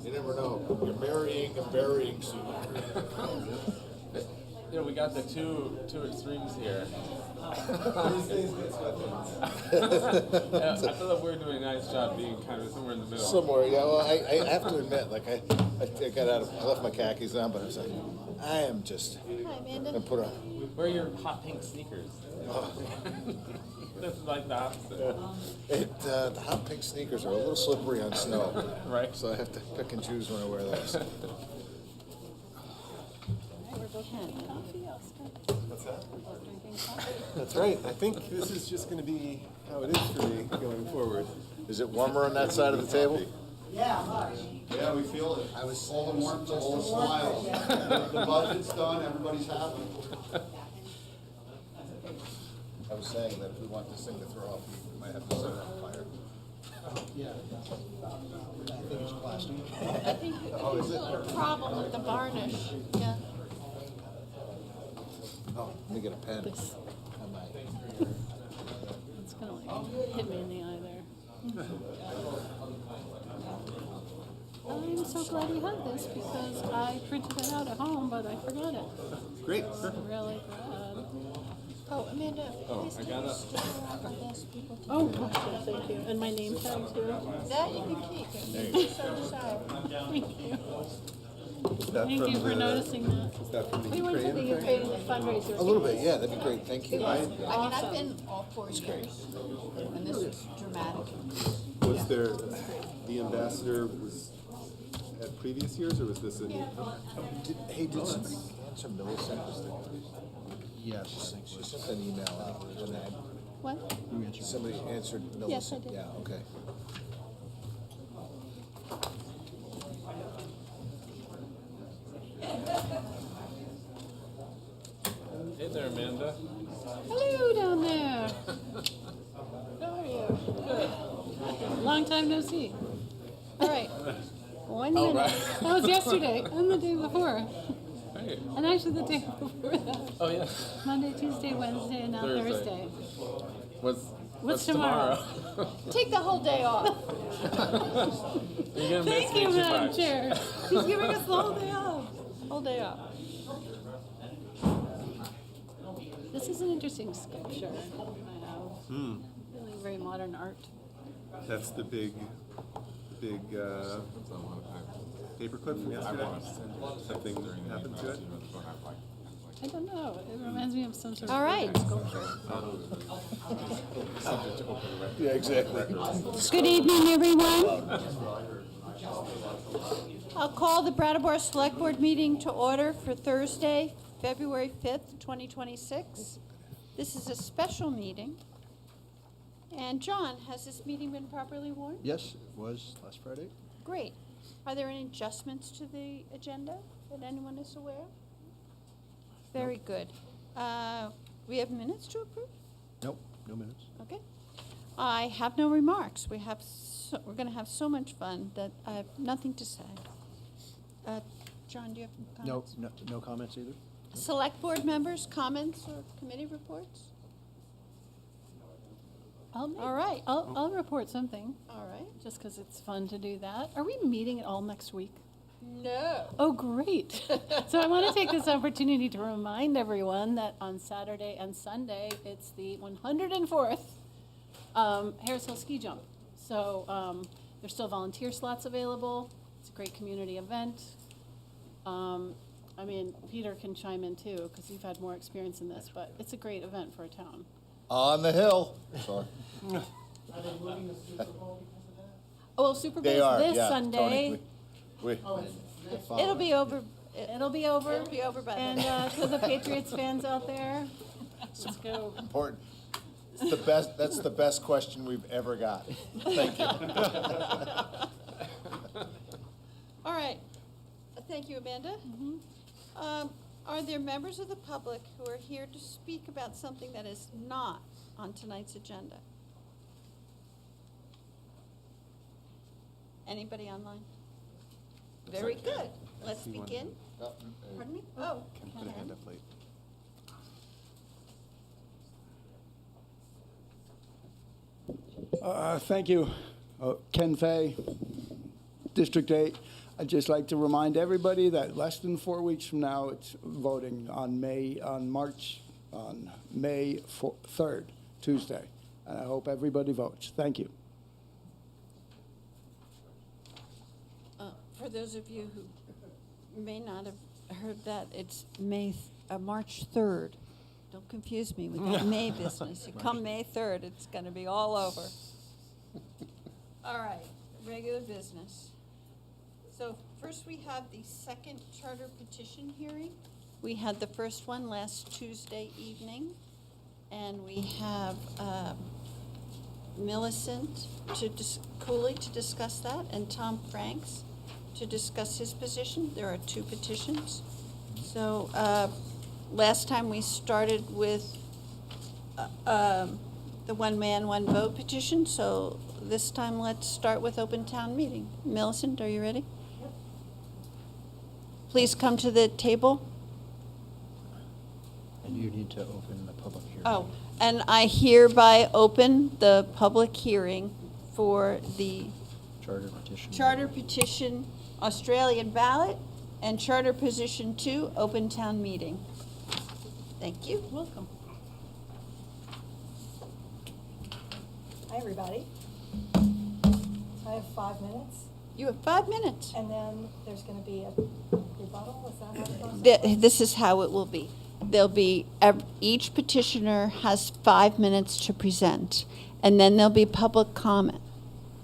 You never know. You're marrying and burying soon. Yeah, we got the two extremes here. Yeah, I feel like we're doing a nice job being kind of somewhere in the middle. Somewhere, yeah. Well, I have to admit, like I left my khakis on, but I was like, I am just gonna put on. Where are your hot pink sneakers? This is like the opposite. The hot pink sneakers are a little slippery on snow, Right. so I have to pick and choose when I wear those. What's that? That's right. I think this is just going to be how it is for me going forward. Is it warmer on that side of the table? Yeah, we feel it. I was all the warmth, all the smiles. The budget's done, everybody's happy. I was saying that if we want this thing to throw off, we might have to set it on fire. Yeah, I think it's plastic. I think there's a problem with the varnish. Yeah. Oh, let me get a pen. It's gonna like hit me in the eye there. I'm so glad we had this because I printed it out at home, but I forgot it. Great. I'm really glad. Oh, Amanda, please I take got your it. sticker off. I ask people to. Oh, gotcha, thank you. And my name tag too. That you can keep if you so desire. Thank you. Is that Thank from you for the- noticing that. Is that from the We went to the Ukraine? Ukraine fundraiser. A little bit, yeah, that'd be great, thank you. I mean, I've been all 4 years, and this is dramatic. Was there, the ambassador was at previous years, or was this a new? Hey, did somebody answer Millicent? Yes. She sent an email out, and then What? You answered. somebody answered Millicent. Yes, I did. Yeah, okay. Hey there, Amanda. Hello down there. How are you? Good. Long time no see. All right. 1 minute. right. That was yesterday and the day before. Hey. And actually the day before that. Oh yeah. Monday, Tuesday, Wednesday, and now Thursday. Thursday. What's tomorrow? Take the whole day off. You're gonna miss Thank me you, too Madam much. Chair. She's giving us the whole day off. Whole day off. This is an interesting sculpture I have. Really very modern art. That's the big paperclip from yesterday? Something happened to it? I don't know. It reminds me of some sort of All right. sculpture. Yeah, exactly. Good evening, everyone. I'll call the Brattleboro Selectboard meeting to order for Thursday, February 5th, 2026. This is a special meeting. And John, has this meeting been properly warned? Yes, it was last Friday. Great. Are there any adjustments to the agenda that anyone is aware of? Very good. We have minutes to approve? Nope, no minutes. Okay. I have no remarks. We're going to have so much fun that I have nothing to say. John, do you have No, comments? no comments either? Select board members, comments or committee reports? All right. I'll report something, All right. just because it's fun to do that. Are we meeting at all next week? No. Oh, great. So I want to take this opportunity to remind everyone that on Saturday and Sunday, it's the 104th Harris Hill Ski Jump. So there's still volunteer slots available. It's a great community event. I mean, Peter can chime in too, because you've had more experience in this, but it's a great event for a town. On the hill. Sorry. Oh, well, Super They Bowl's are, this yeah, Sunday. Tony. It'll be over. It'll be over. It'll be over by And then. to the Patriots fans out there, let's go. Important. It's the best. That's the best question we've ever got. Thank you. All right. Thank you, Amanda. Are there members of the public who are here to speak about something that is not on tonight's agenda? Anybody online? Very good. Let's see one. begin. Pardon me? Oh. Can put a hand up late. Thank you. Ken Fay, District 8. I'd just like to remind everybody that less than 4 weeks from now, it's voting on May 3rd, Tuesday. And I hope everybody votes. Thank you. For those of you who may not have heard that, it's March 3rd. Don't confuse me with that May business. You come May 3rd, it's going to be all over. All right, regular business. So first we have the second charter petition hearing. We had the first one last Tuesday evening, and we have Millicent Cooley to discuss that, and Tom Franks to discuss his position. There are two petitions. So last time we started with the one man, one vote petition. So this time let's start with open town meeting. Millicent, are you ready? Yep. Please come to the table. And you need to open the public hearing. Oh, and I hereby open the public hearing for the Charter petition. Charter petition Australian ballot and Charter petition 2 open town meeting. Thank you. Welcome. Hi, everybody. I have 5 minutes, You have 5 minutes. and then there's going to be a rebuttal. Is that how the process works? This is how it will be. There'll be, each petitioner has 5 minutes to present, and then there'll be public comment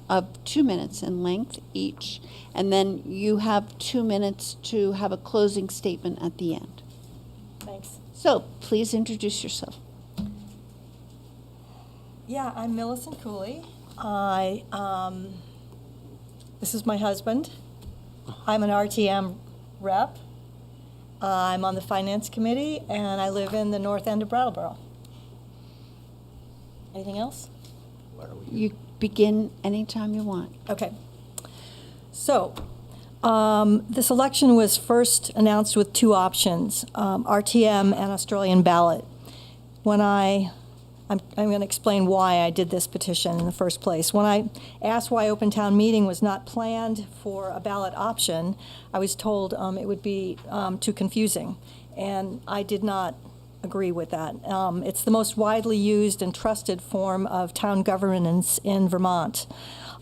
of 2 minutes in length each, and then you have 2 minutes to have a closing statement at the end. Thanks. So please introduce yourself. Yeah, I'm Millicent Cooley. This is my husband. I'm an RTM rep. I'm on the Finance Committee, and I live in the north end of Brattleboro. Anything else? You begin anytime you want. Okay. So, this election was first announced with two options, RTM and Australian ballot. When I'm going to explain why I did this petition in the first place. When I asked why open town meeting was not planned for a ballot option, I was told it would be too confusing, and I did not agree with that. It's the most widely used and trusted form of town governance in Vermont.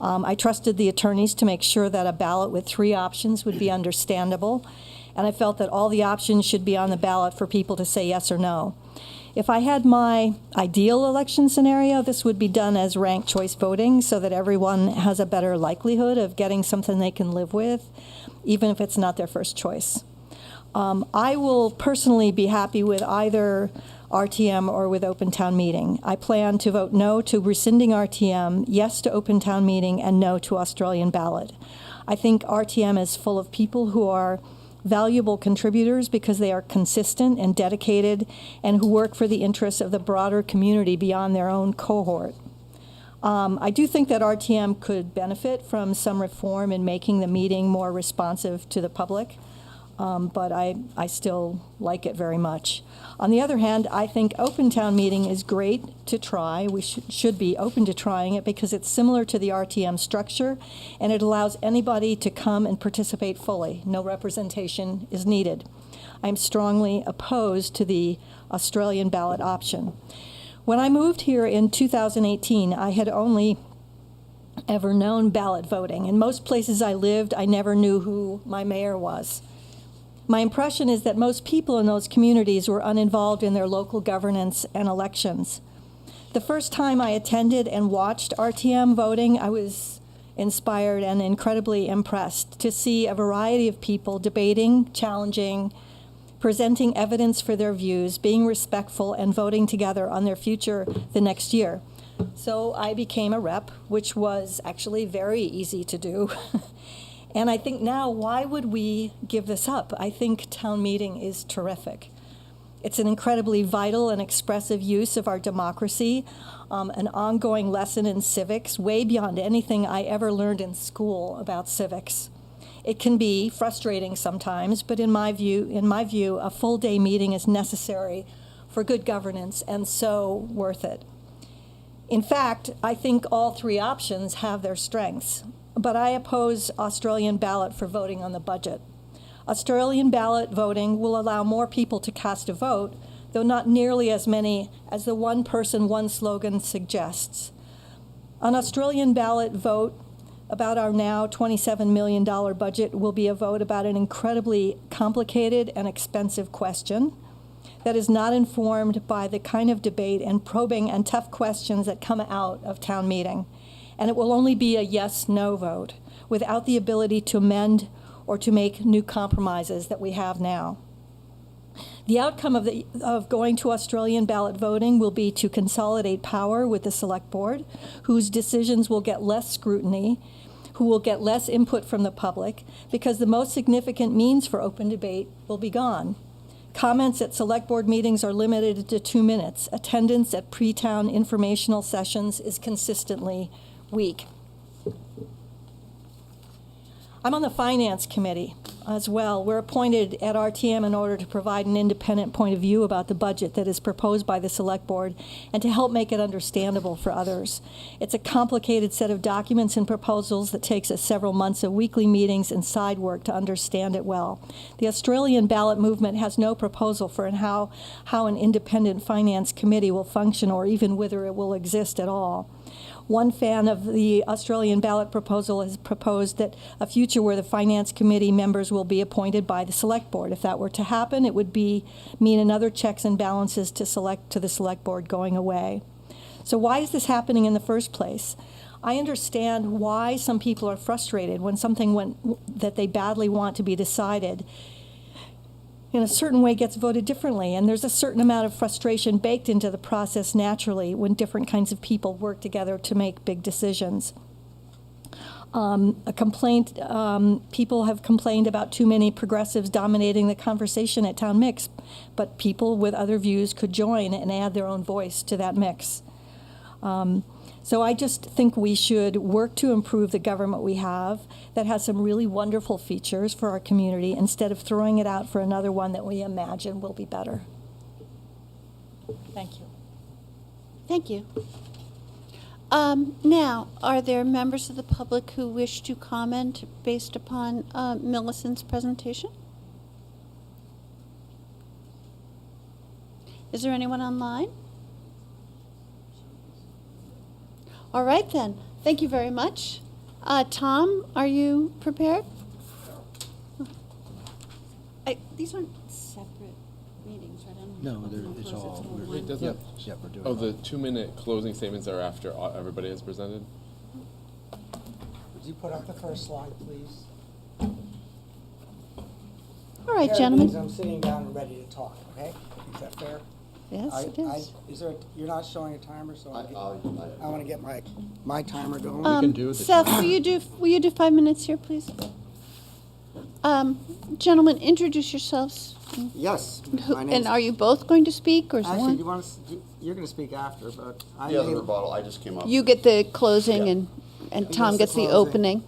I trusted the attorneys to make sure that a ballot with 3 options would be understandable, and I felt that all the options should be on the ballot for people to say yes or no. If I had my ideal election scenario, this would be done as ranked choice voting so that everyone has a better likelihood of getting something they can live with, even if it's not their first choice. I will personally be happy with either RTM or with open town meeting. I plan to vote no to rescinding RTM, yes to open town meeting, and no to Australian ballot. I think RTM is full of people who are valuable contributors because they are consistent and dedicated and who work for the interests of the broader community beyond their own cohort. I do think that RTM could benefit from some reform in making the meeting more responsive to the public, but I still like it very much. On the other hand, I think open town meeting is great to try. We should be open to trying it because it's similar to the RTM structure, and it allows anybody to come and participate fully. No representation is needed. I'm strongly opposed to the Australian ballot option. When I moved here in 2018, I had only ever known ballot voting. In most places I lived, I never knew who my mayor was. My impression is that most people in those communities were uninvolved in their local governance and elections. The first time I attended and watched RTM voting, I was inspired and incredibly impressed to see a variety of people debating, challenging, presenting evidence for their views, being respectful, and voting together on their future the next year. So I became a rep, which was actually very easy to do. And I think now, why would we give this up? I think town meeting is terrific. It's an incredibly vital and expressive use of our democracy, an ongoing lesson in civics, way beyond anything I ever learned in school about civics. It can be frustrating sometimes, but in my view, a full-day meeting is necessary for good governance and so worth it. In fact, I think all three options have their strengths, but I oppose Australian ballot for voting on the budget. Australian ballot voting will allow more people to cast a vote, though not nearly as many as the one person, one slogan suggests. An Australian ballot vote about our now $27 million budget will be a vote about an incredibly complicated and expensive question that is not informed by the kind of debate and probing and tough questions that come out of town meeting. And it will only be a yes-no vote without the ability to amend or to make new compromises that we have now. The outcome of going to Australian ballot voting will be to consolidate power with the Select Board, whose decisions will get less scrutiny, who will get less input from the public, because the most significant means for open debate will be gone. Comments at Select Board meetings are limited to 2 minutes. Attendance at pre-town informational sessions is consistently weak. I'm on the Finance Committee as well. We're appointed at RTM in order to provide an independent point of view about the budget that is proposed by the Select Board and to help make it understandable for others. It's a complicated set of documents and proposals that takes us several months of weekly meetings and side work to understand it well. The Australian ballot movement has no proposal for how an independent Finance Committee will function or even whether it will exist at all. One fan of the Australian ballot proposal has proposed that a future where the Finance Committee members will be appointed by the Select Board. If that were to happen, it would mean another checks and balances to the Select Board going away. So why is this happening in the first place? I understand why some people are frustrated when something that they badly want to be decided in a certain way gets voted differently, and there's a certain amount of frustration baked into the process naturally when different kinds of people work together to make big decisions. People have complained about too many progressives dominating the conversation at town mix, but people with other views could join and add their own voice to that mix. So I just think we should work to improve the government we have that has some really wonderful features for our community instead of throwing it out for another one that we imagine will be better. Thank you. Thank you. Now, are there members of the public who wish to comment based upon Millicent's presentation? Is there anyone online? All right, then. Thank you very much. Tom, are you prepared? These aren't separate meetings, right? No, it's all, Wait, doesn't yep, yep, we're doing Oh, the it. 2-minute closing statements are after everybody has presented? Would you put up the first slide, please? All right, Fair gentlemen. means I'm sitting down and ready to talk, okay? Is that fair? Yes, it is. You're not showing a timer, so I I want to get my timer going. can do the Seth, will you do 5 minutes here, please? Gentlemen, introduce yourselves. Yes. my And name's- are you both going to speak, or is Actually, one? you want to, you're going to speak after, but I Yeah, the may- rebuttal, I just came up. You get the closing, Yeah. and He Tom gets gets the the closing. opening.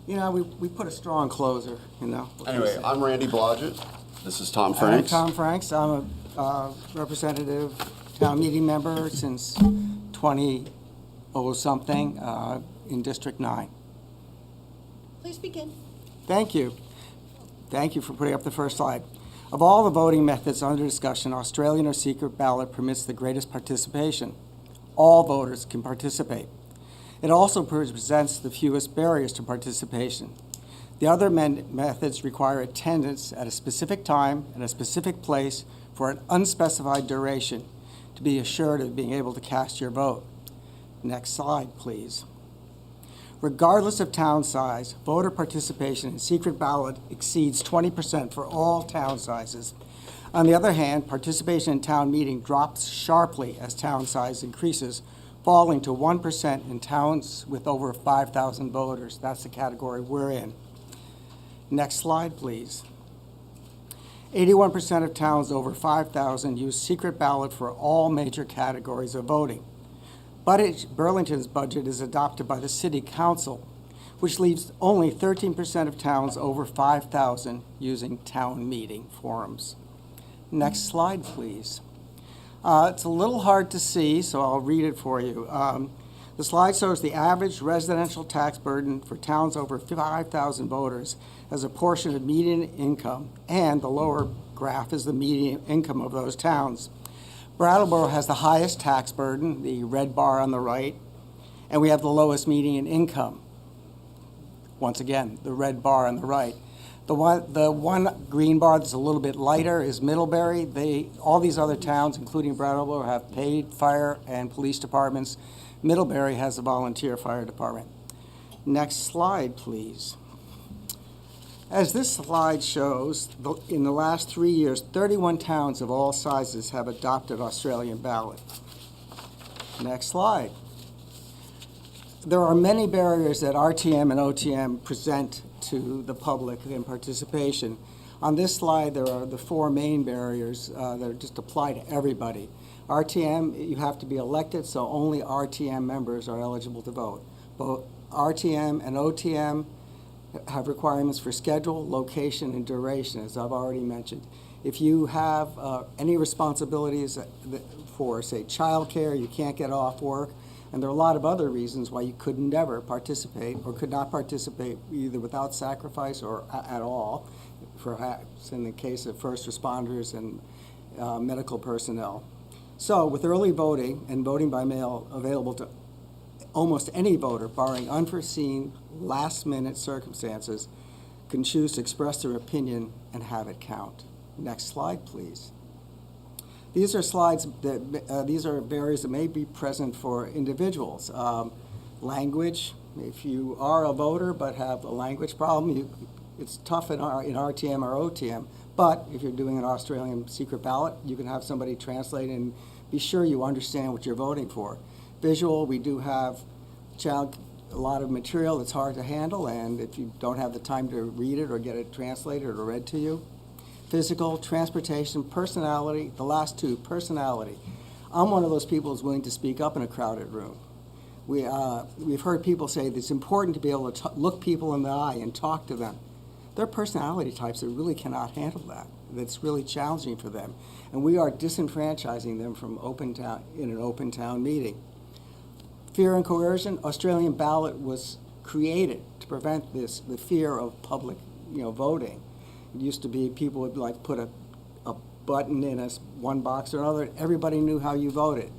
you know, we put a strong closer, you know. what can I Anyway, say? I'm Randy Blodgett. This is Tom I'm Franks. Tom Franks. I'm a representative town meeting member since 20-something in District 9. Please begin. Thank you. Thank you for putting up the first slide. Of all the voting methods under discussion, Australian or secret ballot permits the greatest participation. All voters can participate. It also presents the fewest barriers to participation. The other methods require attendance at a specific time and a specific place for an unspecified duration to be assured of being able to cast your vote. Next slide, please. Regardless of town size, voter participation in secret ballot exceeds 20% for all town sizes. On the other hand, participation in town meeting drops sharply as town size increases, falling to 1% in towns with over 5,000 voters. That's the category we're in. Next slide, please. 81% of towns over 5,000 use secret ballot for all major categories of voting. But Burlington's budget is adopted by the City Council, which leaves only 13% of towns over 5,000 using town meeting forums. Next slide, please. It's a little hard to see, so I'll read it for you. The slide shows the average residential tax burden for towns over 5,000 voters as a portion of median income, and the lower graph is the median income of those towns. Brattleboro has the highest tax burden, the red bar on the right, and we have the lowest median income. Once again, the red bar on the right. The one green bar that's a little bit lighter is Middlebury. All these other towns, including Brattleboro, have paid fire and police departments. Middlebury has a volunteer fire department. Next slide, please. As this slide shows, in the last 3 years, 31 towns of all sizes have adopted Australian ballot. Next slide. There are many barriers that RTM and OTM present to the public in participation. On this slide, there are the 4 main barriers that just apply to everybody. RTM, you have to be elected, so only RTM members are eligible to vote. Both RTM and OTM have requirements for schedule, location, and duration, as I've already mentioned. If you have any responsibilities for, say, childcare, you can't get off work, and there are a lot of other reasons why you could never participate or could not participate either without sacrifice or at all, perhaps in the case of first responders and medical personnel. So with early voting and voting by mail available to almost any voter, barring unforeseen last-minute circumstances, can choose to express their opinion and have it count. Next slide, please. These are slides that, these are barriers that may be present for individuals. Language, if you are a voter but have a language problem, it's tough in RTM or OTM, but if you're doing an Australian secret ballot, you can have somebody translate and be sure you understand what you're voting for. Visual, we do have a lot of material that's hard to handle, and if you don't have the time to read it or get it translated or read to you. Physical, transportation, personality, the last 2, personality. I'm one of those people who's willing to speak up in a crowded room. We've heard people say that it's important to be able to look people in the eye and talk to them. There are personality types that really cannot handle that. That's really challenging for them. And we are disenfranchising them from in an open town meeting. Fear and coercion, Australian ballot was created to prevent the fear of public voting. It used to be people would like put a button in one box or another, and everybody knew how you voted.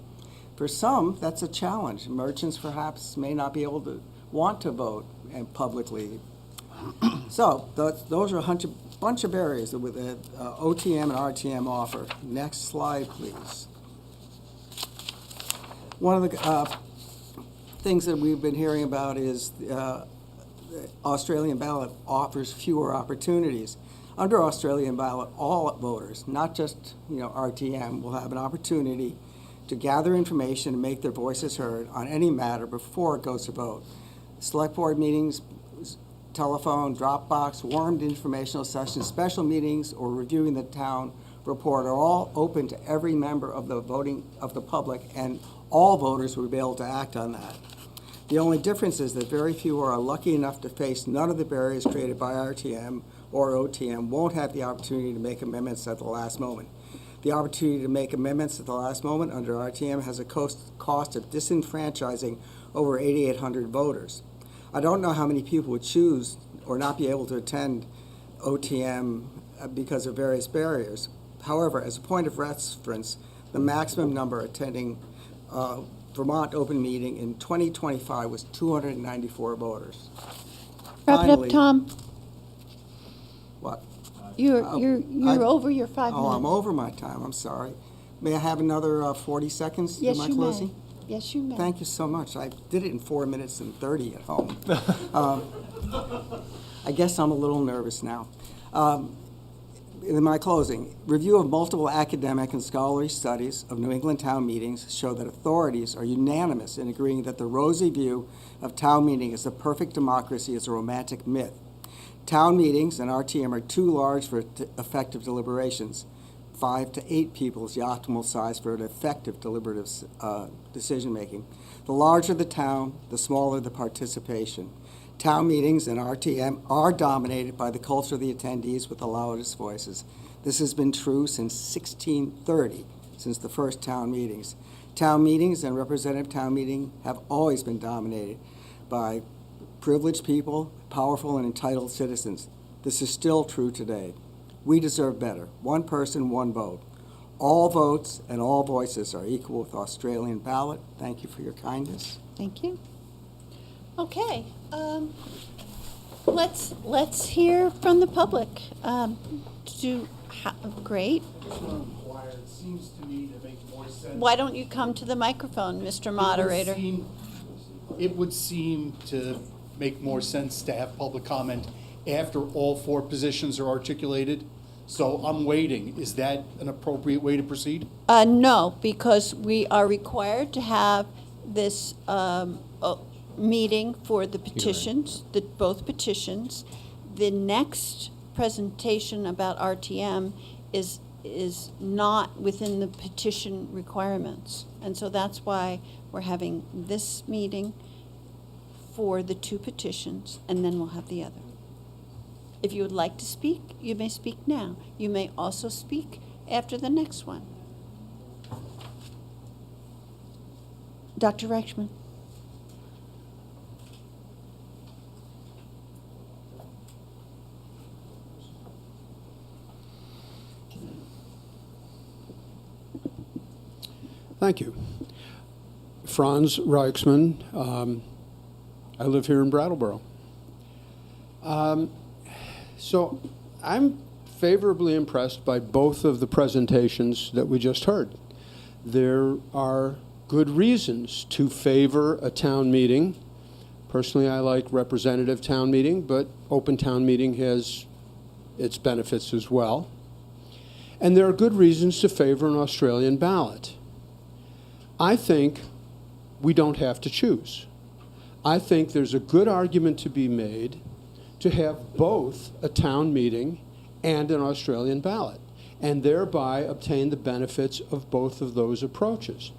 For some, that's a challenge. Merchants perhaps may not be able to want to vote publicly. So those are a bunch of barriers that OTM and RTM offer. Next slide, please. One of the things that we've been hearing about is the Australian ballot offers fewer opportunities. Under Australian ballot, all voters, not just RTM, will have an opportunity to gather information and make their voices heard on any matter before it goes to vote. Select board meetings, telephone, Dropbox, warmed informational sessions, special meetings, or reviewing the town report are all open to every member of the public, and all voters will be able to act on that. The only difference is that very few are lucky enough to face none of the barriers created by RTM or OTM won't have the opportunity to make amendments at the last moment. The opportunity to make amendments at the last moment under RTM has a cost of disenfranchising over 8,800 voters. I don't know how many people would choose or not be able to attend OTM because of various barriers. However, as a point of reference, the maximum number attending Vermont Open Meeting in 2025 was 294 voters. Wrap it up, Finally- Tom. What? You're over your 5 minutes. Oh, I'm over my time, I'm sorry. May I have another 40 seconds Yes, in my you closing? may. Yes, you may. Thank you so much. I did it in 4 minutes and 30 at home. I guess I'm a little nervous now. In my closing, review of multiple academic and scholarly studies of New England town meetings show that authorities are unanimous in agreeing that the rosy view of town meeting as the perfect democracy is a romantic myth. Town meetings and RTM are too large for effective deliberations. 5 to 8 people is the optimal size for an effective deliberative decision-making. The larger the town, the smaller the participation. Town meetings and RTM are dominated by the culture of the attendees with the loudest voices. This has been true since 1630, since the first town meetings. Town meetings and representative town meeting have always been dominated by privileged people, powerful and entitled citizens. This is still true today. We deserve better. One person, one vote. All votes and all voices are equal with the Australian ballot. Thank you for your kindness. Thank you. Okay, let's hear from the public. Great. It seems to me to make more sense. Why don't you come to the microphone, Mr. Moderator? It would seem to make more sense to have public comment after all 4 positions are articulated. So I'm waiting. Is that an appropriate way to proceed? No, because we are required to have this meeting for the petitions, both petitions. The next presentation about RTM is not within the petition requirements. And so that's why we're having this meeting for the 2 petitions, and then we'll have the other. If you would like to speak, you may speak now. You may also speak after the next one. Dr. Reichman. Thank you. Franz Reichsman. I live here in Brattleboro. So I'm favorably impressed by both of the presentations that we just heard. There are good reasons to favor a town meeting. Personally, I like representative town meeting, but open town meeting has its benefits as well. And there are good reasons to favor an Australian ballot. I think we don't have to choose. I think there's a good argument to be made to have both a town meeting and an Australian ballot, and thereby obtain the benefits of both of those approaches.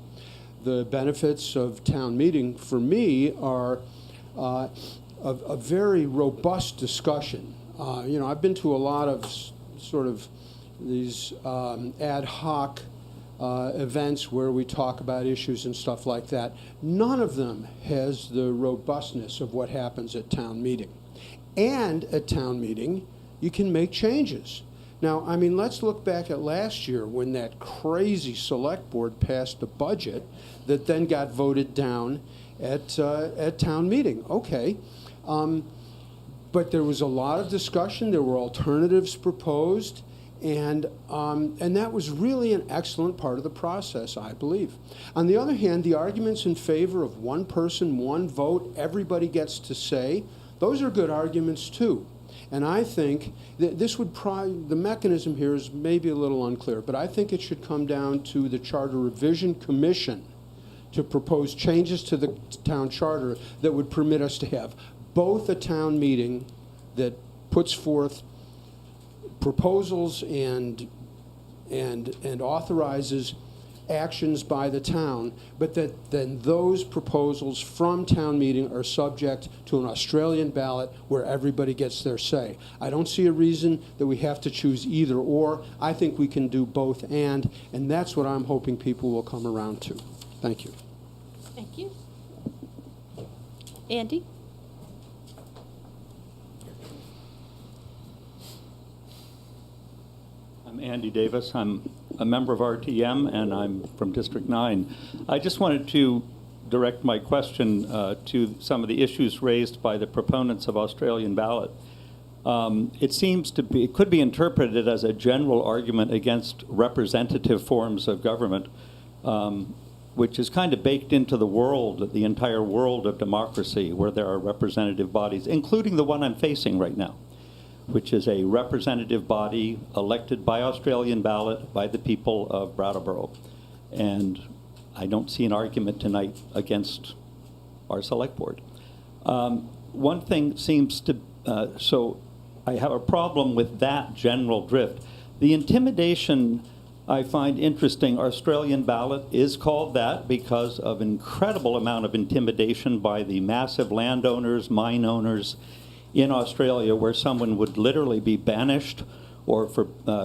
The benefits of town meeting, for me, are a very robust discussion. I've been to a lot of sort of these ad hoc events where we talk about issues and stuff like that. None of them has the robustness of what happens at town meeting. And at town meeting, you can make changes. Now, I mean, let's look back at last year when that crazy select board passed a budget that then got voted down at town meeting. Okay, but there was a lot of discussion. There were alternatives proposed, and that was really an excellent part of the process, I believe. On the other hand, the arguments in favor of one person, one vote, everybody gets to say, those are good arguments too. And I think that this would the mechanism here is maybe a little unclear, but I think it should come down to the Charter Revision Commission to propose changes to the town charter that would permit us to have both a town meeting that puts forth proposals and authorizes actions by the town, but that then those proposals from town meeting are subject to an Australian ballot where everybody gets their say. I don't see a reason that we have to choose either or. I think we can do both and that's what I'm hoping people will come around to. Thank you. Thank you. Andy? I'm Andy Davis. I'm a member of RTM, and I'm from District 9. I just wanted to direct my question to some of the issues raised by the proponents of Australian ballot. It could be interpreted as a general argument against representative forms of government, which is kind of baked into the entire world of democracy, where there are representative bodies, including the one I'm facing right now, which is a representative body elected by Australian ballot by the people of Brattleboro. And I don't see an argument tonight against our select board. One thing seems to, I have a problem with that general drift. The intimidation I find interesting. Australian ballot is called that because of incredible amount of intimidation by the massive landowners, mine owners in Australia, where someone would literally be banished or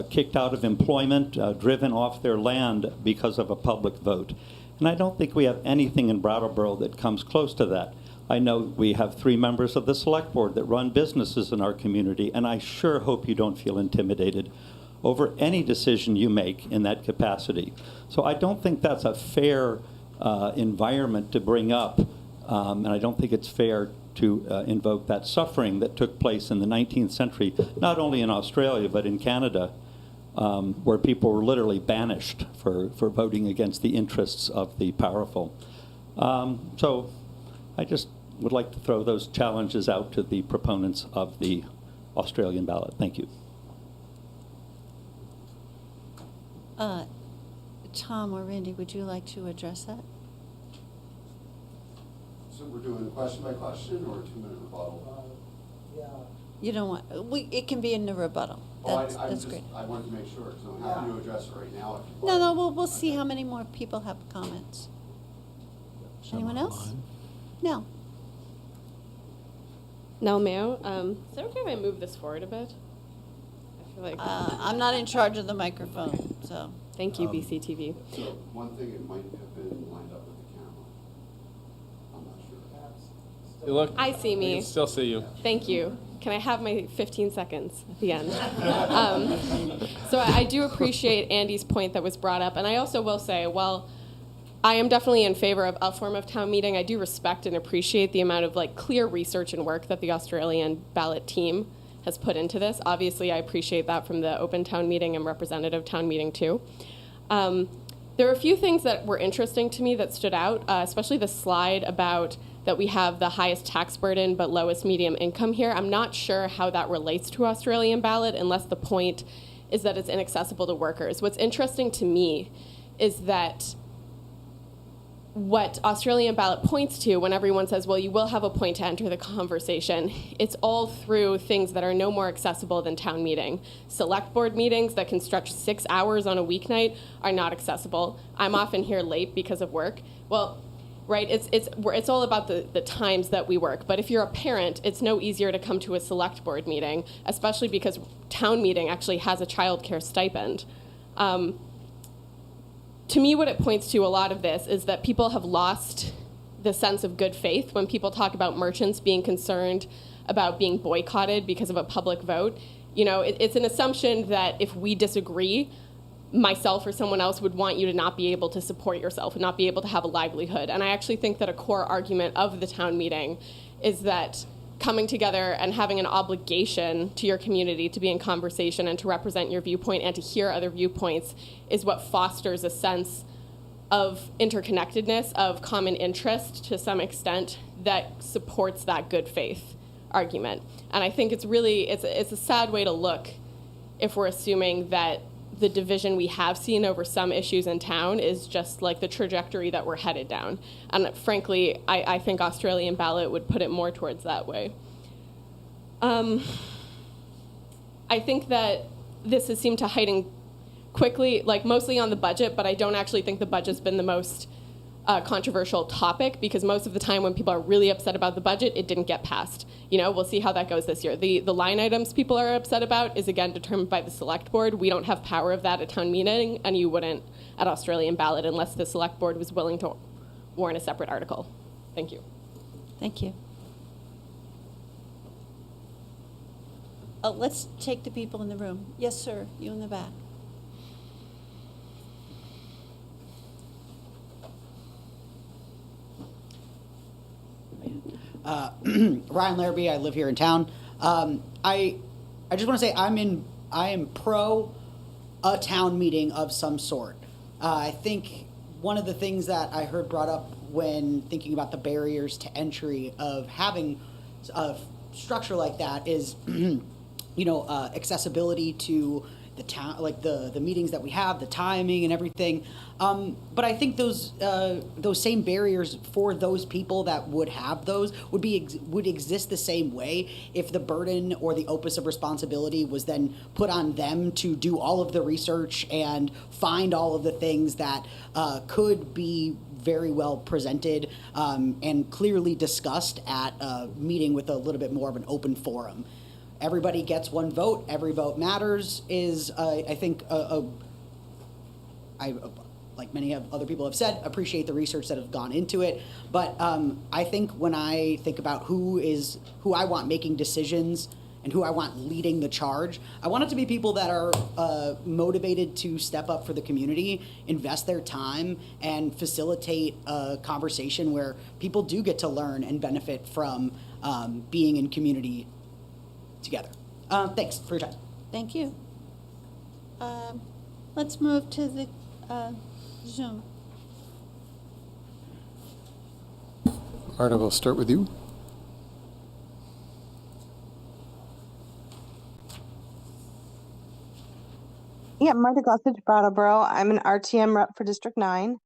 kicked out of employment, driven off their land because of a public vote. And I don't think we have anything in Brattleboro that comes close to that. I know we have 3 members of the select board that run businesses in our community, and I sure hope you don't feel intimidated over any decision you make in that capacity. So I don't think that's a fair environment to bring up, and I don't think it's fair to invoke that suffering that took place in the 19th century, not only in Australia, but in Canada, where people were literally banished for voting against the interests of the powerful. So I just would like to throw those challenges out to the proponents of the Australian ballot. Thank you. Tom or Randy, would you like to address that? So we're doing question by question or a 2-minute rebuttal? You don't want, it can be in the rebuttal. That's great. I wanted to make sure, because I'm happy to address it right now. If you No, we'll see how many more people have comments. Anyone else? No. No, Mayo. Is it okay if I move this forward a bit? I feel like I'm not in charge of the microphone, so. Thank you, BCTV. So one thing, it might have been lined up with the camera. I'm not sure. You look. I see me. I can still see you. Thank you. Can I have my 15 seconds at the end? So I do appreciate Andy's point that was brought up, and I also will say, well, I am definitely in favor of a form of town meeting. I do respect and appreciate the amount of clear research and work that the Australian ballot team has put into this. Obviously, I appreciate that from the open town meeting and representative town meeting too. There are a few things that were interesting to me that stood out, especially the slide about that we have the highest tax burden but lowest medium income here. I'm not sure how that relates to Australian ballot unless the point is that it's inaccessible to workers. What's interesting to me is that what Australian ballot points to when everyone says, well, you will have a point to enter the conversation, it's all through things that are no more accessible than town meeting. Select board meetings that can stretch 6 hours on a weeknight are not accessible. I'm often here late because of work. Well, right, it's all about the times that we work. But if you're a parent, it's no easier to come to a select board meeting, especially because town meeting actually has a childcare stipend. To me, what it points to, a lot of this, is that people have lost the sense of good faith when people talk about merchants being concerned about being boycotted because of a public vote. You know, it's an assumption that if we disagree, myself or someone else would want you to not be able to support yourself and not be able to have a livelihood. And I actually think that a core argument of the town meeting is that coming together and having an obligation to your community to be in conversation and to represent your viewpoint and to hear other viewpoints is what fosters a sense of interconnectedness, of common interest to some extent that supports that good faith argument. And I think it's a sad way to look if we're assuming that the division we have seen over some issues in town is just like the trajectory that we're headed down. And frankly, I think Australian ballot would put it more towards that way. I think that this has seemed to heighten quickly, mostly on the budget, but I don't actually think the budget's been the most controversial topic, because most of the time when people are really upset about the budget, it didn't get passed. You know, we'll see how that goes this year. The line items people are upset about is again determined by the select board. We don't have power of that at town meeting, and you wouldn't at Australian ballot unless the select board was willing to warn a separate article. Thank you. Thank you. Let's take the people in the room. Yes, sir, you in the back. Ryan Larrabee, I live here in town. I just want to say I am pro a town meeting of some sort. I think one of the things that I heard brought up when thinking about the barriers to entry of having a structure like that is, accessibility to the town, like the meetings that we have, the timing and everything. But I think those same barriers for those people that would have those would exist the same way if the burden or the opus of responsibility was then put on them to do all of the research and find all of the things that could be very well presented and clearly discussed at a meeting with a little bit more of an open forum. Everybody gets one vote. Every vote matters is, I think, like many of other people have said, appreciate the research that have gone into it. But I think when I think about who I want making decisions and who I want leading the charge, I want it to be people that are motivated to step up for the community, invest their time, and facilitate a conversation where people do get to learn and benefit from being in community together. Thanks for your time. Thank you. Let's move to the Zoom. Marta, we'll start with you. Yeah, Martha Gossage, Brattleboro. I'm an RTM rep for District 9.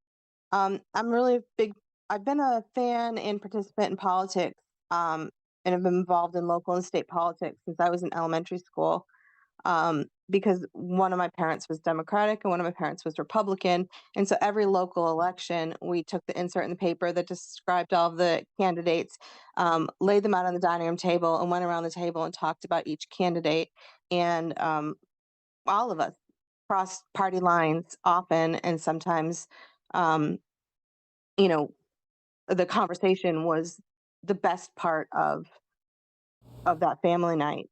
I'm really big. I've been a fan and participant in politics, and have been involved in local and state politics since I was in elementary school. Because one of my parents was Democratic and one of my parents was Republican. And so every local election, we took the insert in the paper that described all of the candidates, laid them out on the dining room table and went around the table and talked about each candidate. And all of us crossed party lines often, and sometimes, the conversation was the best part of that family night.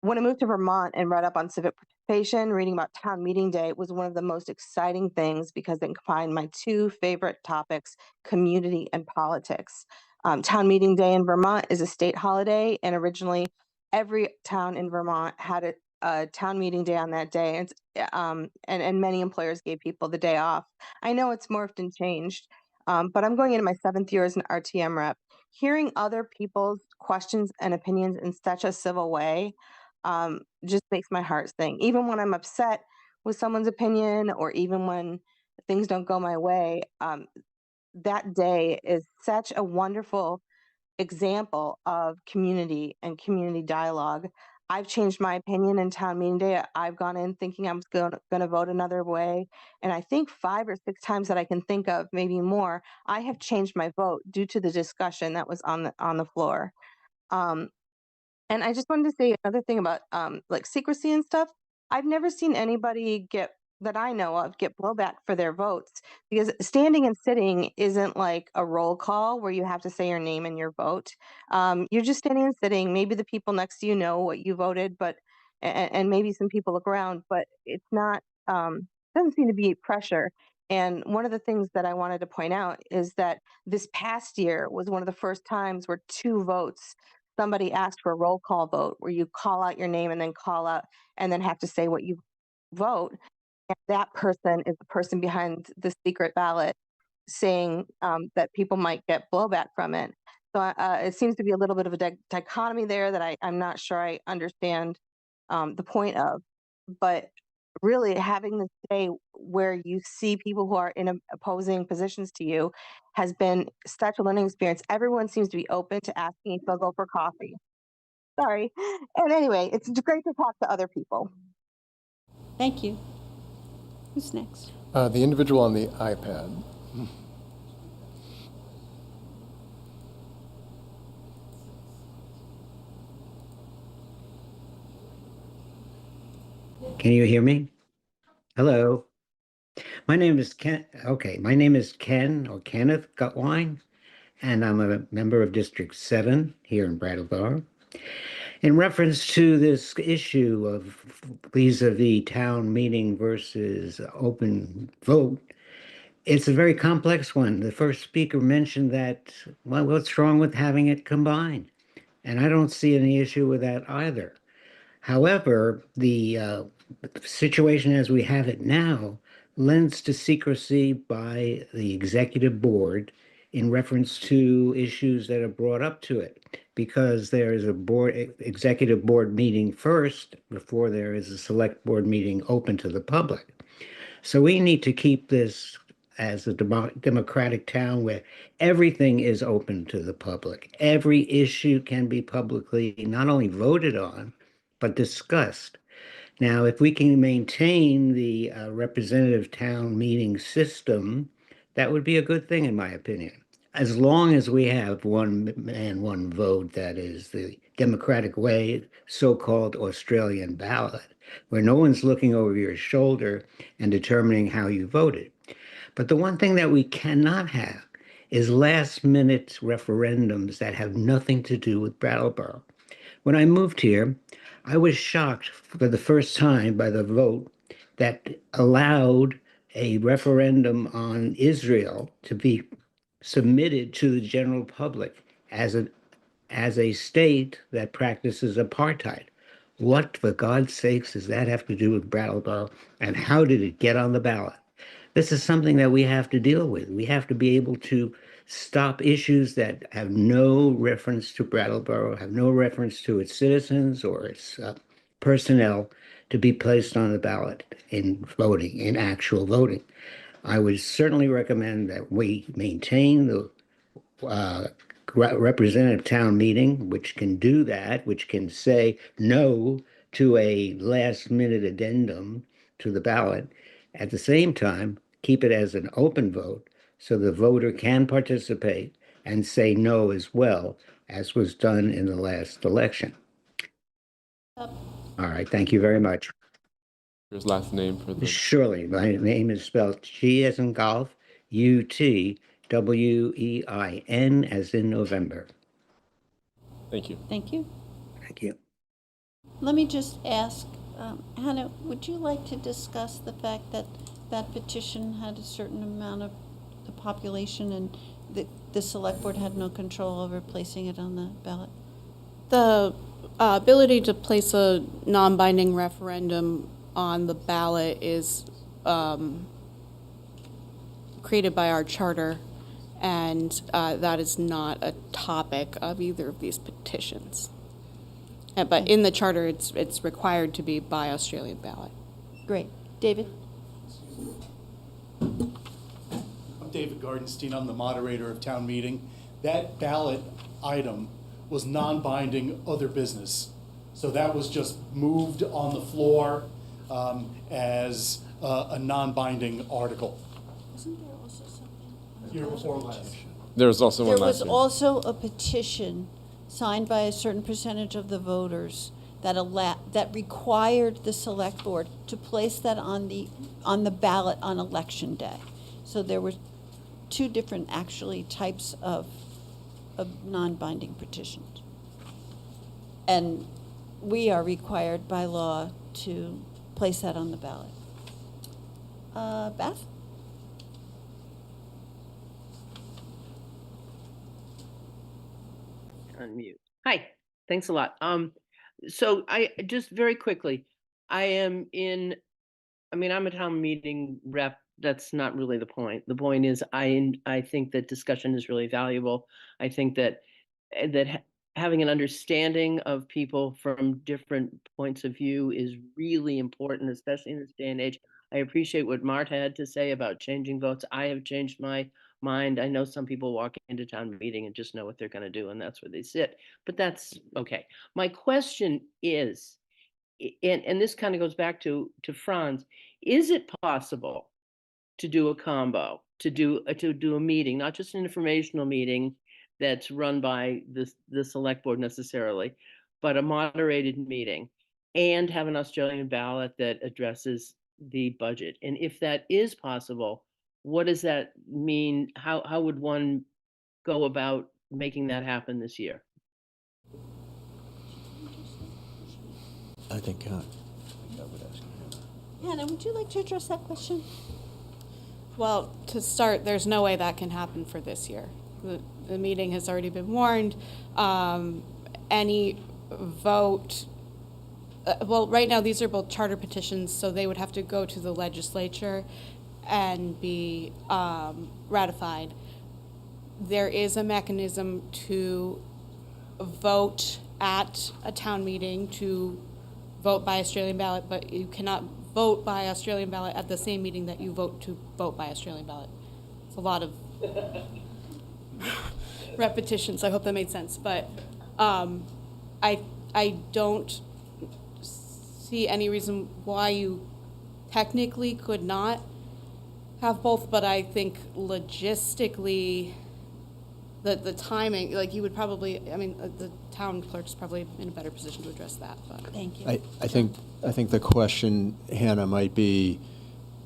When I moved to Vermont and read up on civic participation, reading about town meeting day was one of the most exciting things because it combined my two favorite topics, community and politics. Town meeting day in Vermont is a state holiday, and originally every town in Vermont had a town meeting day on that day, and many employers gave people the day off. I know it's morphed and changed, but I'm going into my 7th year as an RTM rep. Hearing other people's questions and opinions in such a civil way just makes my heart sing. Even when I'm upset with someone's opinion, or even when things don't go my way, that day is such a wonderful example of community and community dialogue. I've changed my opinion in town meeting day. I've gone in thinking I was going to vote another way. And I think 5 or 6 times that I can think of, maybe more, I have changed my vote due to the discussion that was on the floor. And I just wanted to say another thing about like secrecy and stuff. I've never seen anybody that I know of get blowback for their votes, because standing and sitting isn't like a roll call where you have to say your name and your vote. You're just standing and sitting. Maybe the people next to you know what you voted, but and maybe some people look around, but it's not doesn't seem to be pressure. And one of the things that I wanted to point out is that this past year was one of the first times where 2 votes, somebody asked for a roll call vote where you call out your name and then call out and then have to say what you vote. And that person is the person behind the secret ballot saying that people might get blowback from it. So it seems to be a little bit of a dichotomy there that I'm not sure I understand the point of. But really having this day where you see people who are in opposing positions to you has been such a learning experience. Everyone seems to be open to asking if they'll go for coffee. Sorry. And anyway, it's great to talk to other people. Thank you. Who's next? The individual on the iPad. Can you hear me? Hello. My name is Ken. Okay, my name is Ken or Kenneth Gutwine, and I'm a member of District 7 here in Brattleboro. In reference to this issue of vis-a-vis town meeting versus open vote, it's a very complex one. The first speaker mentioned that, well, what's wrong with having it combined? And I don't see any issue with that either. However, the situation as we have it now lends to secrecy by the executive board in reference to issues that are brought up to it. because there is a executive board meeting first before there is a select board meeting open to the public. So we need to keep this as a democratic town where everything is open to the public. Every issue can be publicly not only voted on, but discussed. Now, if we can maintain the representative town meeting system, that would be a good thing, in my opinion. As long as we have one man, one vote, that is the democratic way, so-called Australian ballot, where no one's looking over your shoulder and determining how you voted. But the one thing that we cannot have is last-minute referendums that have nothing to do with Brattleboro. When I moved here, I was shocked for the first time by the vote that allowed a referendum on Israel to be submitted to the general public as a state that practices apartheid. What, for God's sakes, does that have to do with Brattleboro, and how did it get on the ballot? This is something that we have to deal with. We have to be able to stop issues that have no reference to Brattleboro, have no reference to its citizens or its personnel, to be placed on the ballot in voting, in actual voting. I would certainly recommend that we maintain the representative town meeting, which can do that, which can say no to a last-minute addendum to the ballot. At the same time, keep it as an open vote so the voter can participate and say no as well, as was done in the last election. All right, thank you very much. His last name for the... Surely, my name is spelled G as in golf, U-T-W-E-I-N as in November. Thank you. Thank you. Thank you. Let me just ask, Hannah, would you like to discuss the fact that that petition had a certain amount of the population and the select board had no control over placing it on the ballot? The ability to place a non-binding referendum on the ballot is created by our charter, and that is not a topic of either of these petitions. But in the charter, it's required to be by Australian ballot. Great. David? I'm David Gardenstein. I'm the moderator of town meeting. That ballot item was non-binding other business. So that was just moved on the floor as a non-binding article. Wasn't there also something? Year before last. There was also one There last was year. also a petition signed by a certain percentage of the voters that required the select board to place that on the ballot on election day. So there were two different actually types of non-binding petitions. And we are required by law to place that on the ballot. Beth? Unmute. Hi, thanks a lot. So I just very quickly, I'm a town meeting rep. That's not really the point. The point is I think that discussion is really valuable. I think that having an understanding of people from different points of view is really important, especially in this day and age. I appreciate what Marta had to say about changing votes. I have changed my mind. I know some people walk into town meeting and just know what they're going to do, and that's where they sit. But that's okay. My question is, and this kind of goes back to Franz, is it possible to do a combo, to do a meeting, not just an informational meeting that's run by the select board necessarily, but a moderated meeting, and have an Australian ballot that addresses the budget? And if that is possible, what does that mean? How would one go about making that happen this year? I think Hannah, would you like to address that question? Well, to start, there's no way that can happen for this year. The meeting has already been warned. Any vote, well, right now these are both charter petitions, so they would have to go to the legislature and be ratified. There is a mechanism to vote at a town meeting to vote by Australian ballot, but you cannot vote by Australian ballot at the same meeting that you vote to vote by Australian ballot. It's a lot of repetitions. I hope that made sense. But I don't see any reason why you technically could not have both, but I think logistically, the timing, like you would probably, I mean, the town clerk's probably in a better position to address that. But Thank you. I think the question, Hannah, might be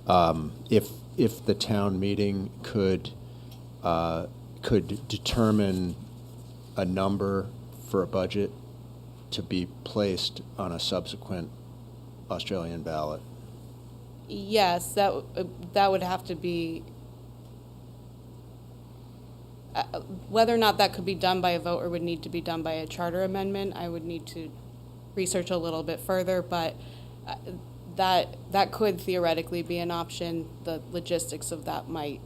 if the town meeting could determine a number for a budget to be placed on a subsequent Australian ballot. yes, that would have to be, whether or not that could be done by a vote or would need to be done by a charter amendment, I would need to research a little bit further, but that could theoretically be an option. The logistics of that might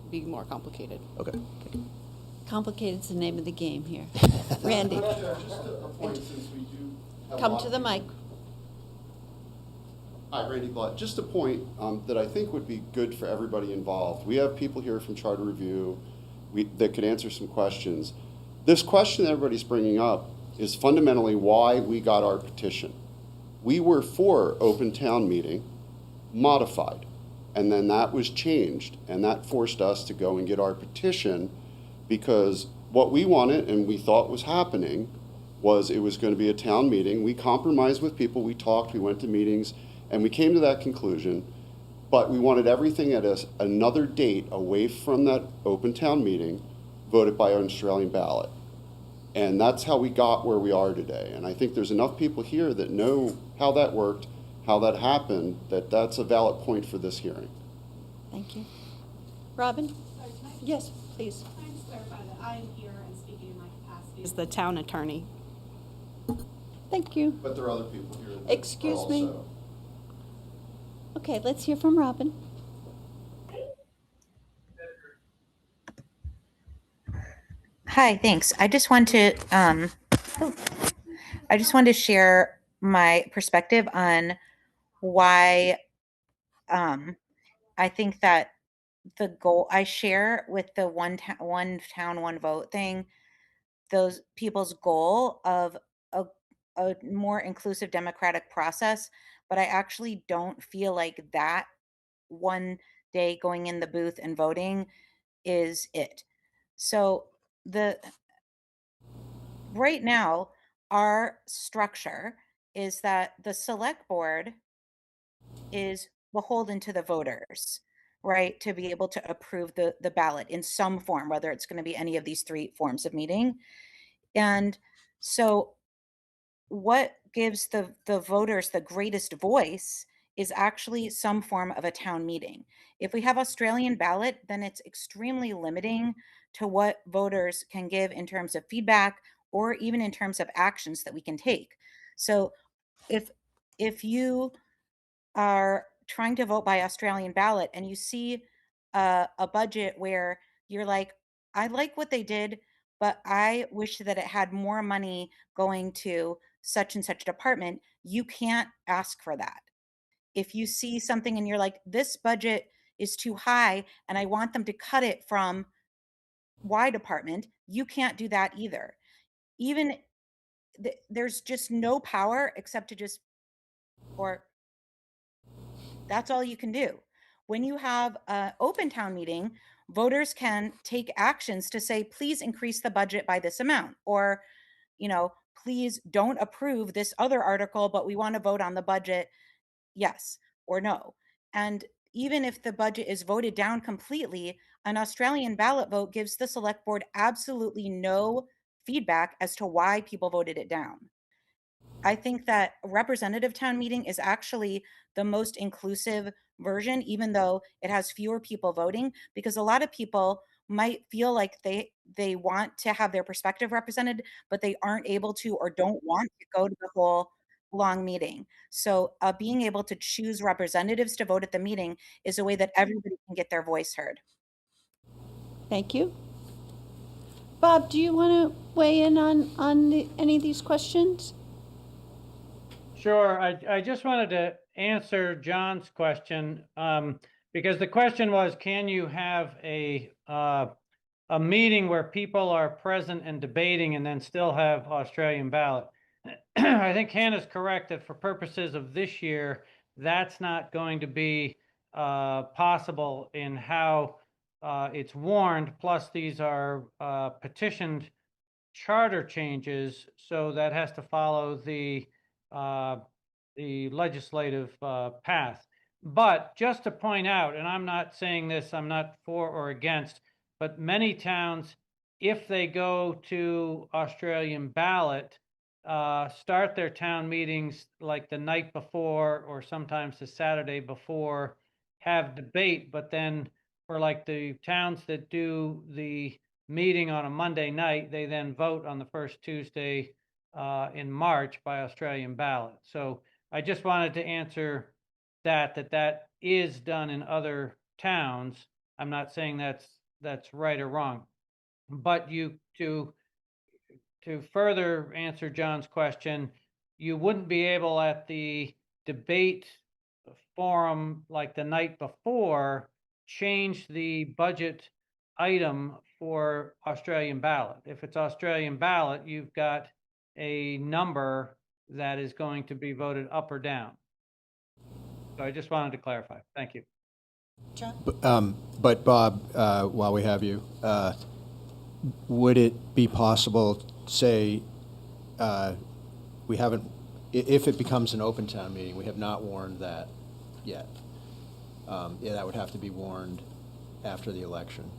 be more complicated. Okay. Complicated's the name of the game here. Randy, Just a point, since we do have a come lot to of the people. mic. Hi, Randy Blatt. Just a point that I think would be good for everybody involved. We have people here from Charter Review that could answer some questions. This question that everybody's bringing up is fundamentally why we got our petition. We were for open town meeting, modified, and then that was changed, and that forced us to go and get our petition, because what we wanted and we thought was happening was it was going to be a town meeting. We compromised with people, we talked, we went to meetings, and we came to that conclusion, but we wanted everything at another date away from that open town meeting, voted by an Australian ballot. And that's how we got where we are today. And I think there's enough people here that know how that worked, how that happened, that that's a valid point for this hearing. Thank you. Robin? Yes, please. Can I just clarify that I'm here and speaking in my capacity as the town attorney? Thank you. But there are other people here that Excuse are me. also. Okay, let's hear from Robin. Hi, thanks. I just want to share my perspective on why I think that the goal I share with the one town, one vote thing, those people's goal of a more inclusive democratic process, but I actually don't feel like that one day going in the booth and voting is it. So right now, our structure is that the select board is beholden to the voters, right, to be able to approve the ballot in some form, whether it's going to be any of these three forms of meeting. And so what gives the voters the greatest voice is actually some form of a town meeting. If we have Australian ballot, then it's extremely limiting to what voters can give in terms of feedback or even in terms of actions that we can take. So if you are trying to vote by Australian ballot and you see a budget where you're like, I like what they did, but I wish that it had more money going to such and such department, you can't ask for that. If you see something and you're like, this budget is too high and I want them to cut it from Y department, you can't do that either. Even there's just no power except to just, or that's all you can do. When you have an open town meeting, voters can take actions to say, please increase the budget by this amount, or, please don't approve this other article, but we want to vote on the budget, yes or no. And even if the budget is voted down completely, an Australian ballot vote gives the select board absolutely no feedback as to why people voted it down. I think that a representative town meeting is actually the most inclusive version, even though it has fewer people voting, because a lot of people might feel like they want to have their perspective represented, but they aren't able to or don't want to go to the whole long meeting. So being able to choose representatives to vote at the meeting is a way that everybody can get their voice heard. Thank you. Bob, do you want to weigh in on any of these questions? Sure. I just wanted to answer John's question, because the question was, can you have a meeting where people are present and debating and then still have Australian ballot? I think Hannah's correct that for purposes of this year, that's not going to be possible in how it's warned. Plus, these are petitioned charter changes, so that has to follow the legislative path. But just to point out, and I'm not saying this, I'm not for or against, but many towns, if they go to Australian ballot, start their town meetings like the night before or sometimes the Saturday before, have debate, but then for like the towns that do the meeting on a Monday night, they then vote on the first Tuesday in March by Australian ballot. So I just wanted to answer that is done in other towns. I'm not saying that's right or wrong, but to further answer John's question, you wouldn't be able at the debate forum like the night before change the budget item for Australian ballot. If it's Australian ballot, you've got a number that is going to be voted up or down. So I just wanted to clarify. Thank you. But Bob, while we have you, would it be possible, say, we haven't, if it becomes an open town meeting, we have not warned that yet. Yeah, that would have to be warned after the election.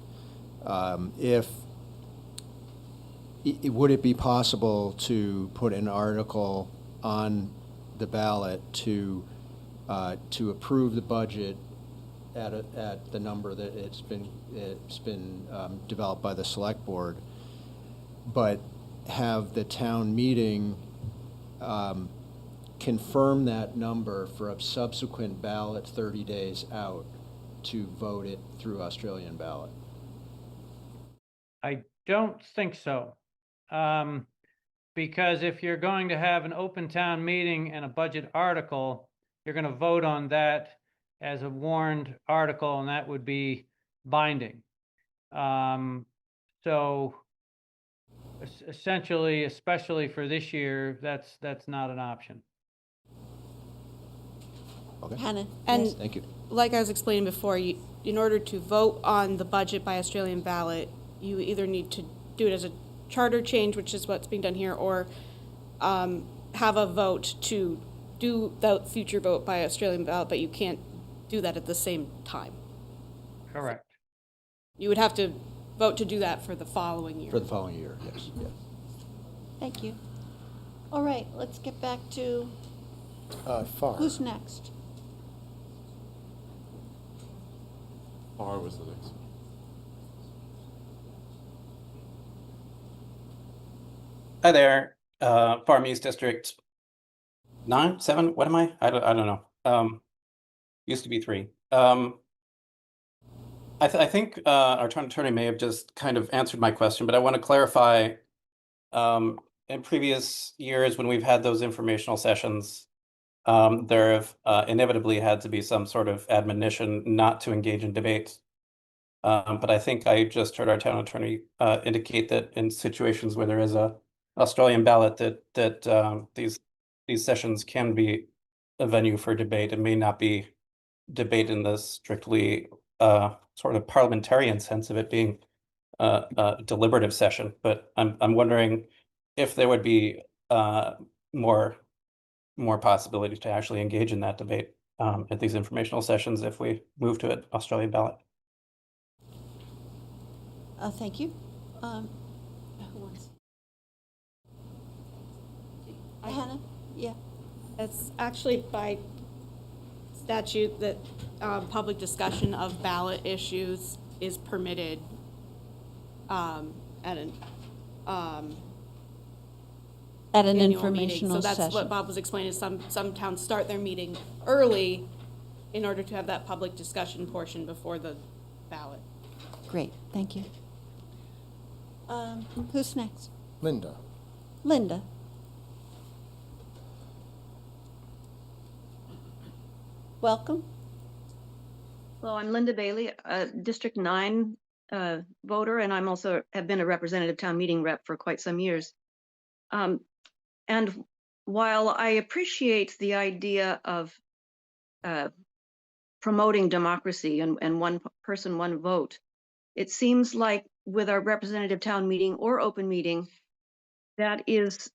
Would it be possible to put an article on the ballot to approve the budget at the number that it's been developed by the select board, but have the town meeting confirm that number for a subsequent ballot 30 days out to vote it through Australian ballot? I don't think so. Because if you're going to have an open town meeting and a budget article, you're going to vote on that as a warned article, and that would be binding. So essentially, especially for this year, that's not an option. Okay. Hannah? And yes. Thank you. like I was explaining before, in order to vote on the budget by Australian ballot, you either need to do it as a charter change, which is what's being done here, or have a vote to do the future vote by Australian ballot, but you can't do that at the same time. Correct. You would have to vote to do that for the following year. For the following year, yes. Yeah. Thank you. All right, let's get back to FAR. who's next. FAR was the next one. Hi there, Farm East District 9, 7, what am I? I don't know. Used to be 3. I think our town attorney may have just kind of answered my question, but I want to clarify, in previous years when we've had those informational sessions, there have inevitably had to be some sort of admonition not to engage in debates. But I think I just heard our town attorney indicate that in situations where there is a Australian ballot, that these sessions can be a venue for debate. It may not be debate in the strictly sort of parliamentarian sense of it being a deliberative session, but I'm wondering if there would be more possibility to actually engage in that debate at these informational sessions if we move to an Australian ballot. Thank you. Who wants? Hannah? Yeah. It's actually by statute that public discussion of ballot issues is permitted at an annual informational meeting. So that's session. what Bob was explaining. Some towns start their meeting early in order to have that public discussion portion before the ballot. Great, thank you. Who's next? Linda. Linda. Welcome. Well, I'm Linda Bailey, a District 9 voter, and I'm also have been a representative town meeting rep for quite some years. And while I appreciate the idea of promoting democracy and one person, one vote, it seems like with our representative town meeting or open meeting, that is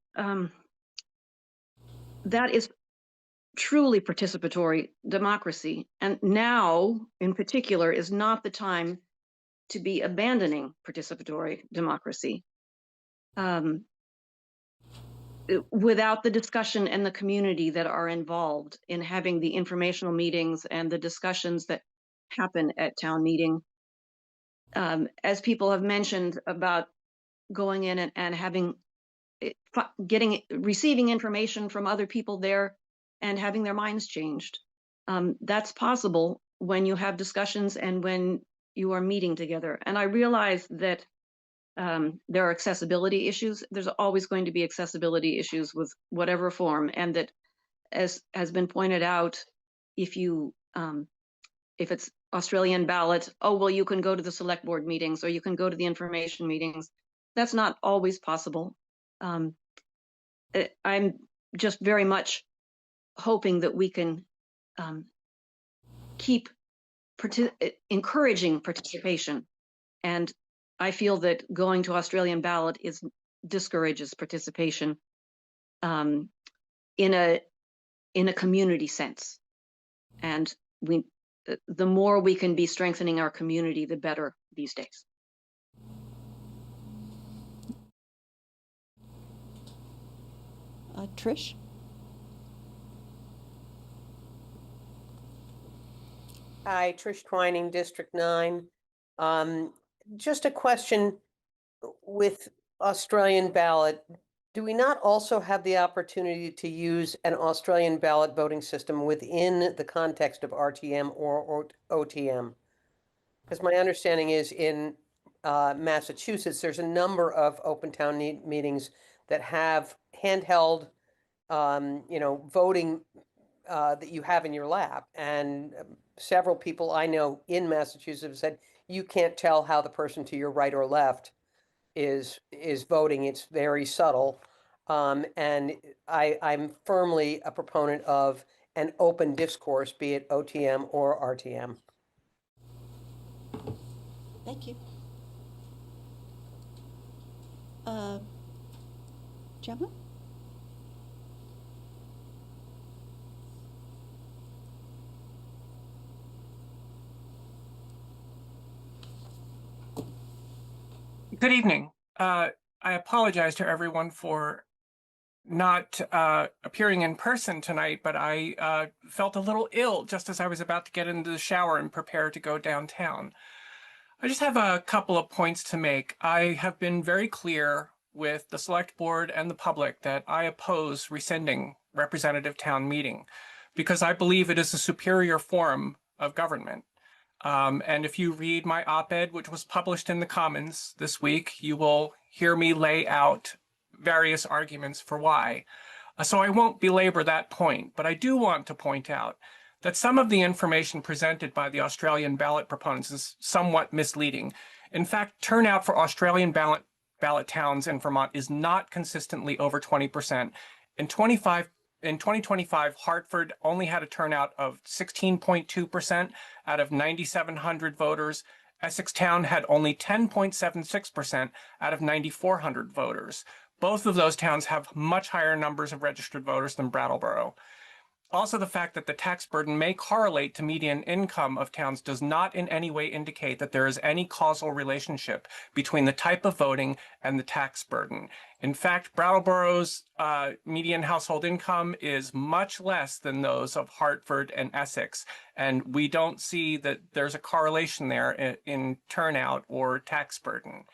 truly participatory democracy. And now, in particular, is not the time to be abandoning participatory democracy. Without the discussion and the community that are involved in having the informational meetings and the discussions that happen at town meeting. As people have mentioned about going in and having, receiving information from other people there and having their minds changed. That's possible when you have discussions and when you are meeting together. And I realize that there are accessibility issues. There's always going to be accessibility issues with whatever form, and that, as has been pointed out, if it's Australian ballot, oh, well, you can go to the select board meetings or you can go to the information meetings. That's not always possible. I'm just very much hoping that we can keep encouraging participation. And I feel that going to Australian ballot discourages participation in a community sense. And the more we can be strengthening our community, the better these days. Trish? Hi, Trish Twining, District 9. Just a question with Australian ballot. Do we not also have the opportunity to use an Australian ballot voting system within the context of RTM or OTM? Because my understanding is in Massachusetts, there's a number of open town meetings that have handheld, voting that you have in your lap. And several people I know in Massachusetts have said, you can't tell how the person to your right or left is voting. It's very subtle. And I'm firmly a proponent of an open discourse, be it OTM or RTM. Thank you. Gemma? Good evening. I apologize to everyone for not appearing in person tonight, but I felt a little ill just as I was about to get into the shower and prepare to go downtown. I just have a couple of points to make. I have been very clear with the select board and the public that I oppose rescinding representative town meeting because I believe it is a superior form of government. And if you read my op-ed, which was published in the Commons this week, you will hear me lay out various arguments for why. So I won't belabor that point, but I do want to point out that some of the information presented by the Australian ballot proponents is somewhat misleading. In fact, turnout for Australian ballot towns in Vermont is not consistently over 20%. In 2025, Hartford only had a turnout of 16.2% out of 9,700 voters. Essex Town had only 10.76% out of 9,400 voters. Both of those towns have much higher numbers of registered voters than Brattleboro. Also, the fact that the tax burden may correlate to median income of towns does not in any way indicate that there is any causal relationship between the type of voting and the tax burden. In fact, Brattleboro's median household income is much less than those of Hartford and Essex, and we don't see that there's a correlation there in turnout or tax burden.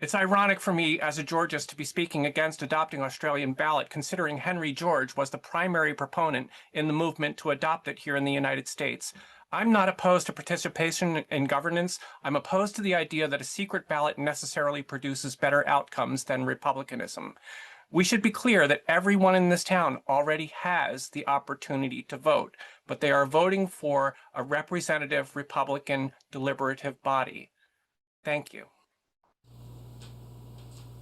It's ironic for me as a Georgist to be speaking against adopting Australian ballot, considering Henry George was the primary proponent in the movement to adopt it here in the United States. I'm not opposed to participation in governance. I'm opposed to the idea that a secret ballot necessarily produces better outcomes than republicanism. We should be clear that everyone in this town already has the opportunity to vote, but they are voting for a representative Republican deliberative body. Thank you.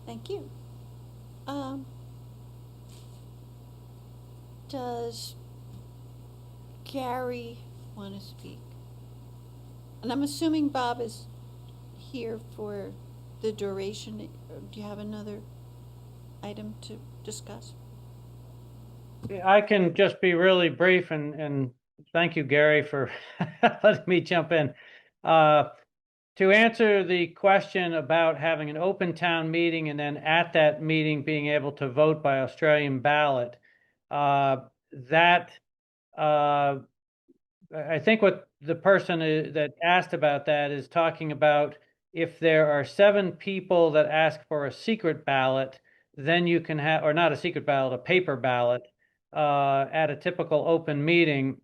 Thank you. Does Gary want to speak? And I'm assuming Bob is here for the duration. Do you have another item to discuss? I can just be really brief and thank you, Gary, for letting me jump in. To answer the question about having an open town meeting and then at that meeting being able to vote by Australian ballot, I think what the person that asked about that is talking about if there are 7 people that ask for a secret ballot, then you can have, or not a secret ballot, a paper ballot, at a typical open meeting,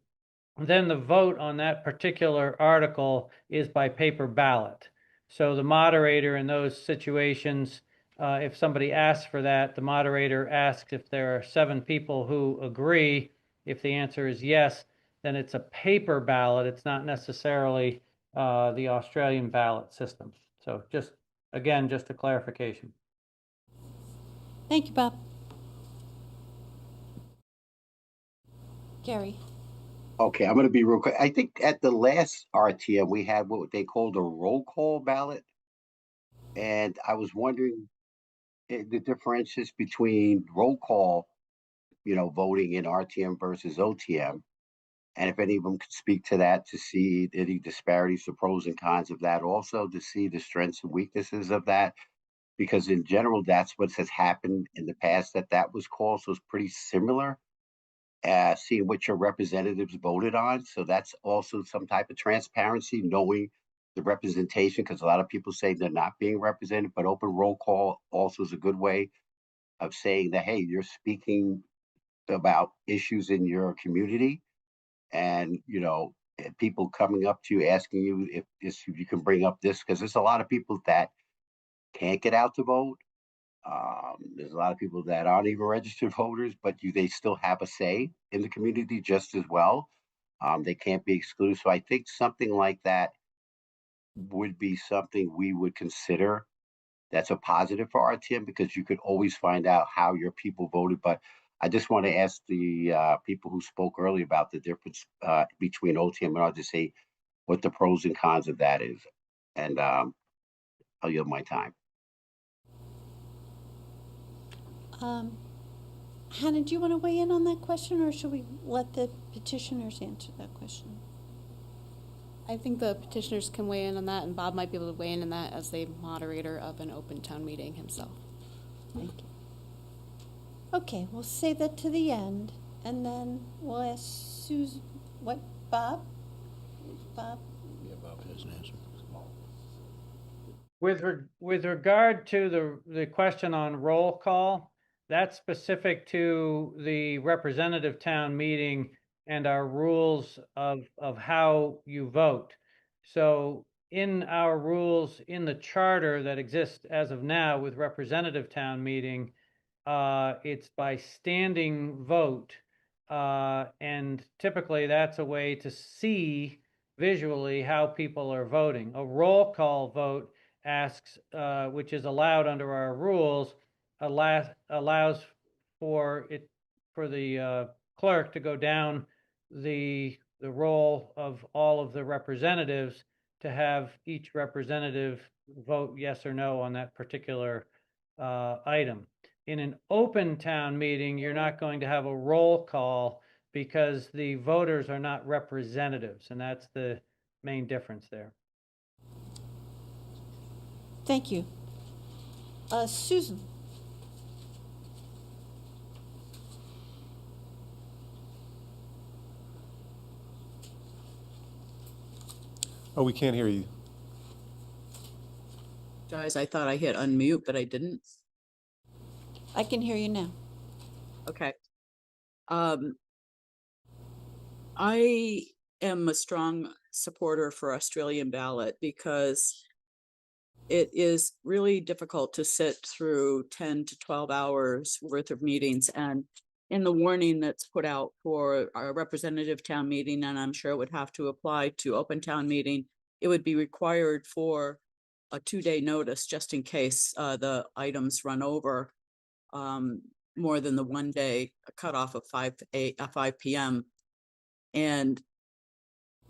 then the vote on that particular article is by paper ballot. So the moderator in those situations, if somebody asks for that, the moderator asks if there are 7 people who agree. If the answer is yes, then it's a paper ballot. It's not necessarily the Australian ballot system. So just, again, just a clarification. Thank you, Bob. Gary. Okay, I'm going to be real quick. I think at the last RTM, we had what they called a roll call ballot. And I was wondering the differences between roll call, voting in RTM versus OTM. And if any of them could speak to that, to see any disparities, the pros and cons of that, also to see the strengths and weaknesses of that. Because in general, that's what has happened in the past that was called. So it's pretty similar. Seeing what your representatives voted on. So that's also some type of transparency, knowing the representation, because a lot of people say they're not being represented, but open roll call also is a good way of saying that, hey, you're speaking about issues in your community, and people coming up to you asking you if you can bring up this, because there's a lot of people that can't get out to vote. There's a lot of people that aren't even registered voters, but they still have a say in the community just as well. They can't be excluded. So I think something like that would be something we would consider. That's a positive for RTM, because you could always find out how your people voted. But I just want to ask the people who spoke earlier about the difference between OTM and RTM, to say what the pros and cons of that is. And I'll yield my time. Hannah, do you want to weigh in on that question, or should we let the petitioners answer that question? I think the petitioners can weigh in on that, and Bob might be able to weigh in on that as the moderator of an open town meeting himself. Thank you. Okay, we'll save that to the end, and then we'll ask Susan. What, Bob? Bob? Yeah, Bob has an answer. With regard to the question on roll call, that's specific to the representative town meeting and our rules of how you vote. So in our rules in the charter that exists as of now with representative town meeting, it's by standing vote. And typically that's a way to see visually how people are voting. A roll call vote asks, which is allowed under our rules, allows for the clerk to go down the roll of all of the representatives to have each representative vote yes or no on that particular item. In an open town meeting, you're not going to have a roll call because the voters are not representatives, and that's the main difference there. Thank you. Susan. Oh, we can't hear you. Guys, I thought I hit unmute, but I didn't. I can hear you now. Okay. I am a strong supporter for Australian ballot because it is really difficult to sit through 10 to 12 hours worth of meetings. And in the warning that's put out for our representative town meeting, and I'm sure it would have to apply to open town meeting, it would be required for a 2-day notice just in case the items run over more than the 1-day cutoff of 5 p.m. And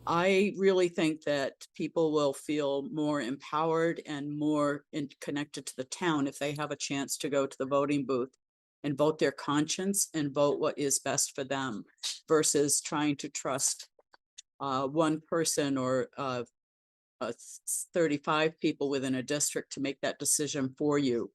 I really think that people will feel more empowered and more connected to the town if they have a chance to go to the voting booth and vote their conscience and vote what is best for them versus trying to trust one person or 35 people within a district to make that decision for you.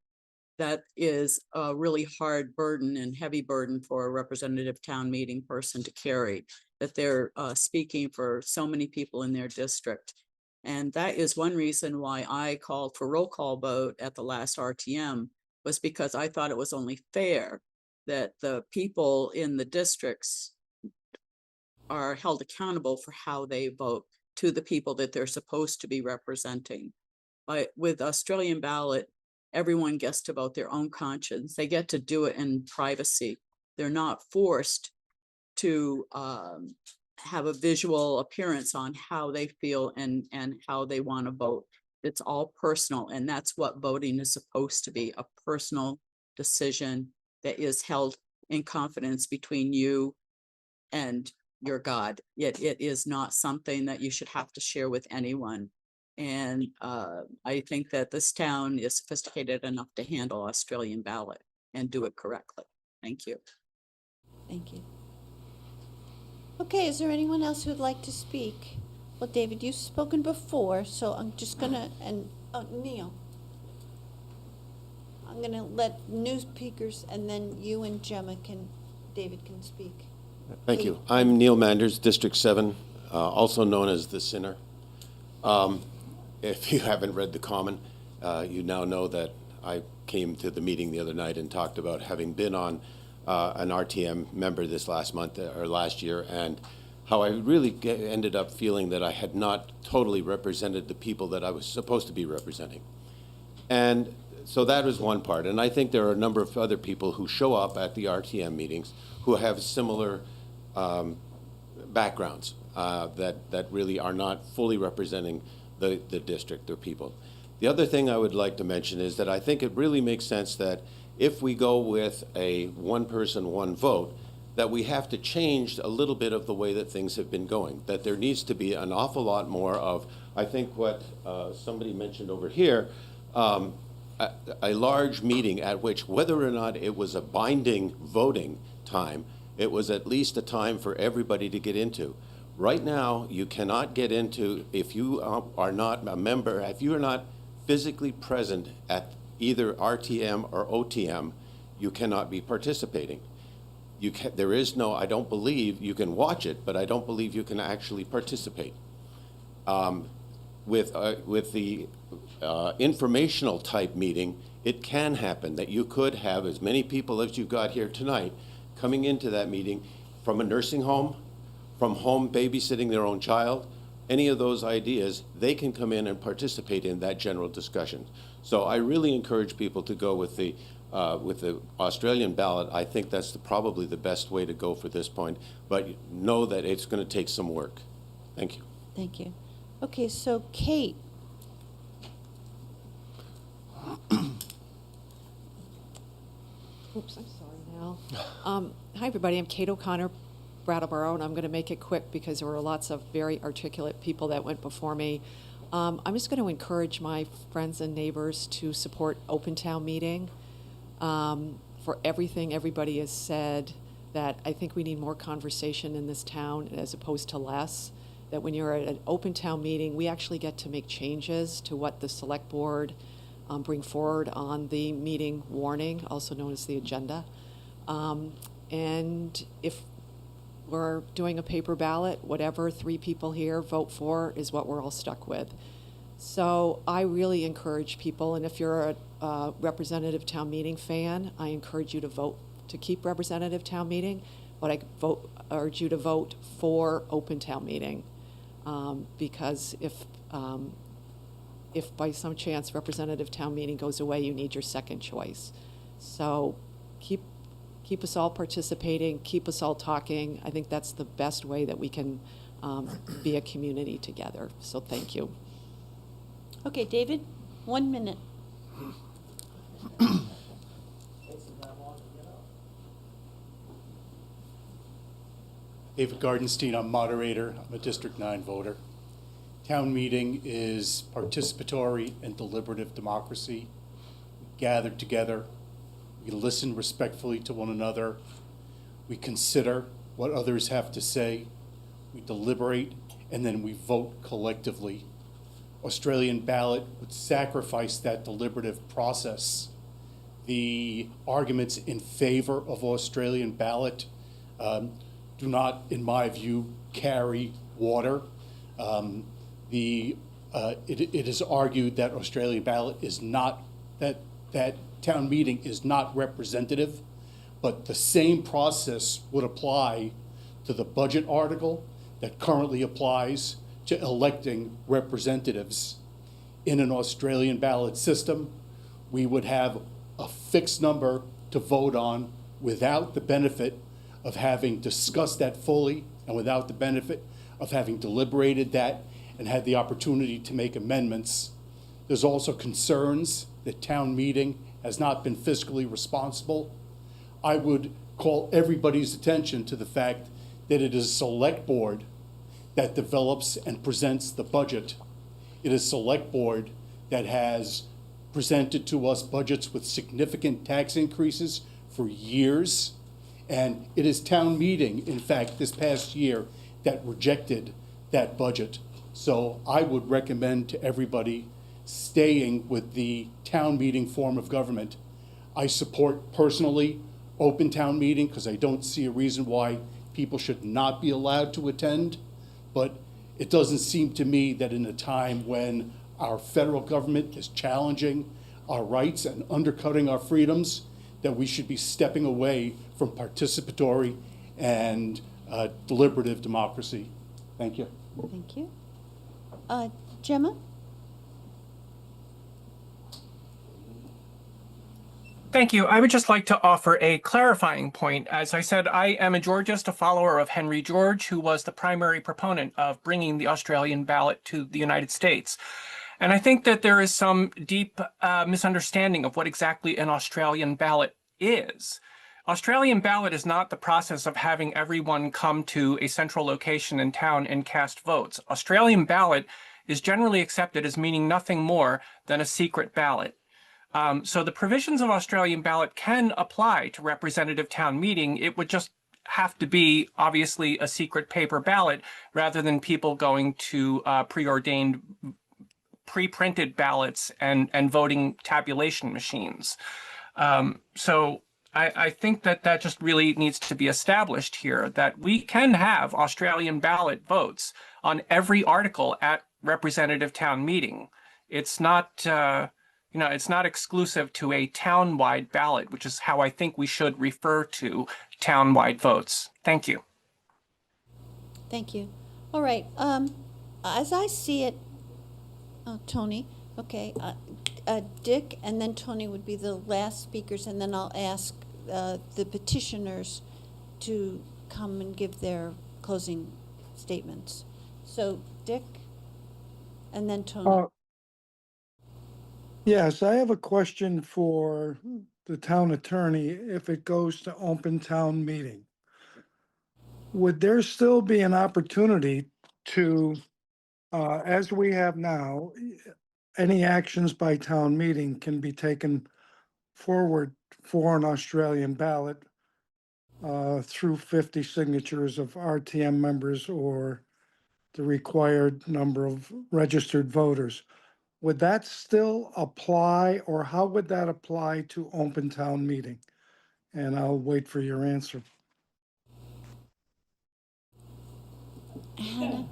That is a really hard burden and heavy burden for a representative town meeting person to carry, that they're speaking for so many people in their district. And that is one reason why I called for roll call vote at the last RTM, was because I thought it was only fair that the people in the districts are held accountable for how they vote to the people that they're supposed to be representing. But with Australian ballot, everyone gets to vote their own conscience. They get to do it in privacy. They're not forced to have a visual appearance on how they feel and how they want to vote. It's all personal, and that's what voting is supposed to be, a personal decision that is held in confidence between you and your God. Yet it is not something that you should have to share with anyone. And I think that this town is sophisticated enough to handle Australian ballot and do it correctly. Thank you. Thank you. Okay, is there anyone else who would like to speak? Well, David, you've spoken before, so I'm just gonna, and Neil. I'm gonna let new speakers, and then you and David can speak. Thank you. I'm Neil Manders, District 7, also known as the Sinner. If you haven't read The Common, you now know that I came to the meeting the other night and talked about having been on an RTM member this last month or last year, and how I really ended up feeling that I had not totally represented the people that I was supposed to be representing. And so that was one part. And I think there are a number of other people who show up at the RTM meetings who have similar backgrounds that really are not fully representing the district, their people. The other thing I would like to mention is that I think it really makes sense that if we go with a one person, one vote, that we have to change a little bit of the way that things have been going, that there needs to be an awful lot more of, I think what somebody mentioned over here, a large meeting at which, whether or not it was a binding voting time, it was at least a time for everybody to get into. Right now, you cannot get into, if you are not a member, if you are not physically present at either RTM or OTM, you cannot be participating. There is no, I don't believe, you can watch it, but I don't believe you can actually participate. With the informational type meeting, it can happen that you could have as many people as you've got here tonight coming into that meeting from a nursing home, from home babysitting their own child, any of those ideas, they can come in and participate in that general discussion. So I really encourage people to go with the Australian ballot. I think that's probably the best way to go for this point, but know that it's going to take some work. Thank you. Thank you. Okay, so Kate. Oops, I'm sorry now. Hi, everybody. I'm Kate O'Connor, Brattleboro, and I'm going to make it quick because there were lots of very articulate people that went before me. I'm just going to encourage my friends and neighbors to support Open Town Meeting for everything everybody has said, that I think we need more conversation in this town as opposed to less, that when you're at an Open Town Meeting, we actually get to make changes to what the Select Board bring forward on the meeting warning, also known as the agenda. And if we're doing a paper ballot, whatever 3 people here vote for is what we're all stuck with. So I really encourage people, and if you're a representative town meeting fan, I encourage you to vote to keep representative town meeting. but I urge you to vote for open town meeting, because if by some chance representative town meeting goes away, you need your second choice. So keep us all participating, keep us all talking. I think that's the best way that we can be a community together. So thank you. Okay, David, 1 minute. David Gardenstein, I'm moderator. I'm a District 9 voter. Town meeting is participatory and deliberative democracy. We gather together, we listen respectfully to one another, we consider what others have to say, we deliberate, and then we vote collectively. Australian ballot would sacrifice that deliberative process. The arguments in favor of Australian ballot do not, in my view, carry water. It is argued that Australian ballot is not, that town meeting is not representative, but the same process would apply to the budget article that currently applies to electing representatives. In an Australian ballot system, we would have a fixed number to vote on without the benefit of having discussed that fully and without the benefit of having deliberated that and had the opportunity to make amendments. There's also concerns that town meeting has not been fiscally responsible. I would call everybody's attention to the fact that it is a select board that develops and presents the budget. It is select board that has presented to us budgets with significant tax increases for years. And it is town meeting, in fact, this past year that rejected that budget. So I would recommend to everybody staying with the town meeting form of government. I support personally open town meeting because I don't see a reason why people should not be allowed to attend. But it doesn't seem to me that in a time when our federal government is challenging our rights and undercutting our freedoms, that we should be stepping away from participatory and deliberative democracy. Thank you. Thank you. Gemma? Thank you. I would just like to offer a clarifying point. As I said, I am a Georgist, a follower of Henry George, who was the primary proponent of bringing the Australian ballot to the United States. And I think that there is some deep misunderstanding of what exactly an Australian ballot is. Australian ballot is not the process of having everyone come to a central location in town and cast votes. Australian ballot is generally accepted as meaning nothing more than a secret ballot. So the provisions of Australian ballot can apply to representative town meeting. It would just have to be obviously a secret paper ballot rather than people going to preordained, pre-printed ballots and voting tabulation machines. So I think that just really needs to be established here, that we can have Australian ballot votes on every article at representative town meeting. It's not, it's not exclusive to a town-wide ballot, which is how I think we should refer to town-wide votes. Thank you. Thank you. All right. As I see it, Tony, okay, Dick and then Tony would be the last speakers, and then I'll ask the petitioners to come and give their closing statements. So Dick and then Tony. Yes, I have a question for the town attorney. If it goes to open town meeting, would there still be an opportunity to, as we have now, any actions by town meeting can be taken forward for an Australian ballot through 50 signatures of RTM members or the required number of registered voters? Would that still apply, or how would that apply to open town meeting? And I'll wait for your answer. Hannah?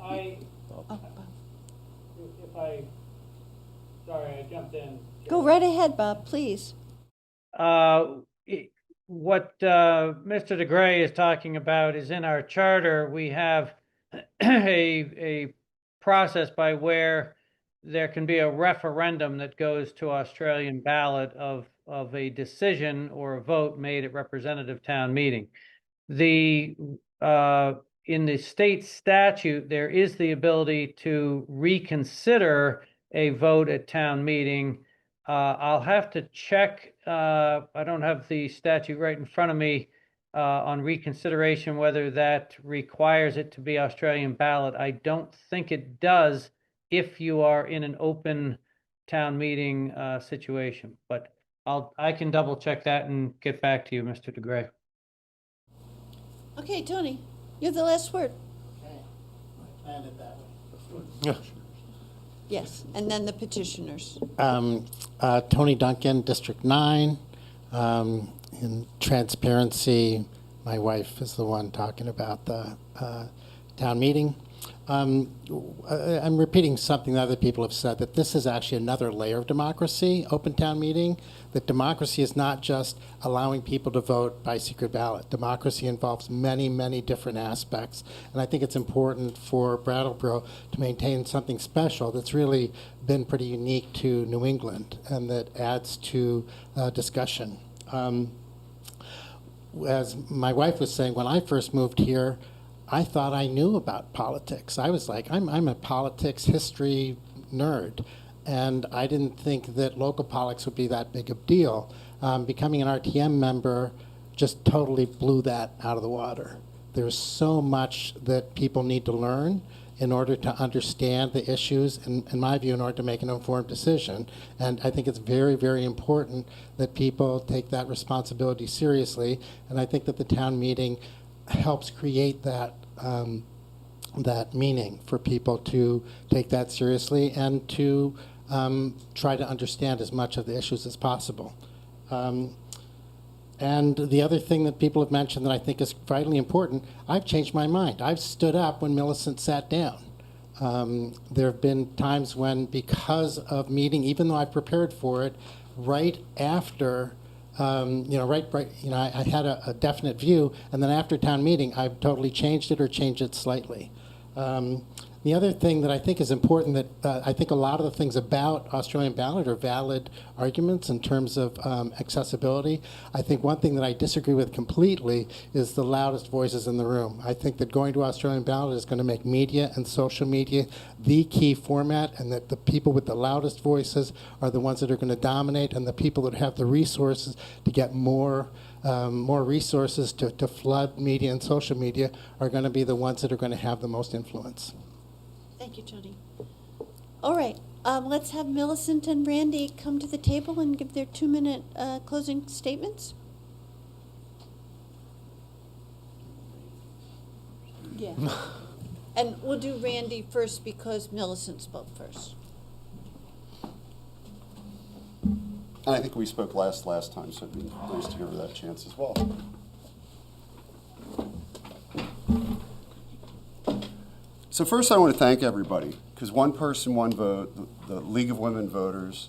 Sorry, I jumped in. Go right ahead, Bob, please. what Mr. DeGray is talking about is in our charter. We have a process by where there can be a referendum that goes to Australian ballot of a decision or a vote made at representative town meeting. In the state statute, there is the ability to reconsider a vote at town meeting. I'll have to check, I don't have the statute right in front of me, on reconsideration, whether that requires it to be Australian ballot. I don't think it does if you are in an open town meeting situation, but I can double check that and get back to you, Mr. DeGray. Okay, Tony, you have the last word. Okay, I planned it that way. Yes, and then the petitioners. Tony Duncan, District 9. In transparency, my wife is the one talking about the town meeting. I'm repeating something that other people have said, that this is actually another layer of democracy, open town meeting. That democracy is not just allowing people to vote by secret ballot. Democracy involves many, many different aspects. And I think it's important for Brattleboro to maintain something special that's really been pretty unique to New England and that adds to discussion. As my wife was saying, when I first moved here, I thought I knew about politics. I was like, I'm a politics history nerd. And I didn't think that local politics would be that big of a deal. Becoming an RTM member just totally blew that out of the water. There's so much that people need to learn in order to understand the issues, in my view, in order to make an informed decision. And I think it's very, very important that people take that responsibility seriously. And I think that the town meeting helps create that that meaning for people to take that seriously and to try to understand as much of the issues as possible. And the other thing that people have mentioned that I think is vitally important, I've changed my mind. I've stood up when Millicent sat down. There have been times when, because of meeting, even though I prepared for it, right after, I had a definite view, and then after town meeting, I've totally changed it or changed it slightly. The other thing that I think is important, that I think a lot of the things about Australian ballot are valid arguments in terms of accessibility. I think one thing that I disagree with completely is the loudest voices in the room. I think that going to Australian ballot is going to make media and social media the key format, and that the people with the loudest voices are the ones that are going to dominate, and the people that have the resources to get more resources to flood media and social media are going to be the ones that are going to have the most influence. Thank you, Tony. All right, let's have Millicent and Randy come to the table and give their 2-minute closing statements. Yeah. And we'll do Randy first because Millicent spoke first. And I think we spoke last time, so it'd be nice to give her that chance as well. So first I want to thank everybody, because one person, one vote, the League of Women Voters,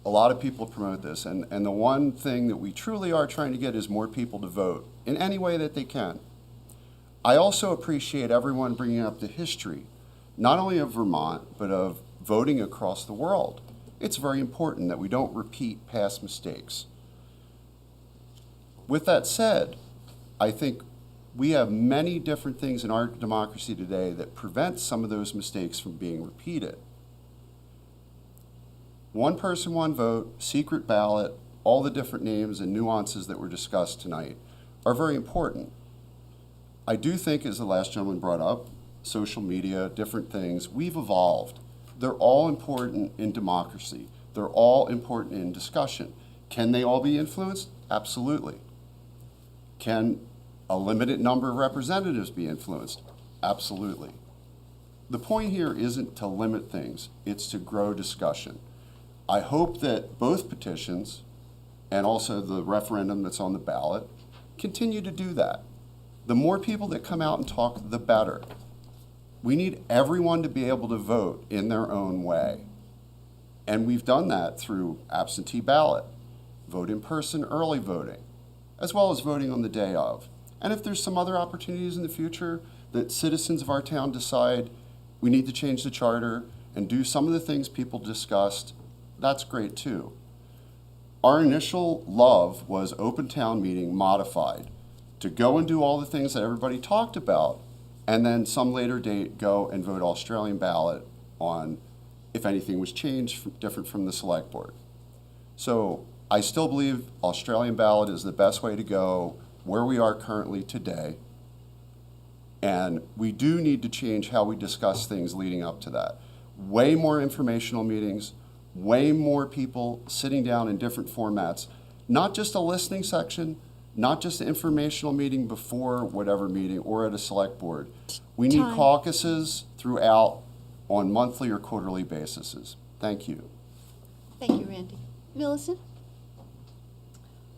a lot of people promote this, and the one thing that we truly are trying to get is more people to vote in any way that they can. I also appreciate everyone bringing up the history, not only of Vermont, but of voting across the world. It's very important that we don't repeat past mistakes. With that said, I think we have many different things in our democracy today that prevent some of those mistakes from being repeated. One person, one vote, secret ballot, all the different names and nuances that were discussed tonight are very important. I do think, as the last gentleman brought up, social media, different things, we've evolved. They're all important in democracy. They're all important in discussion. Can they all be influenced? Absolutely. Can a limited number of representatives be influenced? Absolutely. The point here isn't to limit things, it's to grow discussion. I hope that both petitions and also the referendum that's on the ballot continue to do that. The more people that come out and talk, the better. We need everyone to be able to vote in their own way. And we've done that through absentee ballot, vote in person, early voting. as well as voting on the day of. And if there's some other opportunities in the future that citizens of our town decide we need to change the charter and do some of the things people discussed, that's great too. Our initial love was open town meeting modified to go and do all the things that everybody talked about, and then some later date go and vote Australian ballot on if anything was changed different from the select board. So I still believe Australian ballot is the best way to go where we are currently today. And we do need to change how we discuss things leading up to that. Way more informational meetings, way more people sitting down in different formats, not just a listening section, not just an informational meeting before whatever meeting or at a select board. We need caucuses throughout on monthly or quarterly bases. Thank you. Thank you, Randy. Millicent?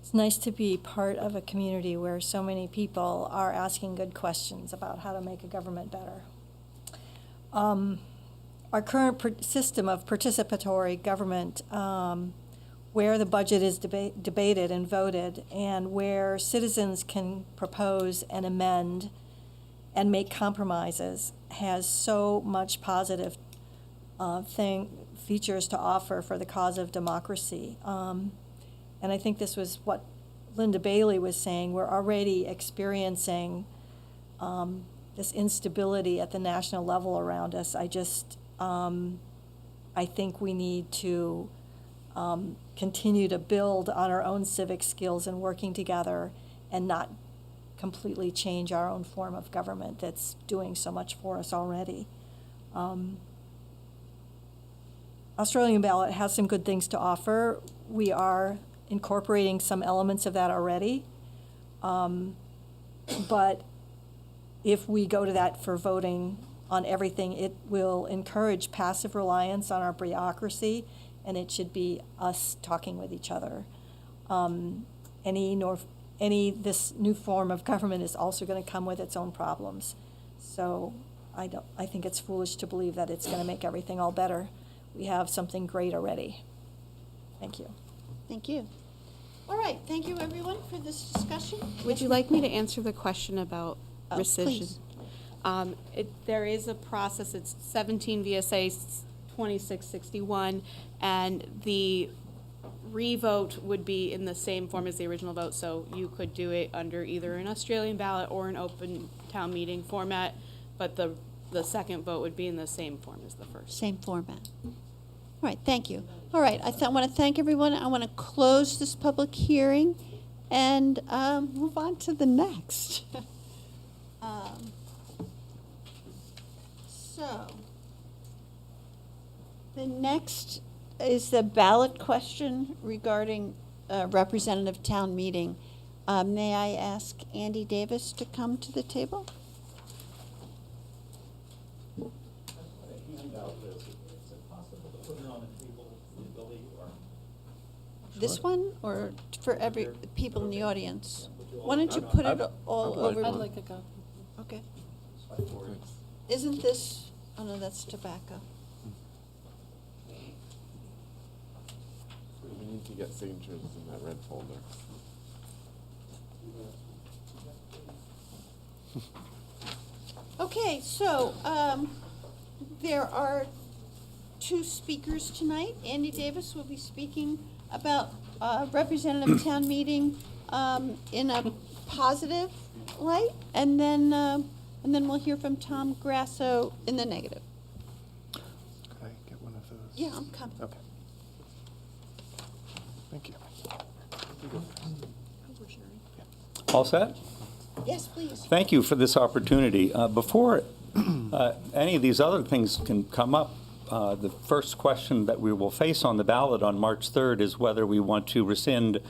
It's nice to be part of a community where so many people are asking good questions about how to make a government better. Our current system of participatory government, where the budget is debated and voted, and where citizens can propose and amend and make compromises, has so much positive features to offer for the cause of democracy. And I think this was what Linda Bailey was saying. We're already experiencing this instability at the national level around us. I think we need to continue to build on our own civic skills and working together, and not completely change our own form of government that's doing so much for us already. Australian ballot has some good things to offer. We are incorporating some elements of that already. But if we go to that for voting on everything, it will encourage passive reliance on our bureaucracy, and it should be us talking with each other. This new form of government is also going to come with its own problems. So I think it's foolish to believe that it's going to make everything all better. We have something great already. Thank you. Thank you. All right, thank you everyone for this discussion. Would you like me to answer the question about rescission? Please. There is a process. It's 17 VSA 2661, and the revote would be in the same form as the original vote, so you could do it under either an Australian ballot or an open town meeting format, but the second vote would be in the same form as the first. Same format. All right, thank you. All right, I want to thank everyone. I want to close this public hearing and move on to the next. So, the next is the ballot question regarding representative town meeting. May I ask Andy Davis to come to the table? This one, or for every people in the audience? Why don't you put it all over? I'd like a copy. Okay. Isn't this, oh no, that's tobacco. We need to get signatures in that red folder. Okay, so there are two speakers tonight. Andy Davis will be speaking about representative town meeting in a positive light, and then we'll hear from Tom Grasso in the negative. Could I get one of those? Yeah, I'm coming. Okay. Thank you. All set? Yes, please. Thank you for this opportunity. Before any of these other things can come up, the first question that we will face on the ballot on March 3rd is whether we want to rescind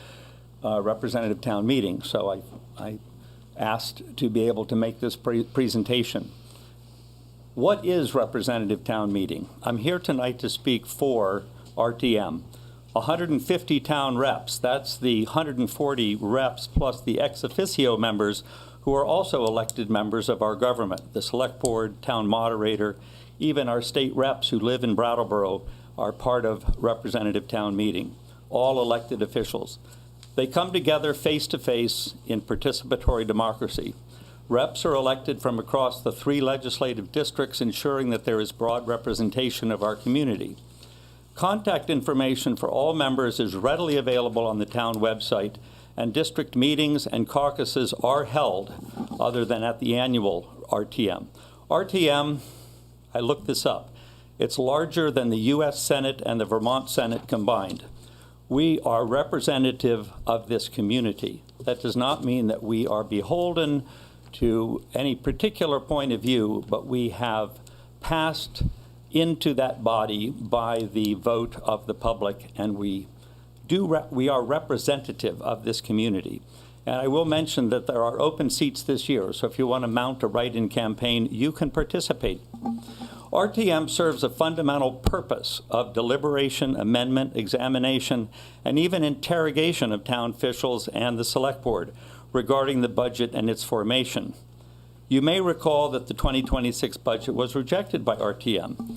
representative town meeting. So I asked to be able to make this presentation. What is representative town meeting? I'm here tonight to speak for RTM. 150 town reps, that's the 140 reps plus the ex officio members who are also elected members of our government. The select board, town moderator, even our state reps who live in Brattleboro are part of representative town meeting, all elected officials. They come together face-to-face in participatory democracy. Reps are elected from across the 3 legislative districts, ensuring that there is broad representation of our community. Contact information for all members is readily available on the town website, and district meetings and caucuses are held other than at the annual RTM. RTM, I looked this up, it's larger than the US Senate and the Vermont Senate combined. We are representative of this community. That does not mean that we are beholden to any particular point of view, but we have passed into that body by the vote of the public, and we are representative of this community. And I will mention that there are open seats this year, so if you want to mount a write-in campaign, you can participate. RTM serves a fundamental purpose of deliberation, amendment, examination, and even interrogation of town officials and the select board regarding the budget and its formation. You may recall that the 2026 budget was rejected by RTM.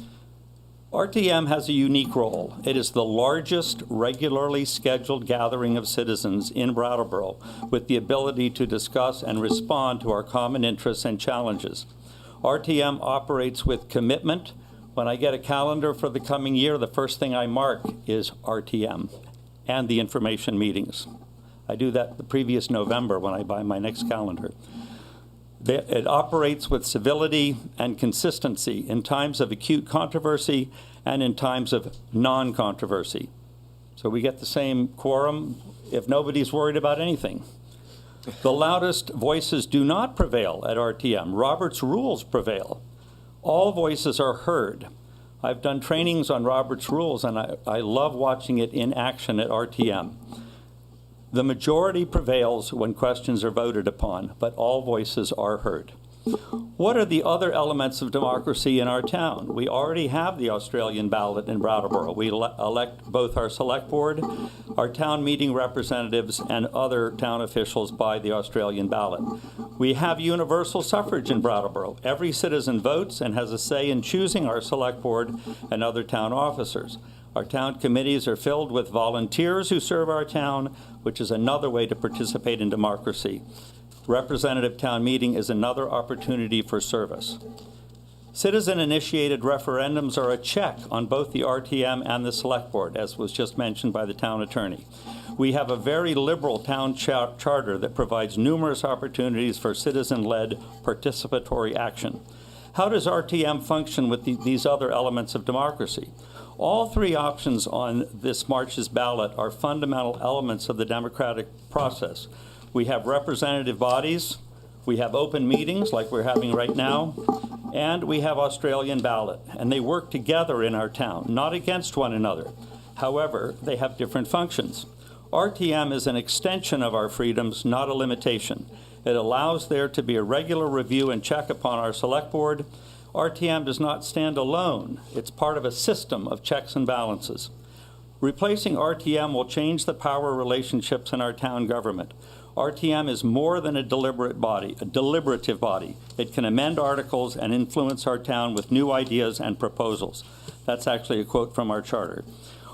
RTM has a unique role. It is the largest regularly scheduled gathering of citizens in Brattleboro with the ability to discuss and respond to our common interests and challenges. RTM operates with commitment. When I get a calendar for the coming year, the first thing I mark is RTM and the information meetings. I do that the previous November when I buy my next calendar. It operates with civility and consistency in times of acute controversy and in times of non-controversy. So we get the same quorum if nobody's worried about anything. The loudest voices do not prevail at RTM. Robert's rules prevail. All voices are heard. I've done trainings on Robert's rules, and I love watching it in action at RTM. The majority prevails when questions are voted upon, but all voices are heard. What are the other elements of democracy in our town? We already have the Australian ballot in Brattleboro. We elect both our select board, our town meeting representatives, and other town officials by the Australian ballot. We have universal suffrage in Brattleboro. Every citizen votes and has a say in choosing our select board and other town officers. Our town committees are filled with volunteers who serve our town, which is another way to participate in democracy. Representative town meeting is another opportunity for service. Citizen-initiated referendums are a check on both the RTM and the select board, as was just mentioned by the town attorney. We have a very liberal town charter that provides numerous opportunities for citizen-led participatory action. How does RTM function with these other elements of democracy? All 3 options on this March's ballot are fundamental elements of the democratic process. We have representative bodies, we have open meetings like we're having right now, and we have Australian ballot. And they work together in our town, not against one another. However, they have different functions. RTM is an extension of our freedoms, not a limitation. It allows there to be a regular review and check upon our select board. RTM does not stand alone. It's part of a system of checks and balances. Replacing RTM will change the power relationships in our town government. RTM is more than a deliberative body. It can amend articles and influence our town with new ideas and proposals. That's actually a quote from our charter.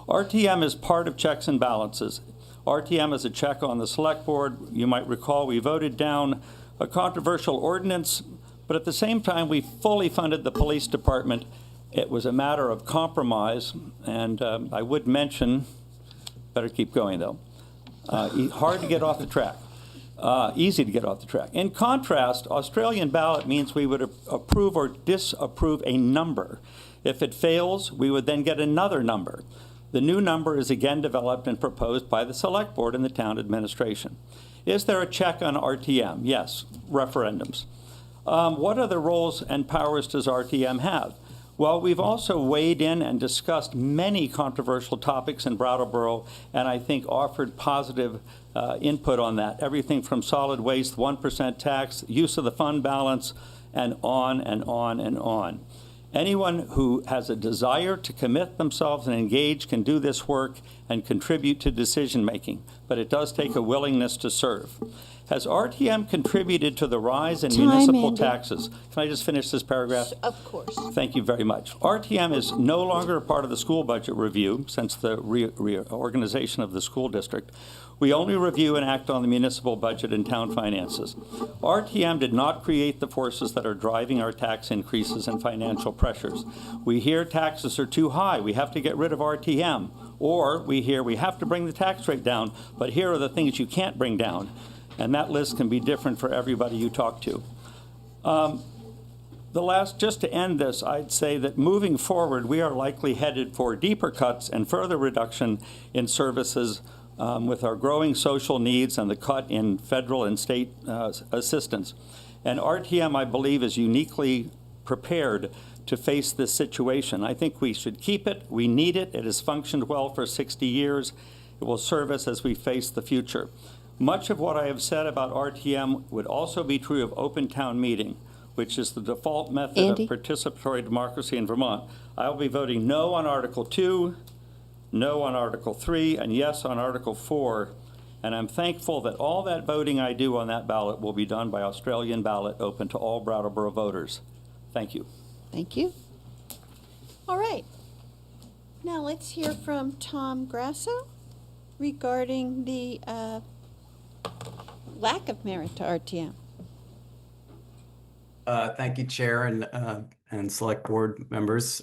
RTM is part of checks and balances. RTM is a check on the select board. You might recall we voted down a controversial ordinance, but at the same time we fully funded the police department. It was a matter of compromise, and I would mention, better keep going though, hard to get off the track. Easy to get off the track. In contrast, Australian ballot means we would approve or disapprove a number. If it fails, we would then get another number. The new number is again developed and proposed by the select board and the town administration. Is there a check on RTM? Yes, referendums. What other roles and powers does RTM have? Well, we've also weighed in and discussed many controversial topics in Brattleboro, and I think offered positive input on that. Everything from solid waste, 1% tax, use of the fund balance, and on and on and on. Anyone who has a desire to commit themselves and engage can do this work and contribute to decision making, but it does take a willingness to serve. Has RTM contributed to the rise in municipal taxes? Can I just finish this paragraph? Of course. Thank you very much. RTM is no longer a part of the school budget review since the reorganization of the school district. We only review and act on the municipal budget and town finances. RTM did not create the forces that are driving our tax increases and financial pressures. We hear taxes are too high, we have to get rid of RTM. Or we hear we have to bring the tax rate down, but here are the things you can't bring down. And that list can be different for everybody you talk to. Just to end this, I'd say that moving forward, we are likely headed for deeper cuts and further reduction in services with our growing social needs and the cut in federal and state assistance. And RTM, I believe, is uniquely prepared to face this situation. I think we should keep it. We need it. It has functioned well for 60 years. It will serve us as we face the future. Much of what I have said about RTM would also be true of open town meeting, which is the default method of participatory democracy in Vermont. I will be voting no on Article 2, no on Article 3, and yes on Article 4. And I'm thankful that all that voting I do on that ballot will be done by Australian ballot, open to all Brattleboro voters. Thank you. Thank you. All right. Now let's hear from Tom Grasso regarding the lack of merit to RTM. Thank you, Chair and Select Board members.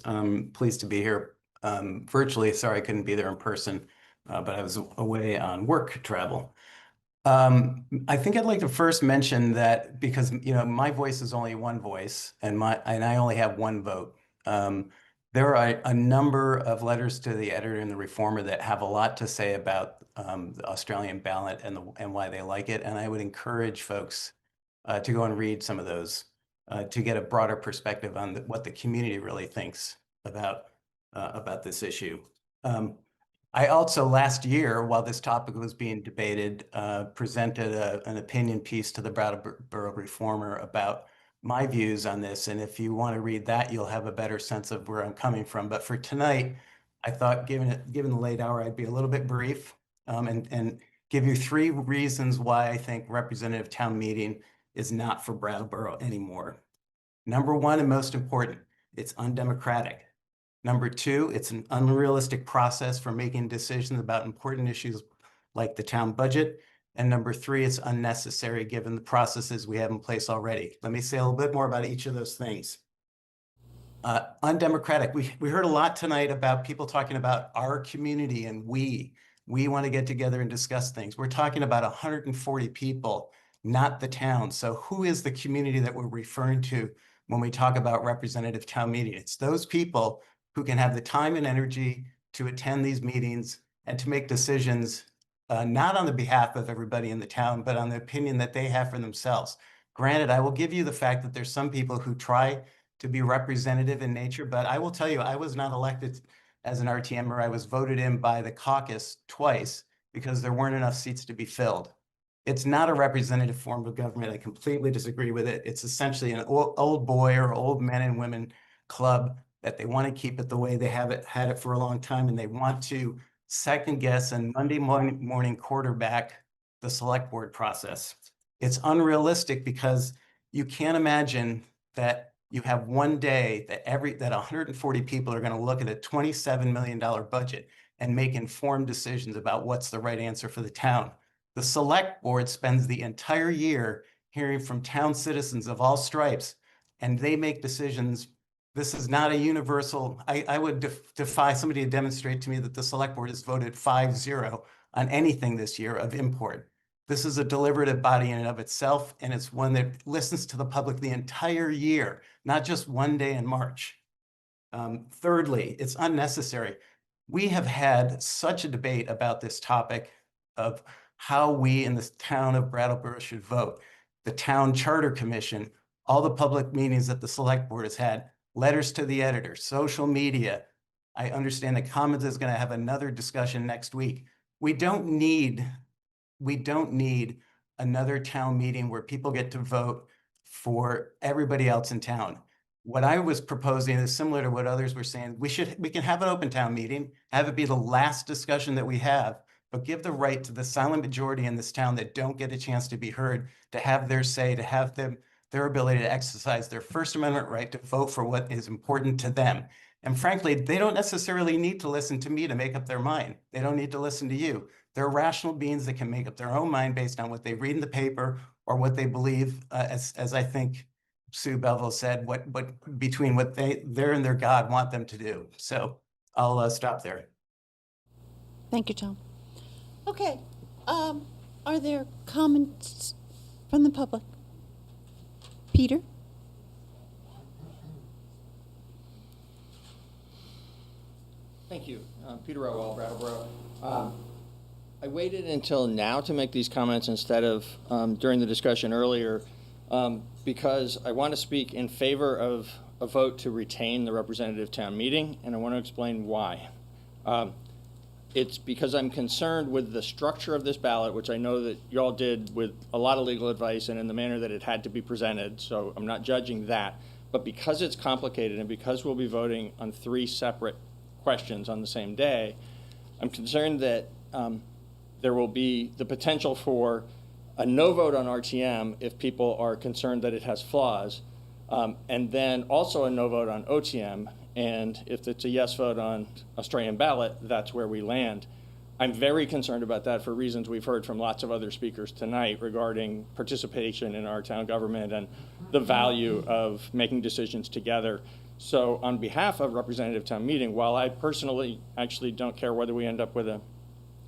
Pleased to be here virtually. Sorry I couldn't be there in person, but I was away on work travel. I think I'd like to first mention that because my voice is only one voice, and I only have one vote. There are a number of letters to the editor and the reformer that have a lot to say about the Australian ballot and why they like it, and I would encourage folks to go and read some of those. To get a broader perspective on what the community really thinks about this issue. I also last year, while this topic was being debated, presented an opinion piece to the Brattleboro Reformer about my views on this. And if you want to read that, you'll have a better sense of where I'm coming from. But for tonight, I thought given the late hour, I'd be a little bit brief and give you 3 reasons why I think representative town meeting is not for Brattleboro anymore. Number 1, and most important, it's undemocratic. Number 2, it's an unrealistic process for making decisions about important issues like the town budget. And number 3, it's unnecessary given the processes we have in place already. Let me say a little bit more about each of those things. Undemocratic. We heard a lot tonight about people talking about our community and we want to get together and discuss things. We're talking about 140 people, not the town. So who is the community that we're referring to when we talk about representative town meeting? It's those people who can have the time and energy to attend these meetings and to make decisions, not on the behalf of everybody in the town, but on the opinion that they have for themselves. Granted, I will give you the fact that there's some people who try to be representative in nature, but I will tell you, I was not elected as an RTMer. I was voted in by the caucus twice because there weren't enough seats to be filled. It's not a representative form of government. I completely disagree with it. It's essentially an old boy or old men and women club that they want to keep it the way they had it for a long time, and they want to second guess and Monday morning quarterback the select board process. It's unrealistic because you can't imagine that you have one day that 140 people are going to look at a $27 million budget and make informed decisions about what's the right answer for the town. The select board spends the entire year hearing from town citizens of all stripes, and they make decisions. This is not a universal, I would defy somebody to demonstrate to me that the select board has voted 5-0 on anything this year of import. This is a deliberative body in and of itself, and it's one that listens to the public the entire year, not just one day in March. Thirdly, it's unnecessary. We have had such a debate about this topic of how we in the town of Brattleboro should vote. The town charter commission, all the public meetings that the select board has had, letters to the editor, social media. I understand that Commons is going to have another discussion next week. We don't need another town meeting where people get to vote for everybody else in town. What I was proposing is similar to what others were saying. We can have an open town meeting, have it be the last discussion that we have, but give the right to the silent majority in this town that don't get a chance to be heard, to have their say, to have their ability to exercise their First Amendment right to vote for what is important to them. And frankly, they don't necessarily need to listen to me to make up their mind. They don't need to listen to you. They're rational beings that can make up their own mind based on what they read in the paper or what they believe, as I think Sue Beville said, what between what they're and their God want them to do. So I'll stop there. Thank you, Tom. Okay, are there comments from the public? Peter? Thank you. Peter Rowell, Brattleboro. I waited until now to make these comments instead of during the discussion earlier because I want to speak in favor of a vote to retain the representative town meeting, and I want to explain why. It's because I'm concerned with the structure of this ballot, which I know that you all did with a lot of legal advice and in the manner that it had to be presented, so I'm not judging that. But because it's complicated and because we'll be voting on 3 separate questions on the same day, I'm concerned that there will be the potential for a no vote on RTM if people are concerned that it has flaws, and then also a no vote on OTM. And if it's a yes vote on Australian ballot, that's where we land. I'm very concerned about that for reasons we've heard from lots of other speakers tonight regarding participation in our town government and the value of making decisions together. So on behalf of representative town meeting, while I personally actually don't care whether we end up with a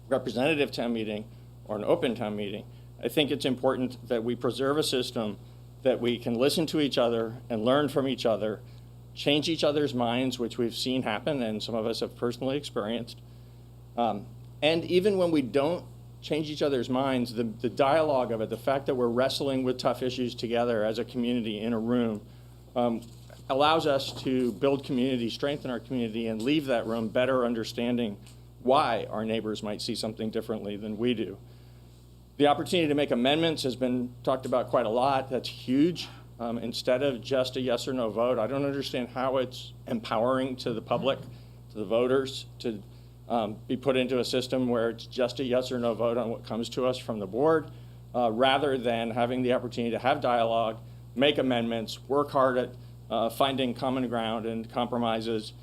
representative town meeting or an open town meeting, I think it's important that we preserve a system that we can listen to each other and learn from each other, change each other's minds, which we've seen happen and some of us have personally experienced. And even when we don't change each other's minds, the dialogue of it, the fact that we're wrestling with tough issues together as a community in a room, allows us to build community, strengthen our community, and leave that room better understanding why our neighbors might see something differently than we do. The opportunity to make amendments has been talked about quite a lot. That's huge. Instead of just a yes or no vote, I don't understand how it's empowering to the public, to the voters, to be put into a system where it's just a yes or no vote on what comes to us from the board, rather than having the opportunity to have dialogue, make amendments, work hard at finding common ground and compromises.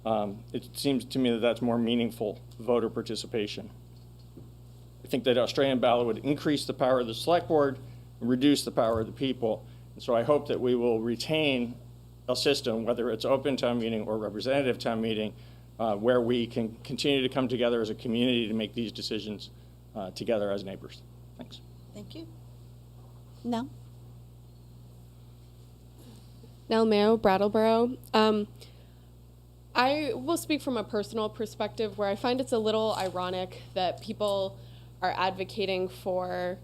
It seems to me that that's more meaningful voter participation. I think that Australian ballot would increase the power of the select board and reduce the power of the people. And so I hope that we will retain a system, whether it's open town meeting or representative town meeting, where we can continue to come together as a community to make these decisions together as neighbors. Thanks. Thank you. No? Nell Mayo, Brattleboro. I will speak from a personal perspective where I find it's a little ironic that people are advocating for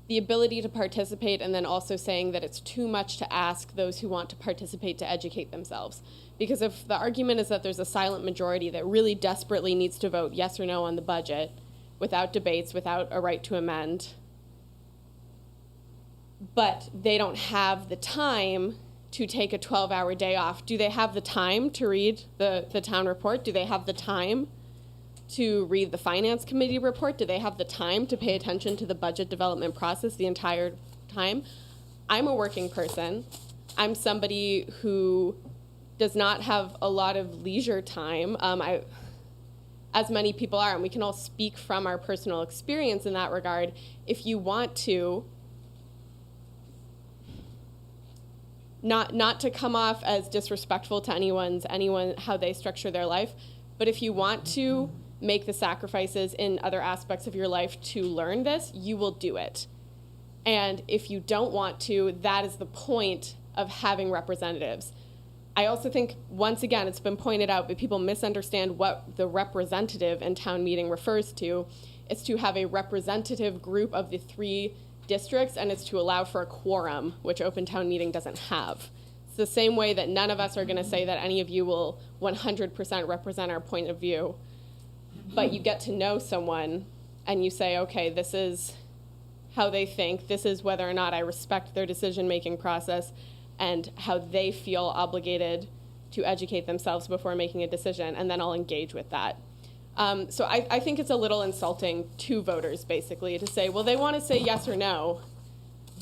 the ability to participate and then also saying that it's too much to ask those who want to participate to educate themselves. Because if the argument is that there's a silent majority that really desperately needs to vote yes or no on the budget without debates, without a right to amend, but they don't have the time to take a 12-hour day off, do they have the time to read the town report? Do they have the time to read the finance committee report? Do they have the time to pay attention to the budget development process the entire time? I'm a working person. I'm somebody who does not have a lot of leisure time, as many people are, and we can all speak from our personal experience in that regard. If you want to, not to come off as disrespectful to anyone, how they structure their life, but if you want to make the sacrifices in other aspects of your life to learn this, you will do it. And if you don't want to, that is the point of having representatives. I also think, once again, it's been pointed out, but people misunderstand what the representative in town meeting refers to. It's to have a representative group of the 3 districts, and it's to allow for a quorum, which open town meeting doesn't have. It's the same way that none of us are going to say that any of you will 100% represent our point of view. But you get to know someone and you say, okay, this is how they think, this is whether or not I respect their decision-making process and how they feel obligated to educate themselves before making a decision, and then I'll engage with that. So I think it's a little insulting to voters, basically, to say, well, they want to say yes or no,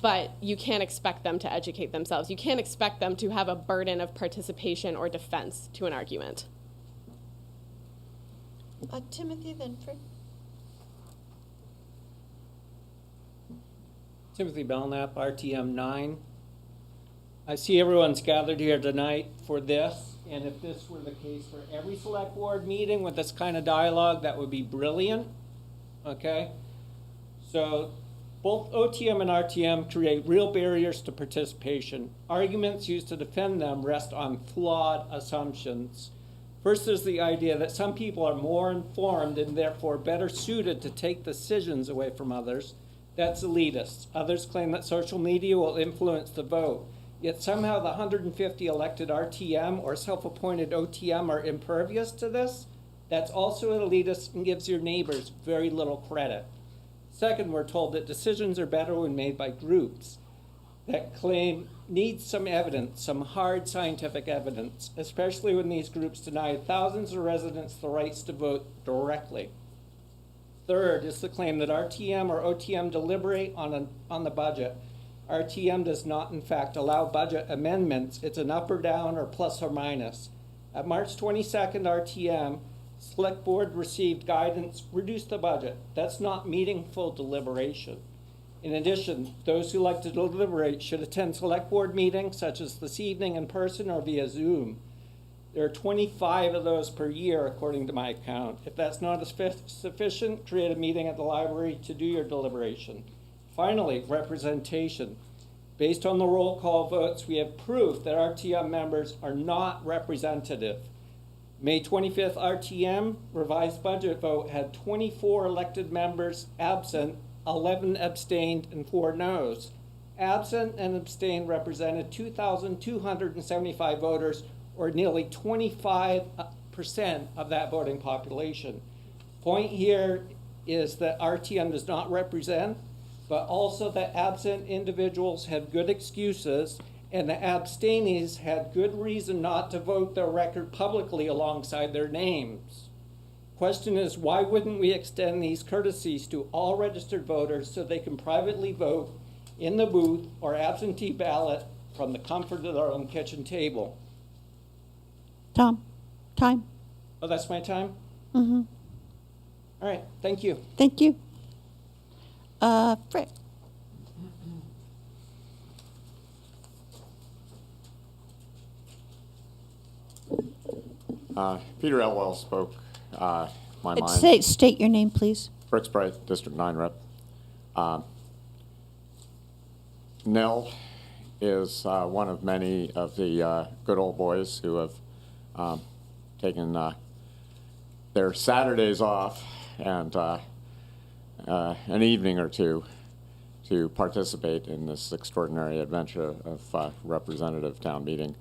but you can't expect them to educate themselves. You can't expect them to have a burden of participation or defense to an argument. Timothy, then Fred. Timothy Belknap, RTM 9. I see everyone's gathered here tonight for this, and if this were the case for every select board meeting with this kind of dialogue, that would be brilliant, okay? So both OTM and RTM create real barriers to participation. Arguments used to defend them rest on flawed assumptions. First, there's the idea that some people are more informed and therefore better suited to take decisions away from others. That's elitist. Others claim that social media will influence the vote. Yet somehow the 150 elected RTM or self-appointed OTM are impervious to this. That's also elitist and gives your neighbors very little credit. Second, we're told that decisions are better when made by groups that claim need some evidence, some hard scientific evidence, especially when these groups deny thousands of residents the rights to vote directly. Third is the claim that RTM or OTM deliberate on the budget. RTM does not, in fact, allow budget amendments. It's an up or down or plus or minus. At March 22nd, RTM Select Board received guidance, reduce the budget. That's not meaningful deliberation. In addition, those who like to deliberate should attend Select Board meetings, such as this evening in person or via Zoom. There are 25 of those per year, according to my count. If that's not sufficient, create a meeting at the library to do your deliberation. Finally, representation. Based on the roll call votes, we have proof that RTM members are not representative. May 25th RTM revised budget vote had 24 elected members absent, 11 abstained, and 4 noes. Absent and abstained represented 2,275 voters, or nearly 25% of that voting population. Point here is that RTM does not represent, but also that absent individuals have good excuses, and the abstainees had good reason not to vote their record publicly alongside their names. Question is, why wouldn't we extend these courtesies to all registered voters so they can privately vote in the booth or absentee ballot from the comfort of their own kitchen table? Tom, time. Oh, that's my time? Mm-hmm. All right, thank you. Thank you. Frick. Peter Elwell spoke my mind. State your name, please. Frick Sprite, District 9 Rep. Nell is one of many of the good old boys who have taken their Saturdays off and an evening or two to participate in this extraordinary adventure of representative town meeting.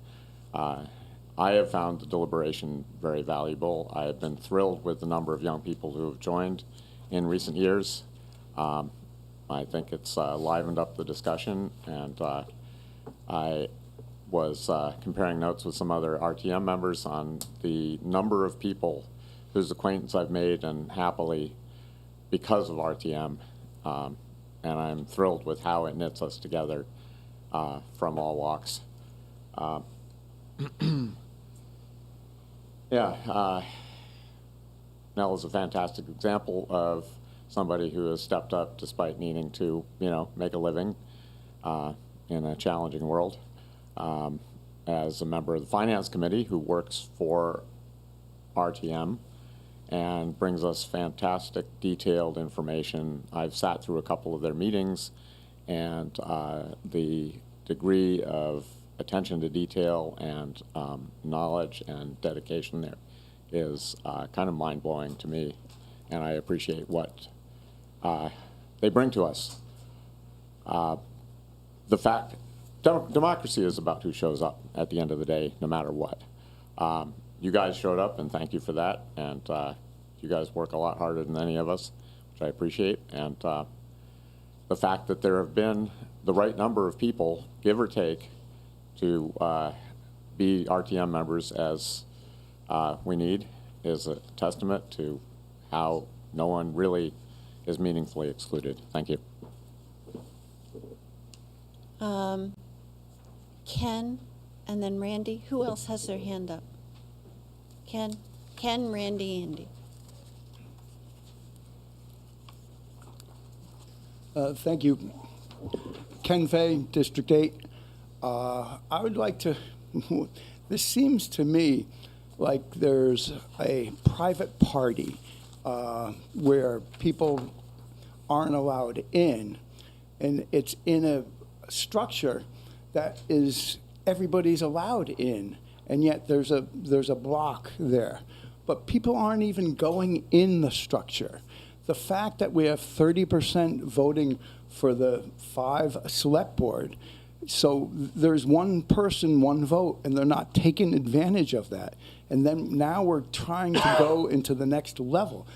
I have found the deliberation very valuable. I have been thrilled with the number of young people who have joined in recent years. I think it's livened up the discussion, and I was comparing notes with some other RTM members on the number of people whose acquaintance I've made, and happily because of RTM, and I'm thrilled with how it knits us together from all walks. Nell is a fantastic example of somebody who has stepped up despite needing to, make a living in a challenging world. As a member of the Finance Committee who works for RTM and brings us fantastic detailed information. I've sat through a couple of their meetings, and the degree of attention to detail and knowledge and dedication there is kind of mind-blowing to me, and I appreciate what they bring to us. The fact, democracy is about who shows up at the end of the day, no matter what. You guys showed up, and thank you for that, and you guys work a lot harder than any of us, which I appreciate, and the fact that there have been the right number of people, give or take, to be RTM members as we need is a testament to how no one really is meaningfully excluded. Thank you. Ken, and then Randy. Who else has their hand up? Ken, Randy, Andy. Thank you. Ken Fay, District 8. I would like to, this seems to me like there's a private party where people aren't allowed in, and it's in a structure that is everybody's allowed in, and yet there's a block there. But people aren't even going in the structure. The fact that we have 30% voting for the 5 select board, so there's one person, one vote, and they're not taking advantage of that. And then now we're trying to go into the next level.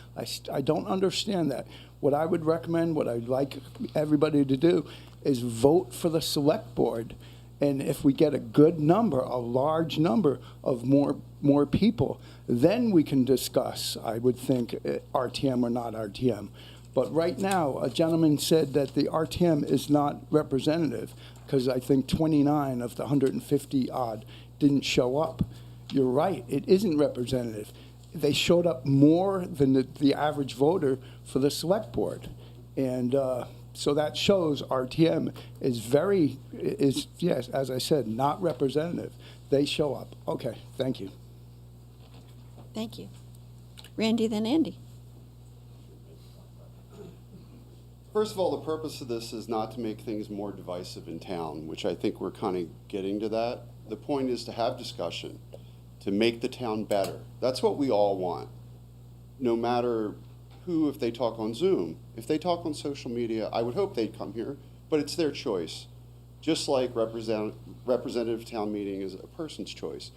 I don't understand that. What I would recommend, what I'd like everybody to do, is vote for the select board. And if we get a good number, a large number of more people, then we can discuss, I would think, RTM or not RTM. But right now, a gentleman said that the RTM is not representative because I think 29 of the 150 odd didn't show up. You're right, it isn't representative. They showed up more than the average voter for the select board. And so that shows RTM is, yes, as I said, not representative. They show up. Okay, thank you. Thank you. Randy, then Andy. First of all, the purpose of this is not to make things more divisive in town, which I think we're kind of getting to that. The point is to have discussion, to make the town better. That's what we all want. No matter who, if they talk on Zoom, if they talk on social media, I would hope they'd come here, but it's their choice. Just like representative town meeting is a person's choice.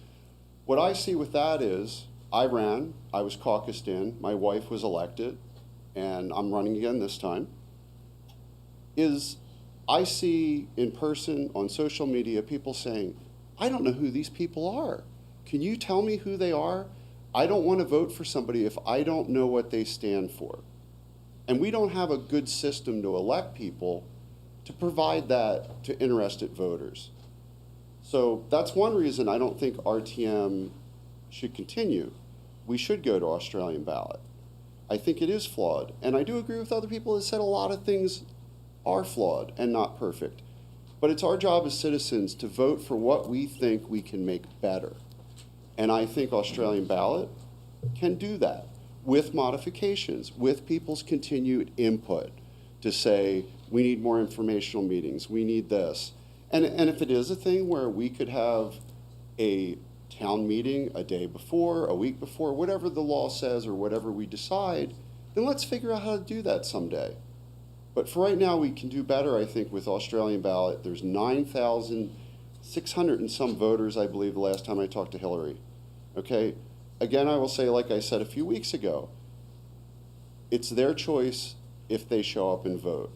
What I see with that is, I ran, I was caucused in, my wife was elected, and I'm running again this time, is I see in person on social media people saying, I don't know who these people are. Can you tell me who they are? I don't want to vote for somebody if I don't know what they stand for. And we don't have a good system to elect people to provide that to interested voters. So that's one reason I don't think RTM should continue. We should go to Australian ballot. I think it is flawed. And I do agree with other people that said a lot of things are flawed and not perfect. But it's our job as citizens to vote for what we think we can make better. And I think Australian ballot can do that with modifications, with people's continued input to say, we need more informational meetings, we need this. And if it is a thing where we could have a town meeting a day before, a week before, whatever the law says or whatever we decide, then let's figure out how to do that someday. But for right now, we can do better, I think, with Australian ballot. There's 9,600 and some voters, I believe, the last time I talked to Hillary. Okay? Again, I will say, like I said a few weeks ago, it's their choice if they show up and vote.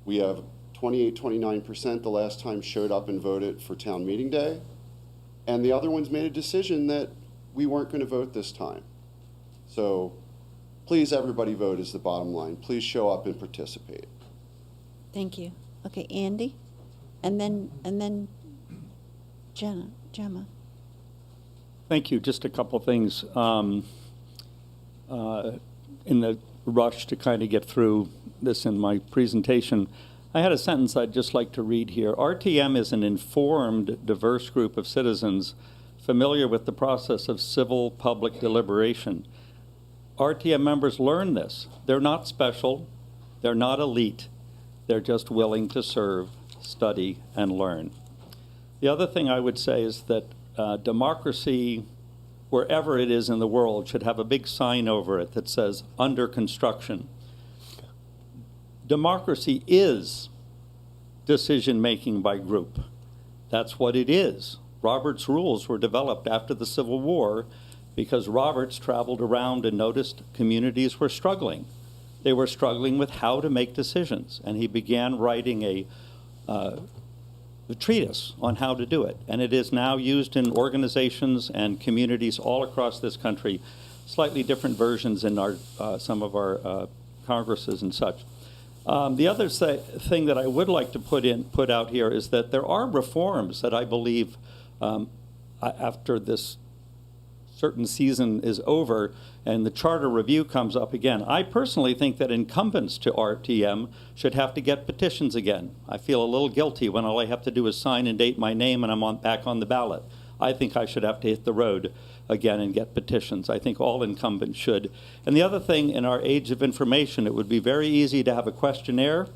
We have 28, 29% the last time showed up and voted for town meeting day. And the other ones made a decision that we weren't going to vote this time. So please, everybody vote is the bottom line. Please show up and participate. Thank you. Okay, Andy, and then Gemma. Thank you. Just a couple things. In the rush to kind of get through this in my presentation, I had a sentence I'd just like to read here. RTM is an informed, diverse group of citizens familiar with the process of civil public deliberation. RTM members learn this. They're not special. They're not elite. They're just willing to serve, study, and learn. The other thing I would say is that democracy, wherever it is in the world, should have a big sign over it that says, under construction. Democracy is decision-making by group. That's what it is. Robert's rules were developed after the Civil War because Roberts traveled around and noticed communities were struggling. They were struggling with how to make decisions, and he began writing a treatise on how to do it. And it is now used in organizations and communities all across this country, slightly different versions in our some of our congresses and such. The other thing that I would like to put out here is that there are reforms that I believe after this certain season is over and the charter review comes up again. I personally think that incumbents to RTM should have to get petitions again. I feel a little guilty when all I have to do is sign and date my name and I'm back on the ballot. I think I should have to hit the road again and get petitions. I think all incumbents should. And the other thing, in our age of information, it would be very easy to have a questionnaire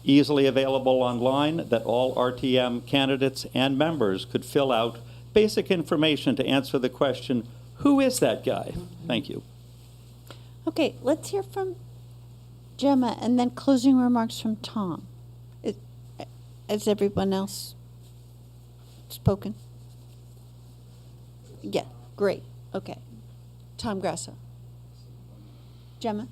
easily available online that all RTM candidates and members could fill out basic information to answer the question, who is that guy? Thank you. Okay, let's hear from Gemma and then closing remarks from Tom. Has everyone else spoken? Yeah, great. Okay. Tom Grasso. Gemma?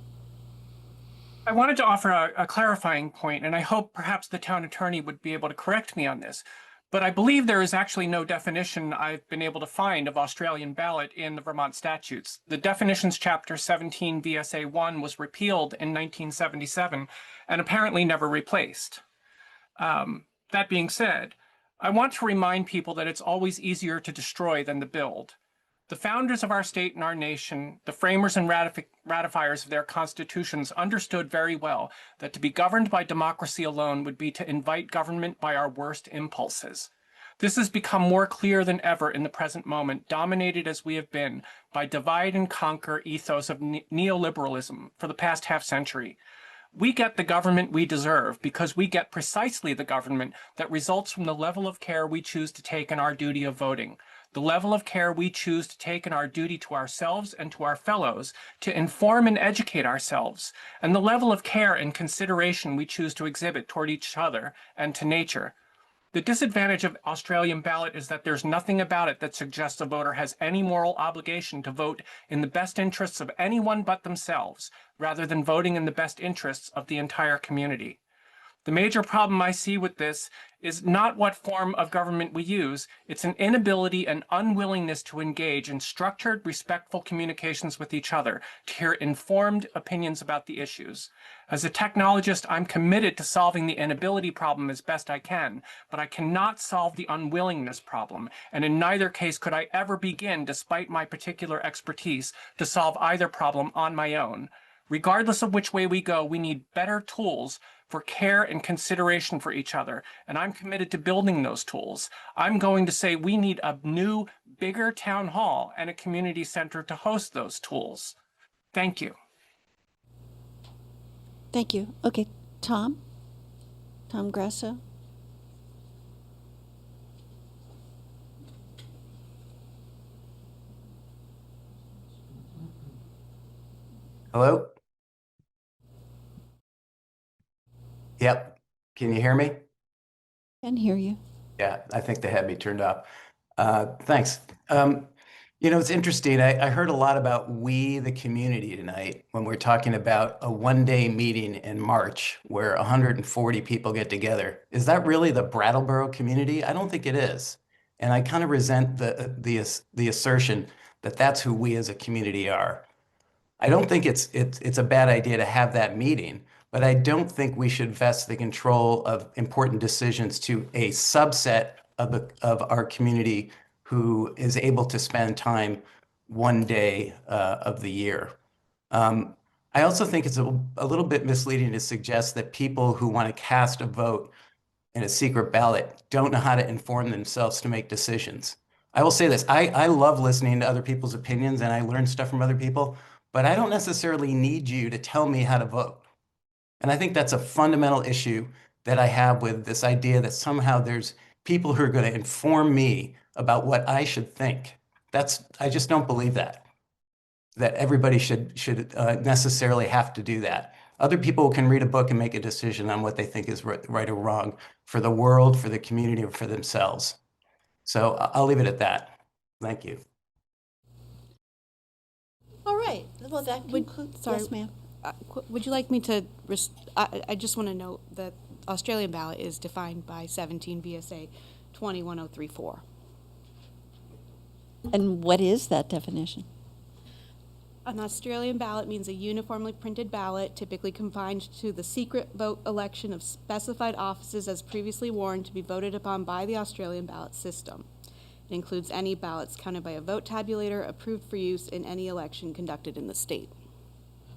I wanted to offer a clarifying point, and I hope perhaps the town attorney would be able to correct me on this. But I believe there is actually no definition I've been able to find of Australian ballot in the Vermont statutes. The definitions chapter 17 VSA 1 was repealed in 1977 and apparently never replaced. That being said, I want to remind people that it's always easier to destroy than to build. The founders of our state and our nation, the framers and ratifiers of their constitutions, understood very well that to be governed by democracy alone would be to invite government by our worst impulses. This has become more clear than ever in the present moment, dominated as we have been by divide and conquer ethos of neoliberalism for the past half century. We get the government we deserve because we get precisely the government that results from the level of care we choose to take in our duty of voting. The level of care we choose to take in our duty to ourselves and to our fellows to inform and educate ourselves, and the level of care and consideration we choose to exhibit toward each other and to nature. The disadvantage of Australian ballot is that there's nothing about it that suggests a voter has any moral obligation to vote in the best interests of anyone but themselves, rather than voting in the best interests of the entire community. The major problem I see with this is not what form of government we use, it's an inability and unwillingness to engage in structured, respectful communications with each other, to hear informed opinions about the issues. As a technologist, I'm committed to solving the inability problem as best I can, but I cannot solve the unwillingness problem, and in neither case could I ever begin, despite my particular expertise, to solve either problem on my own. Regardless of which way we go, we need better tools for care and consideration for each other, and I'm committed to building those tools. I'm going to say we need a new, bigger town hall and a community center to host those tools. Thank you. Thank you. Okay, Tom? Tom Grasso? Hello? Yep. Can you hear me? Can hear you. Yeah, I think they had me turned up. Thanks. You know, it's interesting. I heard a lot about we, the community, tonight when we're talking about a one-day meeting in March where 140 people get together. Is that really the Brattleboro community? I don't think it is. And I kind of resent the assertion that that's who we as a community are. I don't think it's a bad idea to have that meeting, but I don't think we should vest the control of important decisions to a subset of our community who is able to spend time one day of the year. I also think it's a little bit misleading to suggest that people who want to cast a vote in a secret ballot don't know how to inform themselves to make decisions. I will say this, I love listening to other people's opinions and I learn stuff from other people, but I don't necessarily need you to tell me how to vote. And I think that's a fundamental issue that I have with this idea that somehow there's people who are going to inform me about what I should think. I just don't believe that everybody should necessarily have to do that. Other people can read a book and make a decision on what they think is right or wrong for the world, for the community, or for themselves. So I'll leave it at that. Thank you. All right. Well, that concludes. Sorry. Yes, ma'am. Would you like me to, I just want to note that Australian ballot is defined by 17 VSA 21034. And what is that definition? An Australian ballot means a uniformly printed ballot, typically confined to the secret vote election of specified offices as previously warned to be voted upon by the Australian ballot system. It includes any ballots counted by a vote tabulator approved for use in any election conducted in the state.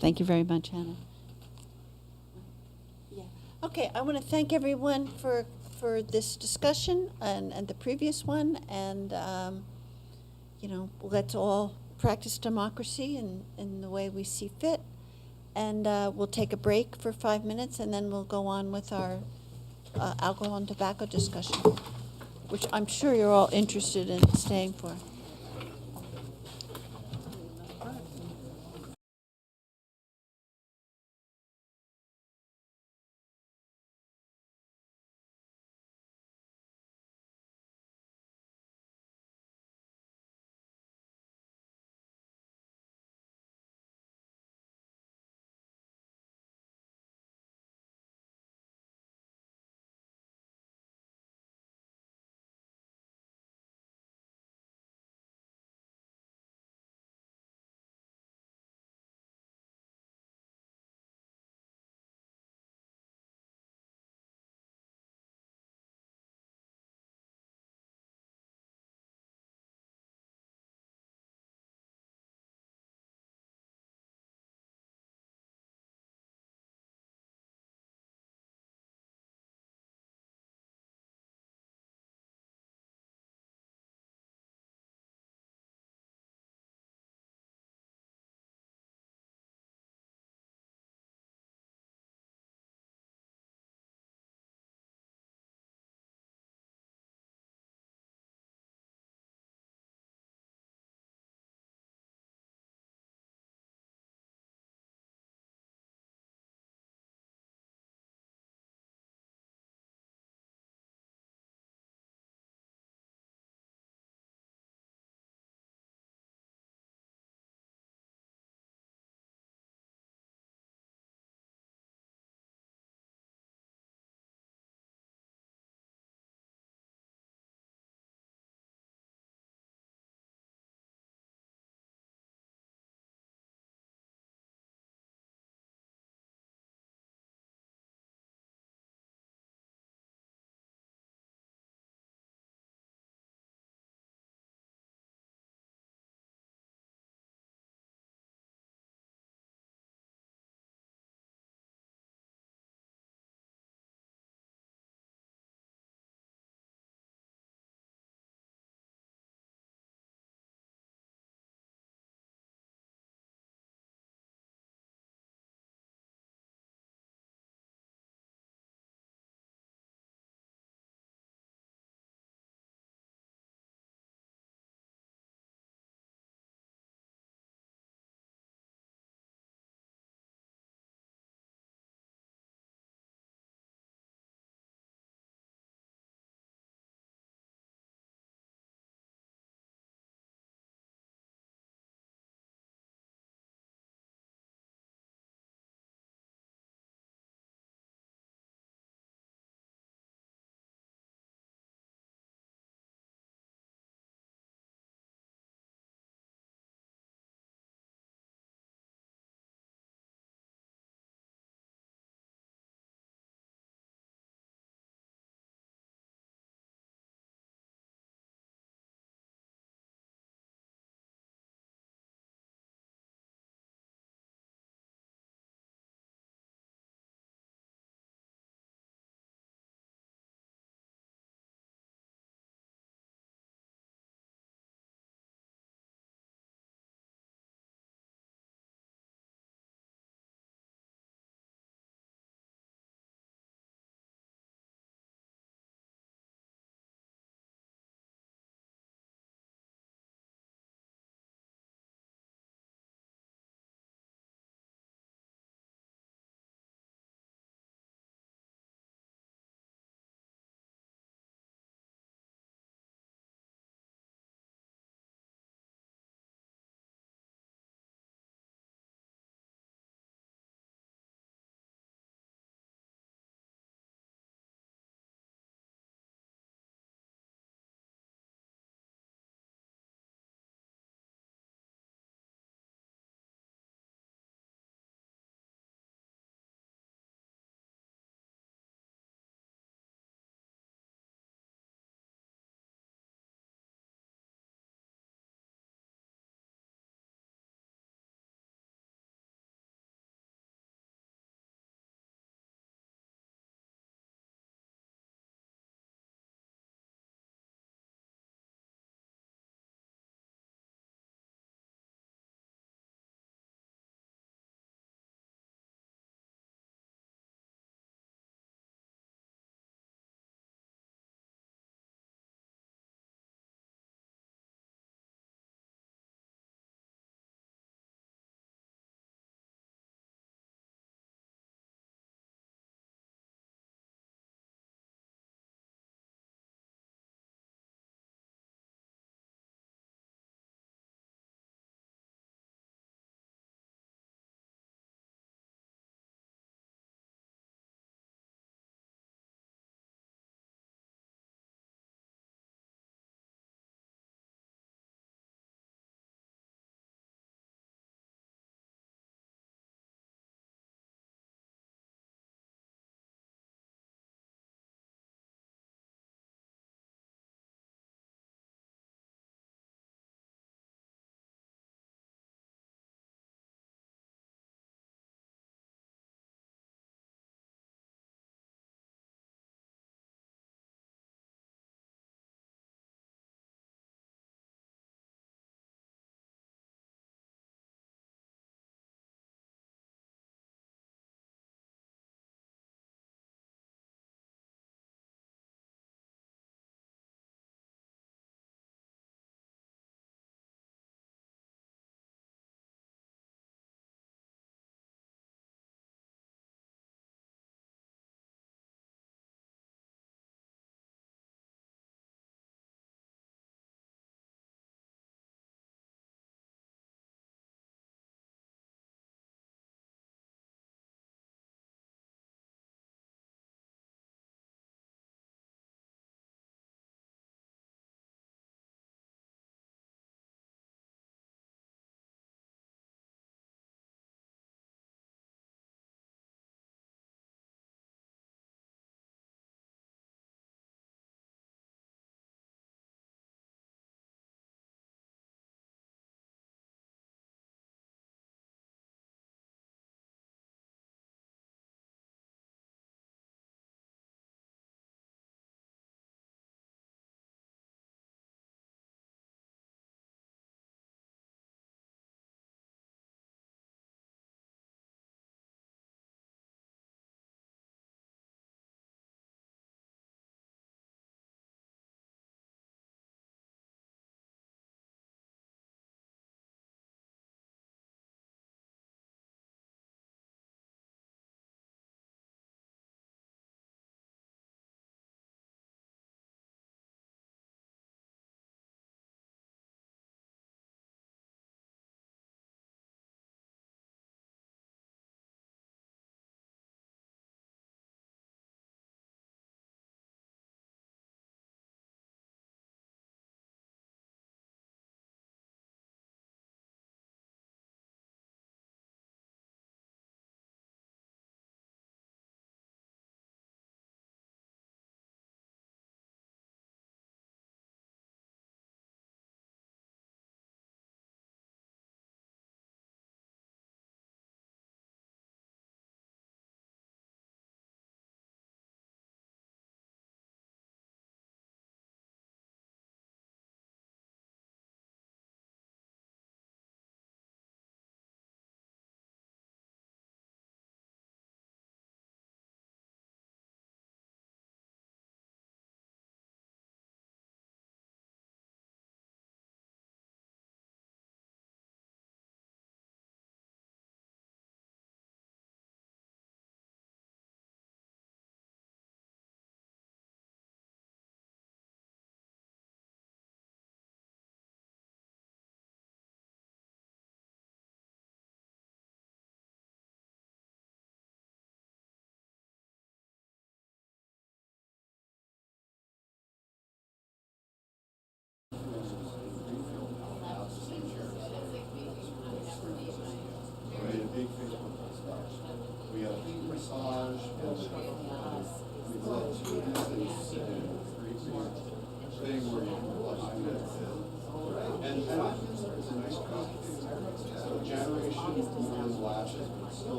Thank you very much, Hannah. Yeah. Okay, I want to thank everyone for this discussion and the previous one, and you know, let's all practice democracy in the way we see fit. And we'll take a break for 5 minutes, and then we'll go on with our alcohol and tobacco discussion, which I'm sure you're all interested in staying for.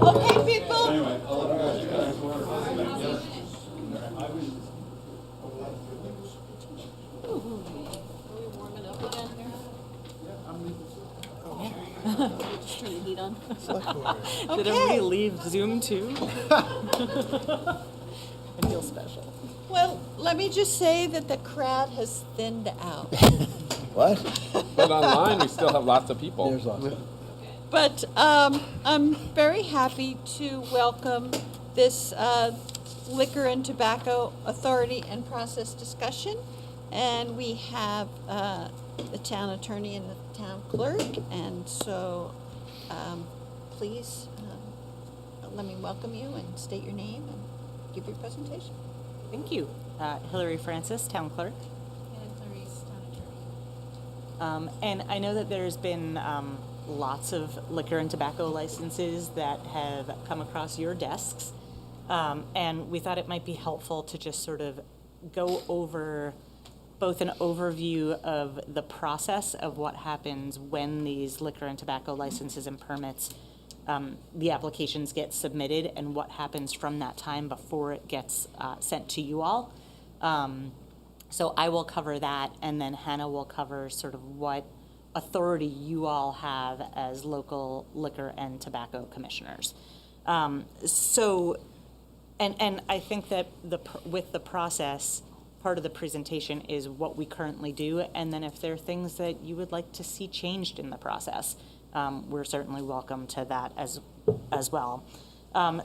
Okay, people. Just turn the heat on. Okay. Did everybody leave Zoom too? I feel special. Well, let me just say that the crowd has thinned out. What? But online, we still have lots of people. There's lots. But I'm very happy to welcome this Liquor and Tobacco Authority and Process discussion. And we have the town attorney and the town clerk. And so please let me welcome you and state your name and give your presentation. Thank you. Hillary Francis, town clerk. And Clarice, town attorney. And I know that there's been lots of liquor and tobacco licenses that have come across your desks. And we thought it might be helpful to just sort of go over both an overview of the process of what happens when these liquor and tobacco licenses and permits, the applications get submitted, and what happens from that time before it gets sent to you all. So I will cover that, and then Hannah will cover sort of what authority you all have as local liquor and tobacco commissioners. And I think that with the process, part of the presentation is what we currently do, and then if there are things that you would like to see changed in the process, we're certainly welcome to that as well.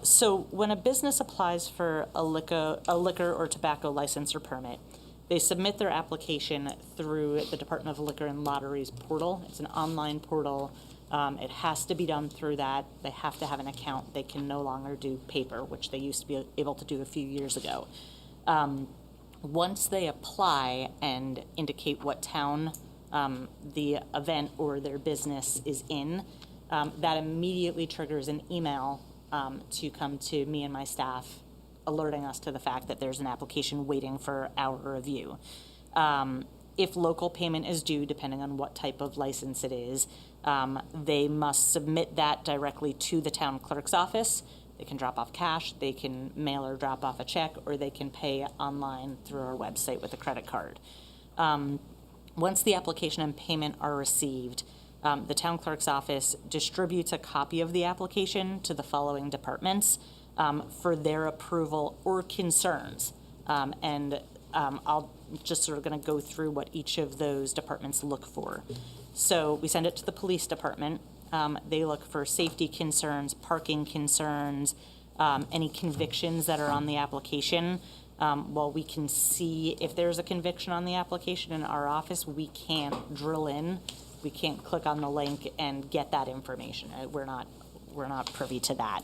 So when a business applies for a liquor or tobacco license or permit, they submit their application through the Department of Liquor and Lotteries portal. It's an online portal. It has to be done through that. They have to have an account. They can no longer do paper, which they used to be able to do a few years ago. Once they apply and indicate what town the event or their business is in, that immediately triggers an email to come to me and my staff, alerting us to the fact that there's an application waiting for our review. If local payment is due, depending on what type of license it is, they must submit that directly to the town clerk's office. They can drop off cash, they can mail or drop off a check, or they can pay online through our website with a credit card. Once the application and payment are received, the town clerk's office distributes a copy of the application to the following departments for their approval or concerns. I'll just sort of going to go through what each of those departments look for. So we send it to the police department. They look for safety concerns, parking concerns, any convictions that are on the application. While we can see if there's a conviction on the application in our office, we can't drill in. We can't click on the link and get that information. We're not privy to that.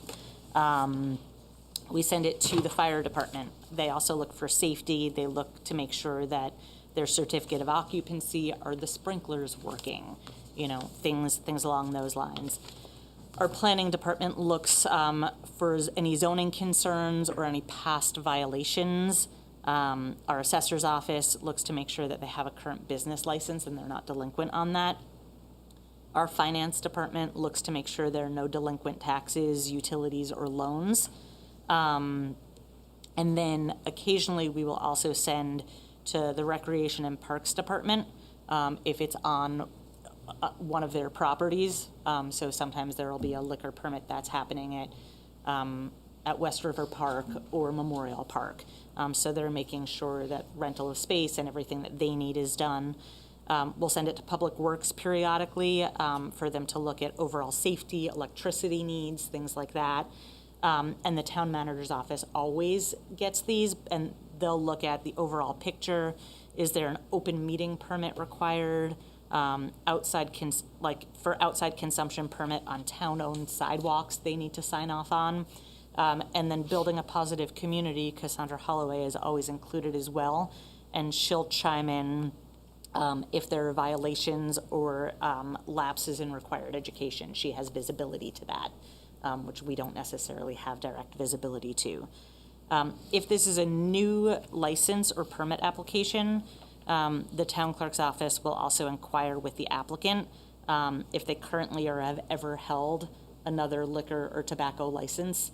We send it to the fire department. They also look for safety. They look to make sure that their certificate of occupancy, are the sprinklers working, things along those lines. Our planning department looks for any zoning concerns or any past violations. Our assessor's office looks to make sure that they have a current business license and they're not delinquent on that. Our finance department looks to make sure there are no delinquent taxes, utilities, or loans. And then occasionally we will also send to the Recreation and Parks Department if it's on one of their properties. So sometimes there will be a liquor permit that's happening at West River Park or Memorial Park. So they're making sure that rental of space and everything that they need is done. We'll send it to Public Works periodically for them to look at overall safety, electricity needs, things like that. And the town manager's office always gets these, and they'll look at the overall picture. Is there an open meeting permit required? For outside consumption permit on town-owned sidewalks, they need to sign off on. And then building a positive community, Cassandra Holloway is always included as well, and she'll chime in if there are violations or lapses in required education. She has visibility to that, which we don't necessarily have direct visibility to. If this is a new license or permit application, the town clerk's office will also inquire with the applicant if they currently or have ever held another liquor or tobacco license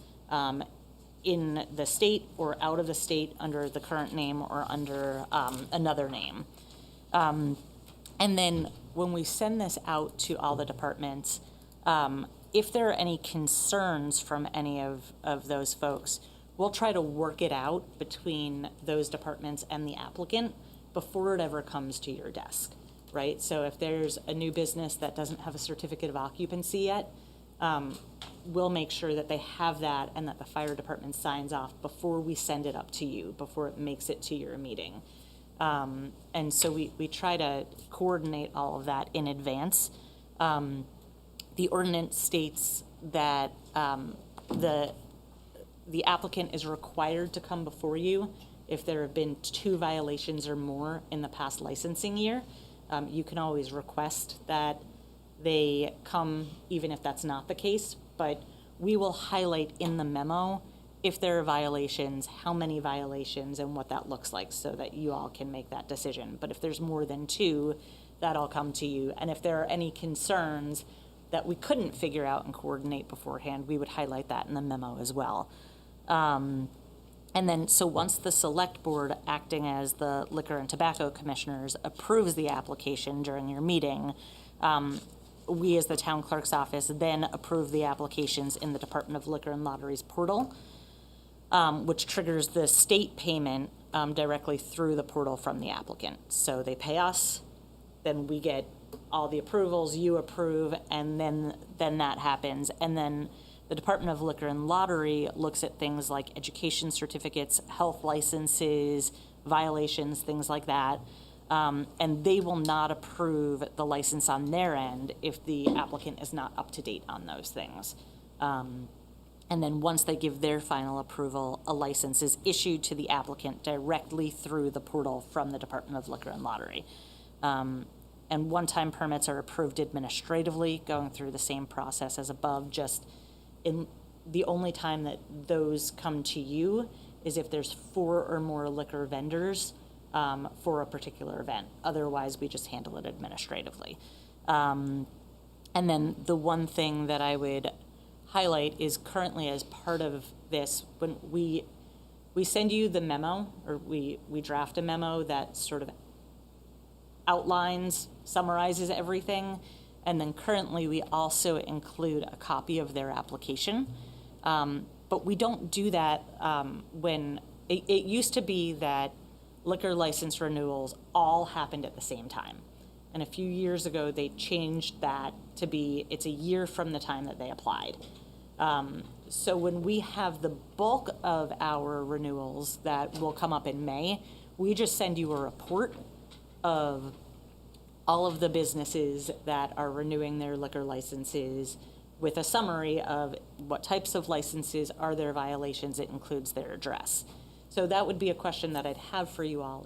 in the state or out of the state under the current name or under another name. And then when we send this out to all the departments, if there are any concerns from any of those folks, we'll try to work it out between those departments and the applicant before it ever comes to your desk, right? So if there's a new business that doesn't have a certificate of occupancy yet, we'll make sure that they have that and that the fire department signs off before we send it up to you, before it makes it to your meeting. And so we try to coordinate all of that in advance. The ordinance states that the applicant is required to come before you if there have been 2 violations or more in the past licensing year. You can always request that they come even if that's not the case, but we will highlight in the memo if there are violations, how many violations, and what that looks like so that you all can make that decision. But if there's more than 2, that'll come to you. And if there are any concerns that we couldn't figure out and coordinate beforehand, we would highlight that in the memo as well. And then, so once the select board, acting as the liquor and tobacco commissioners, approves the application during your meeting, we as the town clerk's office then approve the applications in the Department of Liquor and Lotteries portal, which triggers the state payment directly through the portal from the applicant. So they pay us, then we get all the approvals, you approve, and then that happens. And then the Department of Liquor and Lottery looks at things like education certificates, health licenses, violations, things like that. And they will not approve the license on their end if the applicant is not up to date on those things. And then once they give their final approval, a license is issued to the applicant directly through the portal from the Department of Liquor and Lottery. And one-time permits are approved administratively, going through the same process as above, just in the only time that those come to you is if there's 4 or more liquor vendors for a particular event. Otherwise, we just handle it administratively. And then the one thing that I would highlight is currently as part of this, when we send you the memo, or we draft a memo that sort of outlines, summarizes everything, and then currently we also include a copy of their application. But we don't do that when, it used to be that liquor license renewals all happened at the same time. And a few years ago, they changed that to be, it's a year from the time that they applied. So when we have the bulk of our renewals that will come up in May, we just send you a report of all of the businesses that are renewing their liquor licenses with a summary of what types of licenses are their violations. It includes their address. So that would be a question that I'd have for you all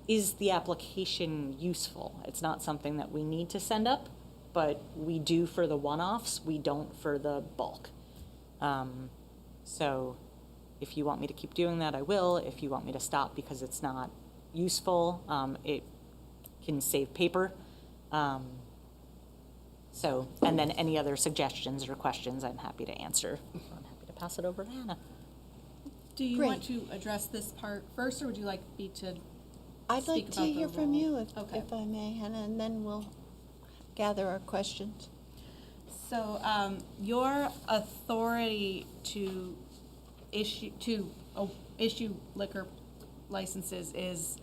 is the application useful? It's not something that we need to send up, but we do for the one-offs, we don't for the bulk. So if you want me to keep doing that, I will. If you want me to stop because it's not useful, it can save paper. So, and then any other suggestions or questions, I'm happy to answer. I'm happy to pass it over to Hannah. Do you Great. want to address this part first, or would you like me to I'd speak like to about the hear from role? you, Okay. if I may, Hannah, and then we'll gather our questions. So your authority to issue liquor licenses is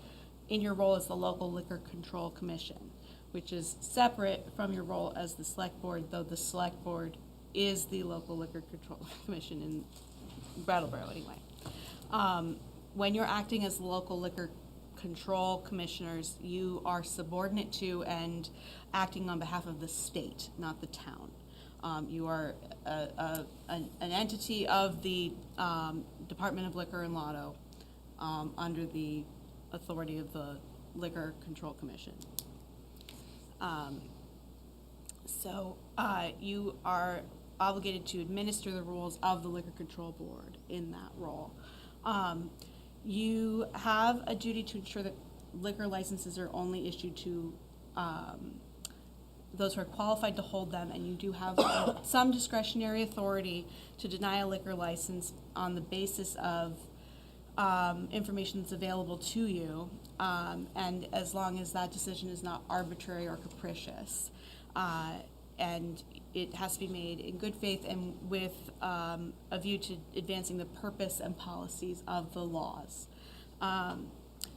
in your role as the local liquor control commission, which is separate from your role as the select board, though the select board is the local liquor control commission in Brattleboro anyway. When you're acting as local liquor control commissioners, you are subordinate to and acting on behalf of the state, not the town. You are an entity of the Department of Liquor and Lotto under the authority of the Liquor Control Commission. So you are obligated to administer the rules of the Liquor Control Board in that role. You have a duty to ensure that liquor licenses are only issued to those who are qualified to hold them, and you do have some discretionary authority to deny a liquor license on the basis of information that's available to you, and as long as that decision is not arbitrary or capricious. And it has to be made in good faith and with a view to advancing the purpose and policies of the laws.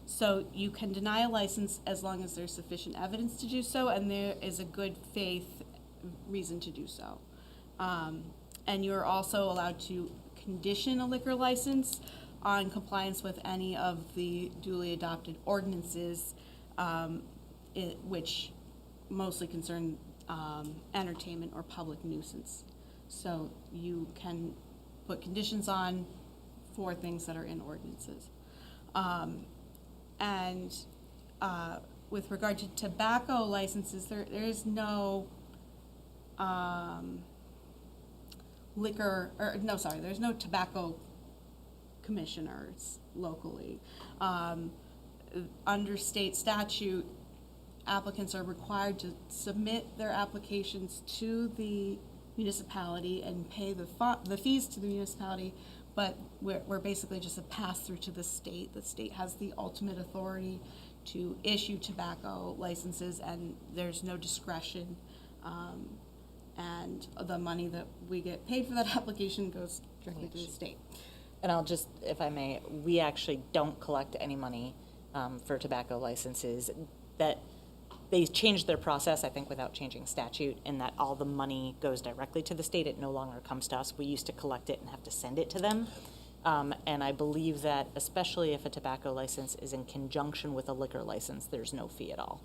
So you can deny a license as long as there's sufficient evidence to do so, and there is a good faith reason to do so. And you're also allowed to condition a liquor license on compliance with any of the duly adopted ordinances, which mostly concern entertainment or public nuisance. So you can put conditions on for things that are in ordinances. And with regard to tobacco licenses, there is no there's no tobacco commissioners locally. Under state statute, applicants are required to submit their applications to the municipality and pay the fees to the municipality, but we're basically just a pass-through to the state. The state has the ultimate authority to issue tobacco licenses, and there's no discretion. And the money that we get paid for that application goes directly to the state. And I'll just, if I may, we actually don't collect any money for tobacco licenses. That they changed their process, I think, without changing statute, in that all the money goes directly to the state. It no longer comes to us. We used to collect it and have to send it to them. And I believe that, especially if a tobacco license is in conjunction with a liquor license, there's no fee at all,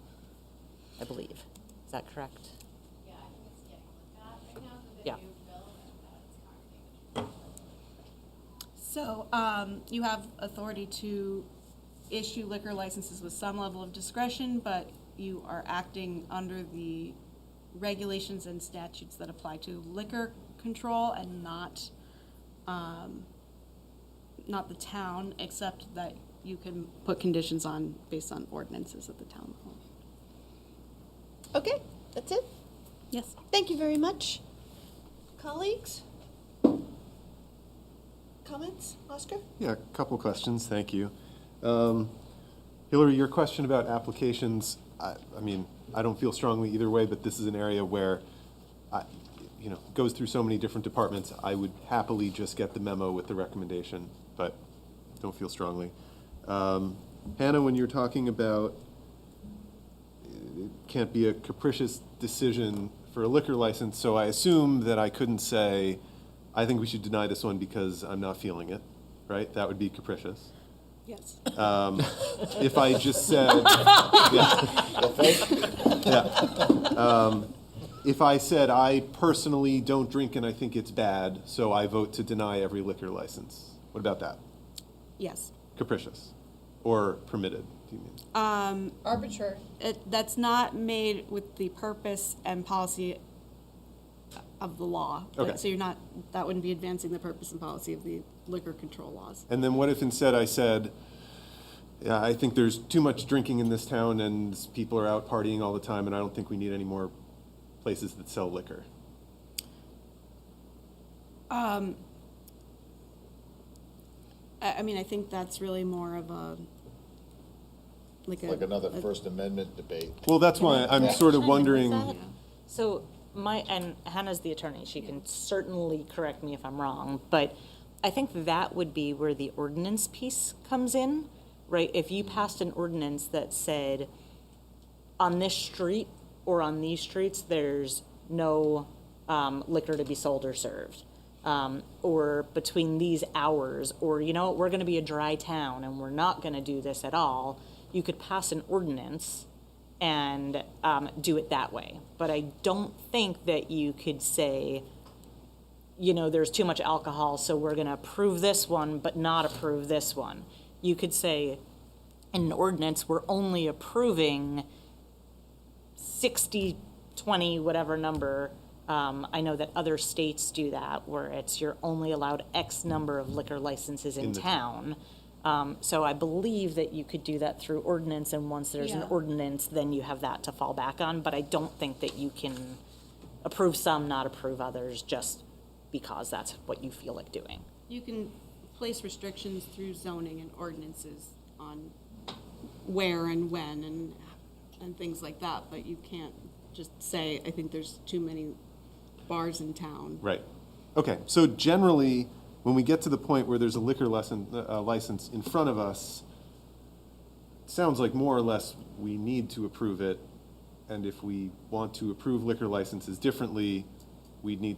I believe. Is that correct? Yeah, I think it's getting looked at right now for the Yeah. new bill, and it's congregated. So you have authority to issue liquor licenses with some level of discretion, but you are acting under the regulations and statutes that apply to liquor control and not the town, except that you can put conditions on based on ordinances at the town level. Okay, that's it? Yes. Thank you very much. Colleagues? Comments? Oscar? Yeah, a couple questions, thank you. Hillary, your question about applications, I mean, I don't feel strongly either way, but this is an area where, goes through so many different departments. I would happily just get the memo with the recommendation, but don't feel strongly. Hannah, when you're talking about it can't be a capricious decision for a liquor license, so I assume that I couldn't say, I think we should deny this one because I'm not feeling it, right? That would be capricious. Yes. If I just said, if I said I personally don't drink and I think it's bad, so I vote to deny every liquor license. What about that? Yes. Capricious or permitted, do you mean? Arbitrary. That's not made with the purpose and policy of the law. Okay. So that wouldn't be advancing the purpose and policy of the liquor control laws. And then what if instead I said, yeah, I think there's too much drinking in this town and people are out partying all the time and I don't think we need any more places that sell liquor? I mean, I think that's really more of a, like another First Amendment debate. Well, that's why I'm sort of wondering. So and Hannah's the attorney, she can certainly correct me if I'm wrong, but I think that would be where the ordinance piece comes in, right? If you passed an ordinance that said, on this street or on these streets, there's no liquor to be sold or served. Or between these hours, or, you know, we're gonna be a dry town and we're not gonna do this at all, you could pass an ordinance and do it that way. But I don't think that you could say, you know, there's too much alcohol, so we're gonna approve this one, but not approve this one. You could say, in an ordinance, we're only approving 60, 20, whatever number. I know that other states do that, where it's you're only allowed X number of liquor licenses in town. So I believe that you could do that through ordinance, and once there's an ordinance, then you have that to fall back on. But I don't think that you can approve some, not approve others, just because that's what you feel like doing. You can place restrictions through zoning and ordinances on where and when and things like that, but you can't just say, I think there's too many bars in town. Right. Okay, so generally, when we get to the point where there's a liquor license in front of us, it sounds like more or less we need to approve it. And if we want to approve liquor licenses differently, we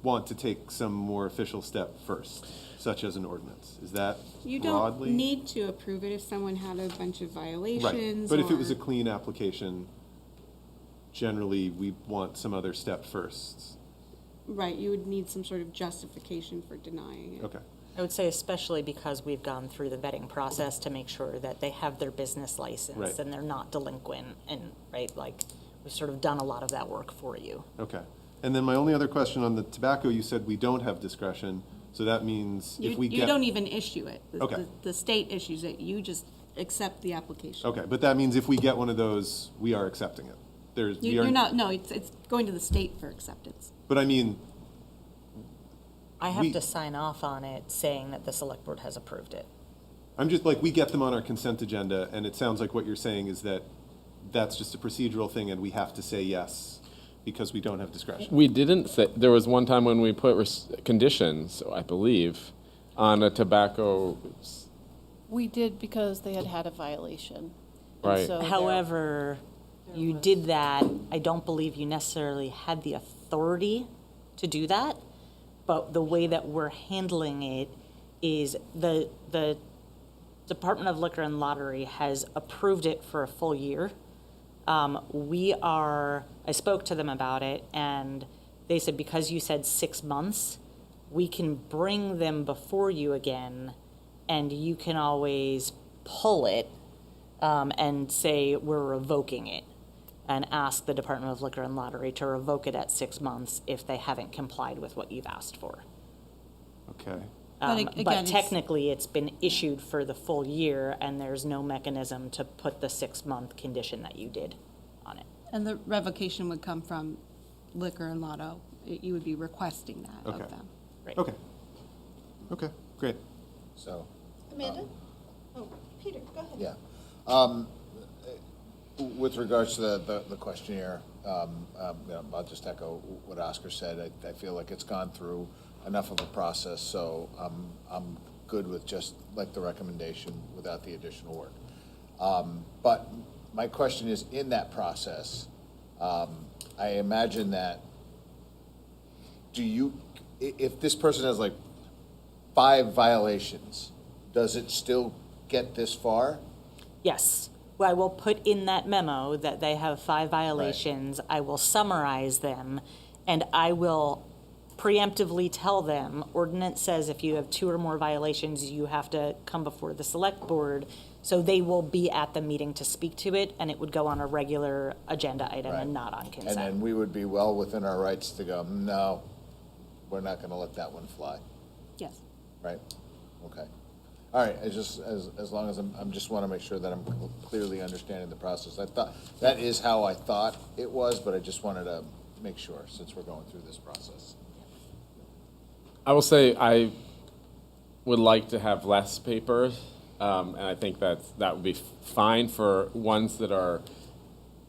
want to take some more official step first, such as an ordinance. Is that You broadly? don't need to approve it if someone had a bunch of violations. Right, but if it was a clean application, generally we want some other step first. Right, you would need some sort of justification for denying it. Okay. I would say especially because we've gone through the vetting process to make sure that they have their business license Right. and they're not delinquent, and, right, like, we've sort of done a lot of that work for you. Okay. And then my only other question on the tobacco, you said we don't have discretion, so that means if we get... You don't even issue it. Okay. The state issues it, you just accept the application. Okay, but that means if we get one of those, we are accepting it. You're not, no, it's going to the state for acceptance. But I mean... I have to sign off on it saying that the select board has approved it. I'm just like, we get them on our consent agenda, and it sounds like what you're saying is that that's just a procedural thing and we have to say yes because we don't have discretion. We didn't say, there was one time when we put conditions, I believe, on a tobacco. We did because they had had a violation. Right. So However, you did that, I don't believe you necessarily had the authority to do that, but the way that we're handling it is the Department of Liquor and Lottery has approved it for a full year. I spoke to them about it, and they said, because you said 6 months, we can bring them before you again, and you can always pull it and say we're revoking it, and ask the Department of Liquor and Lottery to revoke it at 6 months if they haven't complied with what you've asked for. Okay. But technically, it's been issued for the full year, and there's no mechanism to put the 6-month condition that you did on it. And the revocation would come from Liquor and Lotto. You would be requesting that Okay. of them. Right. Okay. Okay, great. So, Amanda? Oh, Peter, go ahead. yeah. With regards to the questionnaire, I'll just echo what Oscar said. I feel like it's gone through enough of a process, so I'm good with just like the recommendation without the additional work. But my question is, in that process, I imagine that if this person has like 5 violations, does it still get this far? Yes. I will put in that memo that they have 5 violations. Right. I will summarize them, and I will preemptively tell them, ordinance says if you have 2 or more violations, you have to come before the select board. So they will be at the meeting to speak to it, and it would go on a regular agenda item and not on consent. And then we would be well within our rights to go, no, we're not going to let that one fly. Yes. Right? Okay. All right, as long as I'm just want to make sure that I'm clearly understanding the process. I thought that is how I thought it was, but I just wanted to make sure since we're going through this process. I will say I would like to have less paper, and I think that would be fine for ones that are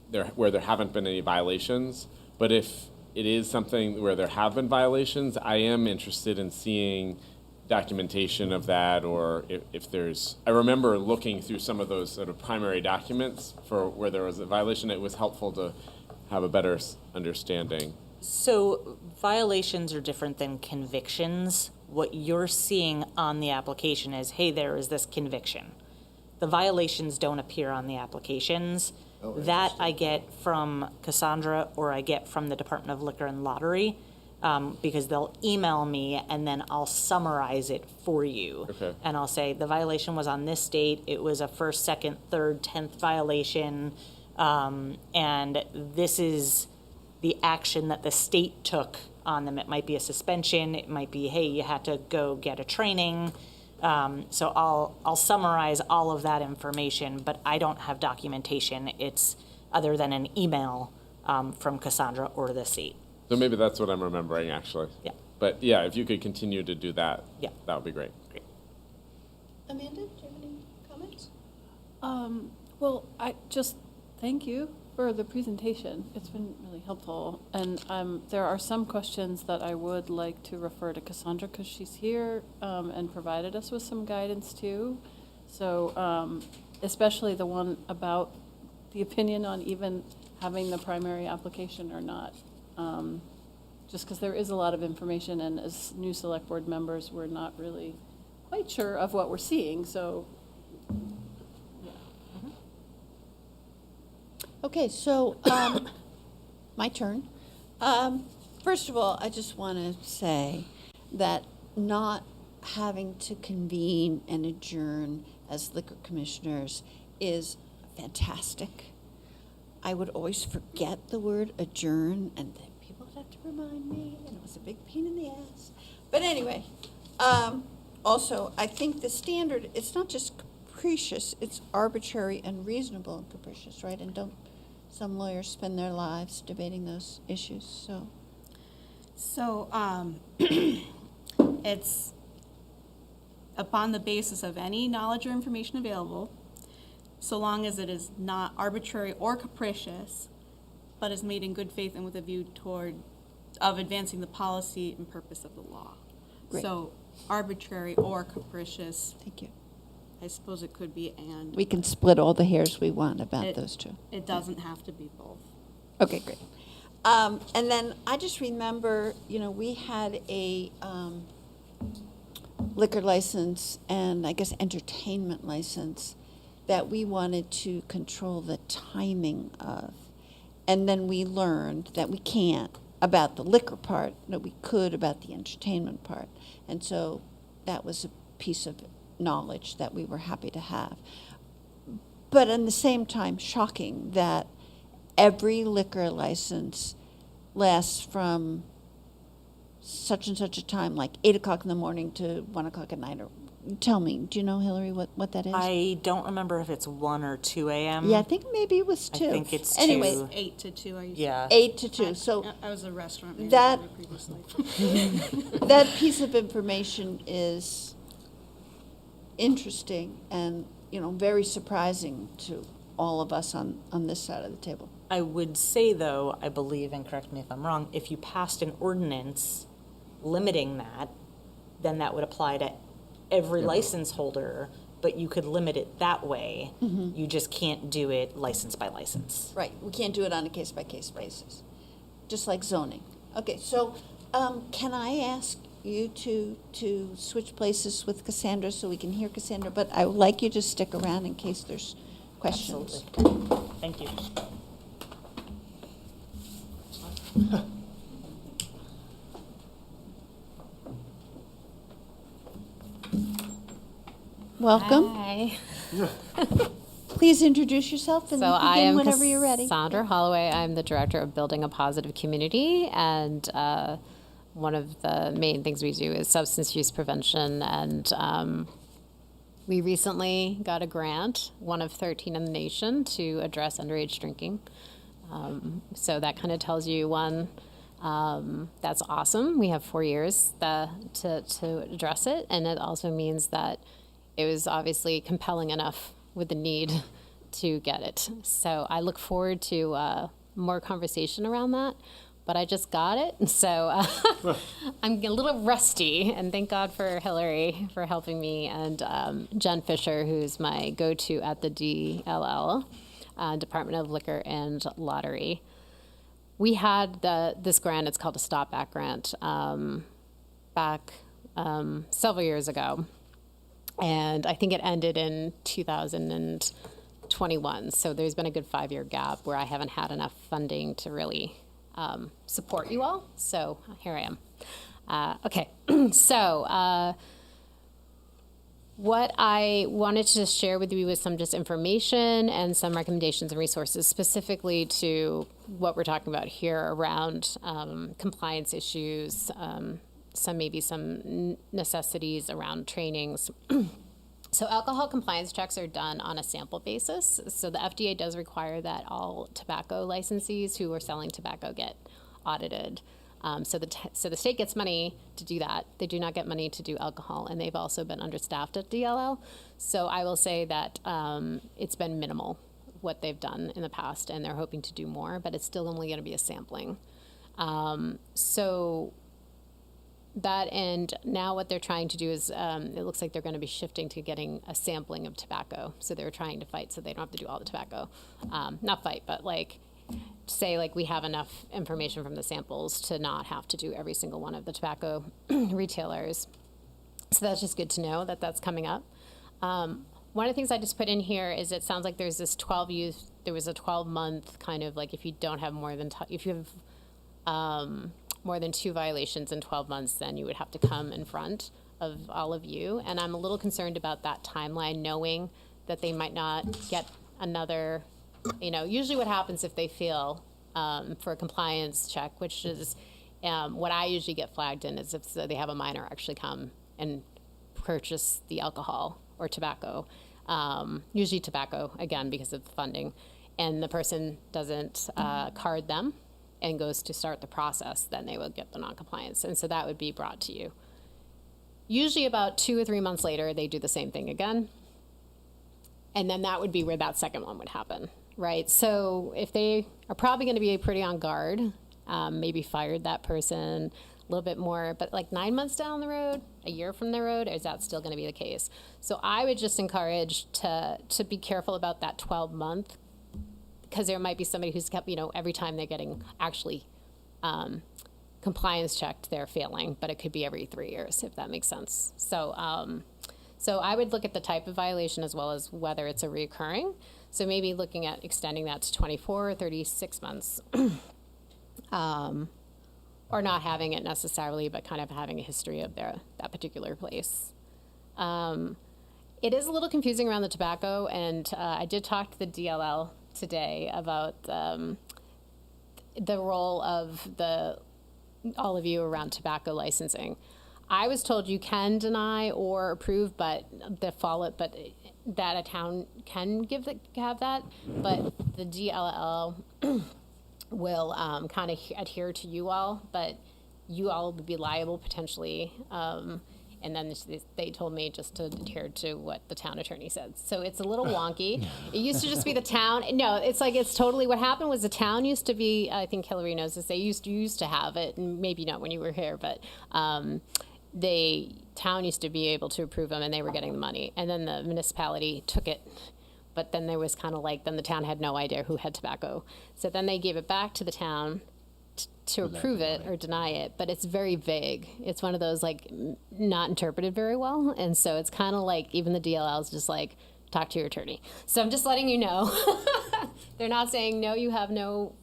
there where there haven't been any violations. But if it is something where there have been violations, I am interested in seeing documentation of that, or if there's, I remember looking through some of those sort of primary documents for where there was a violation. It was helpful to have a better understanding. So violations are different than convictions. What you're seeing on the application is, hey, there is this conviction. The violations don't appear on the applications. That I get from Cassandra or I get from the Department of Liquor and Lottery, because they'll email me and then I'll summarize it for you. Okay. And I'll say, the violation was on this date, it was a first, second, third, 10th violation, and this is the action that the state took on them. It might be a suspension, it might be, hey, you had to go get a training. So I'll summarize all of that information, but I don't have documentation. It's other than an email from Cassandra or the state. So maybe that's what I'm remembering, actually. Yeah. But yeah, if you could continue to do that, yeah, that would be great. Great. Amanda, do you have any comments? Well, I just thank you for the presentation. It's been really helpful. And there are some questions that I would like to refer to Cassandra because she's here and provided us with some guidance too. So especially the one about the opinion on even having the primary application or not. Just because there is a lot of information, and as new select board members, we're not really quite sure of what we're seeing. So, yeah. Okay, so my turn. First of all, I just want to say that not having to convene and adjourn as liquor commissioners is fantastic. I would always forget the word adjourn, and then people would have to remind me, and it was a big pain in the ass. But anyway, also, I think the standard, it's not just capricious, it's arbitrary and reasonable and capricious, right? And don't some lawyers spend their lives debating those issues, so. So it's upon the basis of any knowledge or information available, so long as it is not arbitrary or capricious, but is made in good faith and with a view of advancing the policy and purpose of the law. Great. So arbitrary or capricious. Thank you. I suppose it could be and. We can split all the hairs we want about those two. It doesn't have to be both. Okay, great. And then I just remember, we had a liquor license and I guess entertainment license that we wanted to control the timing of. And then we learned that we can't about the liquor part, that we could about the entertainment part. And so that was a piece of knowledge that we were happy to have. But at the same time, shocking that every liquor license lasts from such and such a time, like 8 o'clock in the morning to 1 o'clock at night. Or tell me, do you know, Hillary, what that is? I don't remember if it's 1 or 2 a.m. Yeah, I think maybe it was 2. I think it's 2. Anyway, 8 to 2. Yeah. 8 to 2. So I was a restaurant that manager previously. that piece of information is interesting and very surprising to all of us on this side of the table. I would say, though, I believe, and correct me if I'm wrong, if you passed an ordinance limiting that, then that would apply to every license holder, but you could limit it that way. Mhm. You just can't do it license by license. Right, we can't do it on a case-by-case basis, just like zoning. Okay, so can I ask you to switch places with Cassandra so we can hear Cassandra? But I would like you to stick around in case there's questions. Absolutely. Thank you. Welcome. Hi. Please introduce yourself and So I begin am whenever you're ready. Cassandra Holloway. I'm the director of Building a Positive Community, and one of the main things we do is substance use prevention. And we recently got a grant, one of 13 in the nation, to address underage drinking. So that kind of tells you, one, that's awesome. We have 4 years to address it, and it also means that it was obviously compelling enough with the need to get it. So I look forward to more conversation around that, but I just got it. So I'm a little rusty, and thank God for Hillary for helping me, and Jen Fisher, who's my go-to at the DLL, Department of Liquor and Lottery. we had this grant, it's called a Stop Back Grant, back several years ago. And I think it ended in 2021. So there's been a good 5-year gap where I haven't had enough funding to really support you all. So here I am. Okay, so what I wanted to share with you was some just information and some recommendations and resources specifically to what we're talking about here around compliance issues, some necessities around trainings. So alcohol compliance checks are done on a sample basis. So the FDA does require that all tobacco licensees who are selling tobacco get audited. So the state gets money to do that. They do not get money to do alcohol, and they've also been understaffed at DLL. So I will say that it's been minimal what they've done in the past, and they're hoping to do more, but it's still only going to be a sampling. So that, and now what they're trying to do is, it looks like they're going to be shifting to getting a sampling of tobacco. So they're trying to fight so they don't have to do all the tobacco. Not fight, but like say like we have enough information from the samples to not have to do every single one of the tobacco retailers. So that's just good to know that that's coming up. One of the things I just put in here is it sounds like there's this there was a 12-month kind of like if you don't have more than, if you have more than 2 violations in 12 months, then you would have to come in front of all of you. And I'm a little concerned about that timeline, knowing that they might not get another, usually what happens if they fail for a compliance check, which is what I usually get flagged in, is if they have a minor actually come and purchase the alcohol or tobacco, usually tobacco, again, because of the funding, and the person doesn't card them and goes to start the process, then they will get the non-compliance. And so that would be brought to you. Usually about 2 or 3 months later, they do the same thing again. And then that would be where that second one would happen, right? So if they are probably going to be pretty on guard, maybe fired that person a little bit more, but like 9 months down the road, a year from the road, is that still going to be the case? So I would just encourage to be careful about that 12-month, because there might be somebody who's kept, every time they're getting actually compliance checked, they're failing, but it could be every 3 years, if that makes sense. So I would look at the type of violation as well as whether it's a reoccurring. So maybe looking at extending that to 24 or 36 months. Or not having it necessarily, but kind of having a history of that particular place. It is a little confusing around the tobacco, and I did talk to the DLL today about the role of all of you around tobacco licensing. I was told you can deny or approve, but that a town can have that, but the DLL will kind of adhere to you all, but you all would be liable potentially. And then they told me just to adhere to what the town attorney said. So it's a little wonky. It used to just be the town. No, it's totally, what happened was the town used to be, I think Hillary knows this, they used to have it, and maybe not when you were here, but the town used to be able to approve them and they were getting the money. And then the municipality took it. But then there was kind of like, then the town had no idea who had tobacco. So then they gave it back to the town to approve it or deny it, but it's very vague. It's one of those like not interpreted very well. And so it's kind of like even the DLL is just like, talk to your attorney. So I'm just letting you know. They're not saying, no, you have no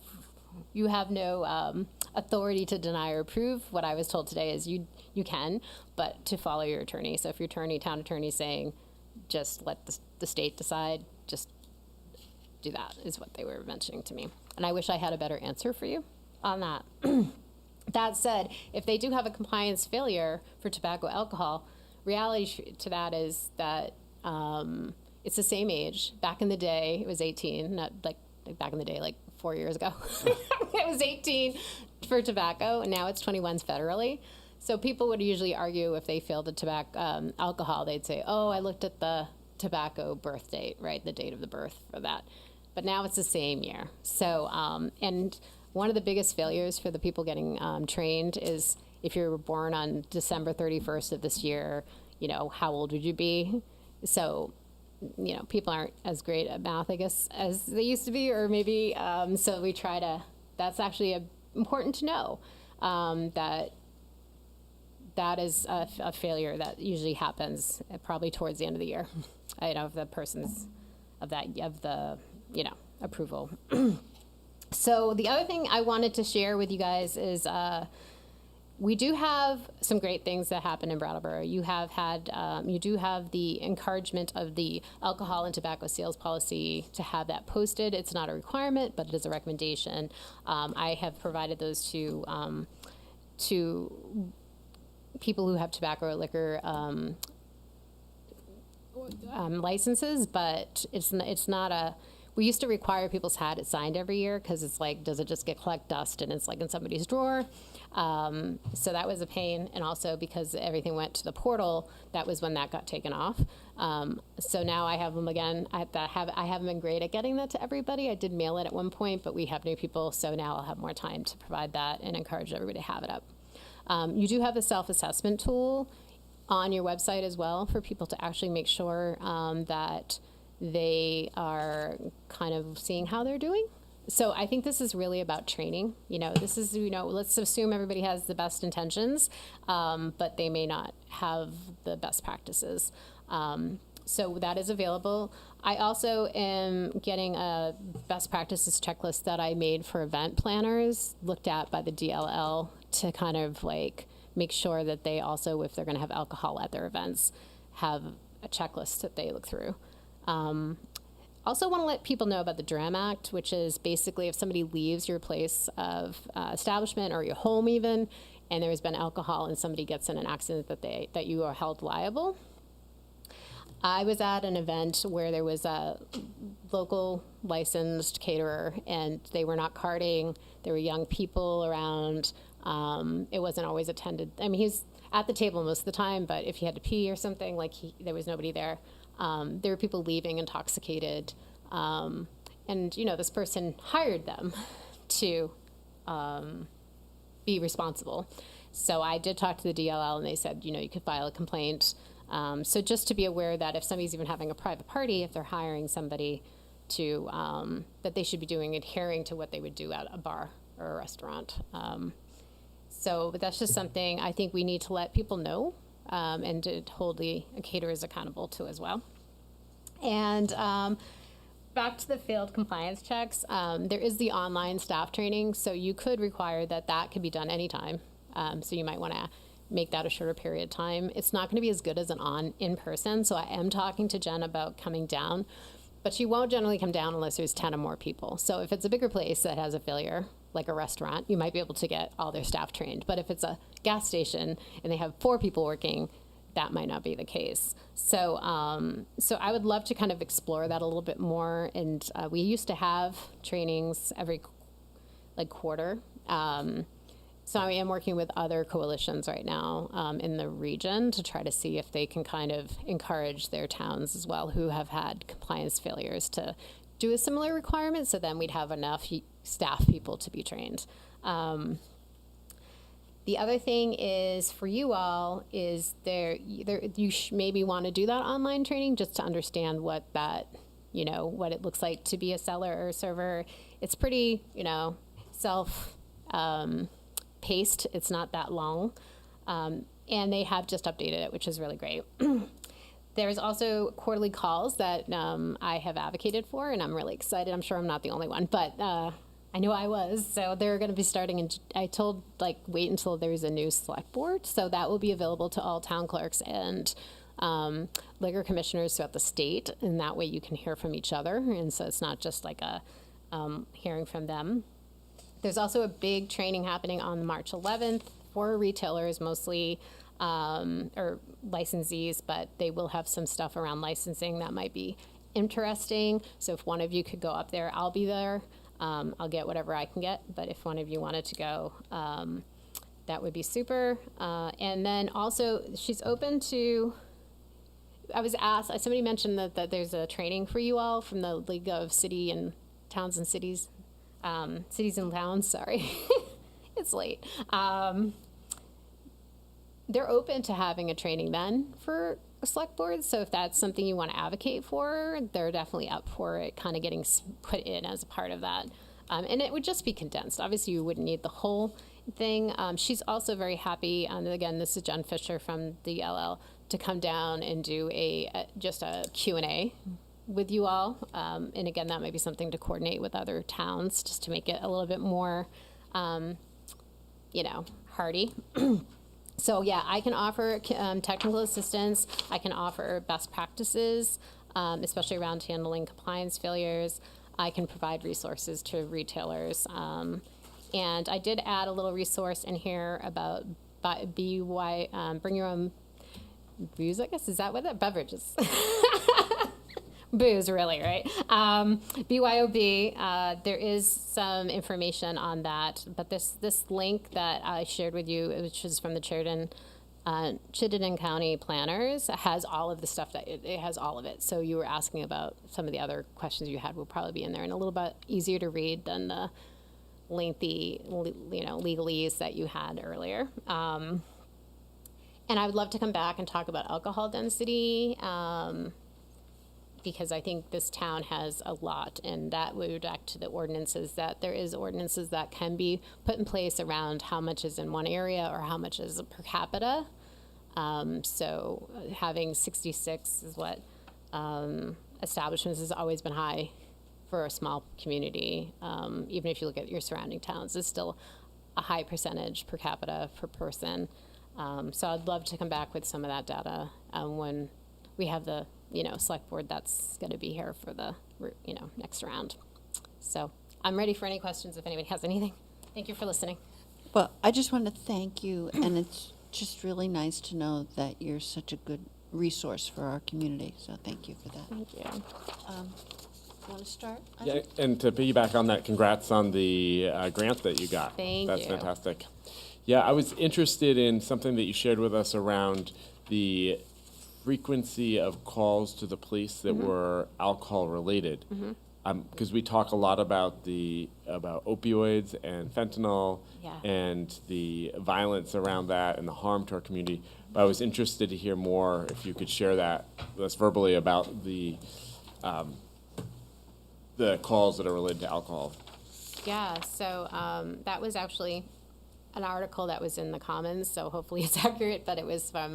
authority to deny or approve. What I was told today is you can, but to follow your attorney. So if your town attorney is saying, just let the state decide, just do that, is what they were mentioning to me. And I wish I had a better answer for you on that. That said, if they do have a compliance failure for tobacco alcohol, reality to that is that it's the same age. Back in the day, it was 18, not like back in the day, like 4 years ago. It was 18 for tobacco, and now it's 21 federally. So people would usually argue if they failed the alcohol, they'd say, oh, I looked at the tobacco birth date, right, the date of the birth for that. But now it's the same year. So, and one of the biggest failures for the people getting trained is if you were born on December 31st of this year, how old would you be? So, people aren't as great at math, I guess, as they used to be, or maybe, so we try to that's actually important to know, that is a failure that usually happens probably towards the end of the year. Of the person's, of the, approval. So the other thing I wanted to share with you guys is, we do have some great things that happen in Brattleboro. You have had, you do have the encouragement of the alcohol and tobacco sales policy to have that posted. It's not a requirement, but it is a recommendation. I have provided those to people who have tobacco or liquor licenses, but it's not a. We used to require people's had it signed every year because it's like, does it just get collect dust and it's like in somebody's drawer? So that was a pain, and also because everything went to the portal, that was when that got taken off. So now I have them again. I haven't been great at getting that to everybody. I did mail it at one point, but we have new people, so now I'll have more time to provide that and encourage everybody to have it up. You do have the self-assessment tool on your website as well for people to actually make sure that they are kind of seeing how they're doing. So I think this is really about training. This is, let's assume everybody has the best intentions, but they may not have the best practices. So that is available. I also am getting a best practices checklist that I made for event planners, looked at by the DLL, to kind of like make sure that they also, if they're going to have alcohol at their events, have a checklist that they look through. Also want to let people know about the DRAM Act, which is basically if somebody leaves your place of establishment or your home even, and there's been alcohol and somebody gets in an accident that you are held liable. I was at an event where there was a local licensed caterer and they were not carding. There were young people around. It wasn't always attended. I mean, he's at the table most of the time, but if he had to pee or something, there was nobody there. There were people leaving intoxicated, and this person hired them to be responsible. So I did talk to the DLL, and they said, you could file a complaint. So just to be aware that if somebody's even having a private party, if they're hiring somebody to, that they should be adhering to what they would do at a bar or a restaurant. But that's just something I think we need to let people know. And to hold the caterers accountable to as well. And back to the failed compliance checks, there is the online staff training, so you could require that could be done anytime. So you might want to make that a shorter period of time. It's not going to be as good as an in-person, so I am talking to Jen about coming down, but she won't generally come down unless there's 10 or more people. So if it's a bigger place that has a failure, like a restaurant, you might be able to get all their staff trained. But if it's a gas station and they have 4 people working, that might not be the case. So I would love to kind of explore that a little bit more. And we used to have trainings every quarter. So I am working with other coalitions right now in the region to try to see if they can kind of encourage their towns as well who have had compliance failures to do a similar requirement, so then we'd have enough staff people to be trained. The other thing is for you all is you maybe want to do that online training just to understand what that, what it looks like to be a seller or a server. It's pretty, self-paced. It's not that long. And they have just updated it, which is really great. There's also quarterly calls that I have advocated for, and I'm really excited. I'm sure I'm not the only one, but I know I was. So they're going to be starting, and I told, wait until there's a new select board. So that will be available to all town clerks and liquor commissioners throughout the state, and that way you can hear from each other. And so it's not just like a hearing from them. There's also a big training happening on March 11th for retailers mostly, or licensees, but they will have some stuff around licensing that might be interesting. So if one of you could go up there, I'll be there. I'll get whatever I can get, but if one of you wanted to go, that would be super. And then also, she's open to, I was asked, somebody mentioned that there's a training for you all from the League of City and Towns and Cities, Cities and Towns, sorry. It's late. They're open to having a training then for a select board. So if that's something you want to advocate for, they're definitely up for it, kind of getting put in as a part of that. And it would just be condensed. Obviously, you wouldn't need the whole thing. She's also very happy, and again, this is Jen Fisher from the LL, to come down and do just a Q&A with you all. And again, that might be something to coordinate with other towns just to make it a little bit more, hearty. So yeah, I can offer technical assistance. I can offer best practices, especially around handling compliance failures. I can provide resources to retailers. And I did add a little resource in here about bring your own booze, I guess. Is that what that beverages? Booze, really, right? BYOB, there is some information on that, but this link that I shared with you, which is from the Chittenden County Planners, has all of the stuff it has all of it. So you were asking about some of the other questions you had will probably be in there, and a little bit easier to read than the lengthy, legalese that you had earlier. And I would love to come back and talk about alcohol density, because I think this town has a lot, and that would back to the ordinances, that there is ordinances that can be put in place around how much is in one area or how much is per capita. So having 66 is what establishments has always been high for a small community. Even if you look at your surrounding towns, it's still a high percentage per capita per person. So I'd love to come back with some of that data when we have the select board that's going to be here for the next round. So I'm ready for any questions if anybody has anything. Thank you for listening. Well, I just want to thank you, and it's just really nice to know that you're such a good resource for our community. So thank you for that. Thank you. You want to start? Yeah, and to piggyback on that, congrats on the grant that you got. That's you. fantastic. Yeah, I was interested in something that you shared with us around the frequency of calls to the police that were alcohol related. Because we talk a lot about opioids and fentanyl and the violence around that and the harm to our community. But I was interested to hear more, if you could share that with us verbally, about the calls that are related to alcohol. Yeah, so that was actually an article that was in the Commons, so hopefully it's accurate, but it was from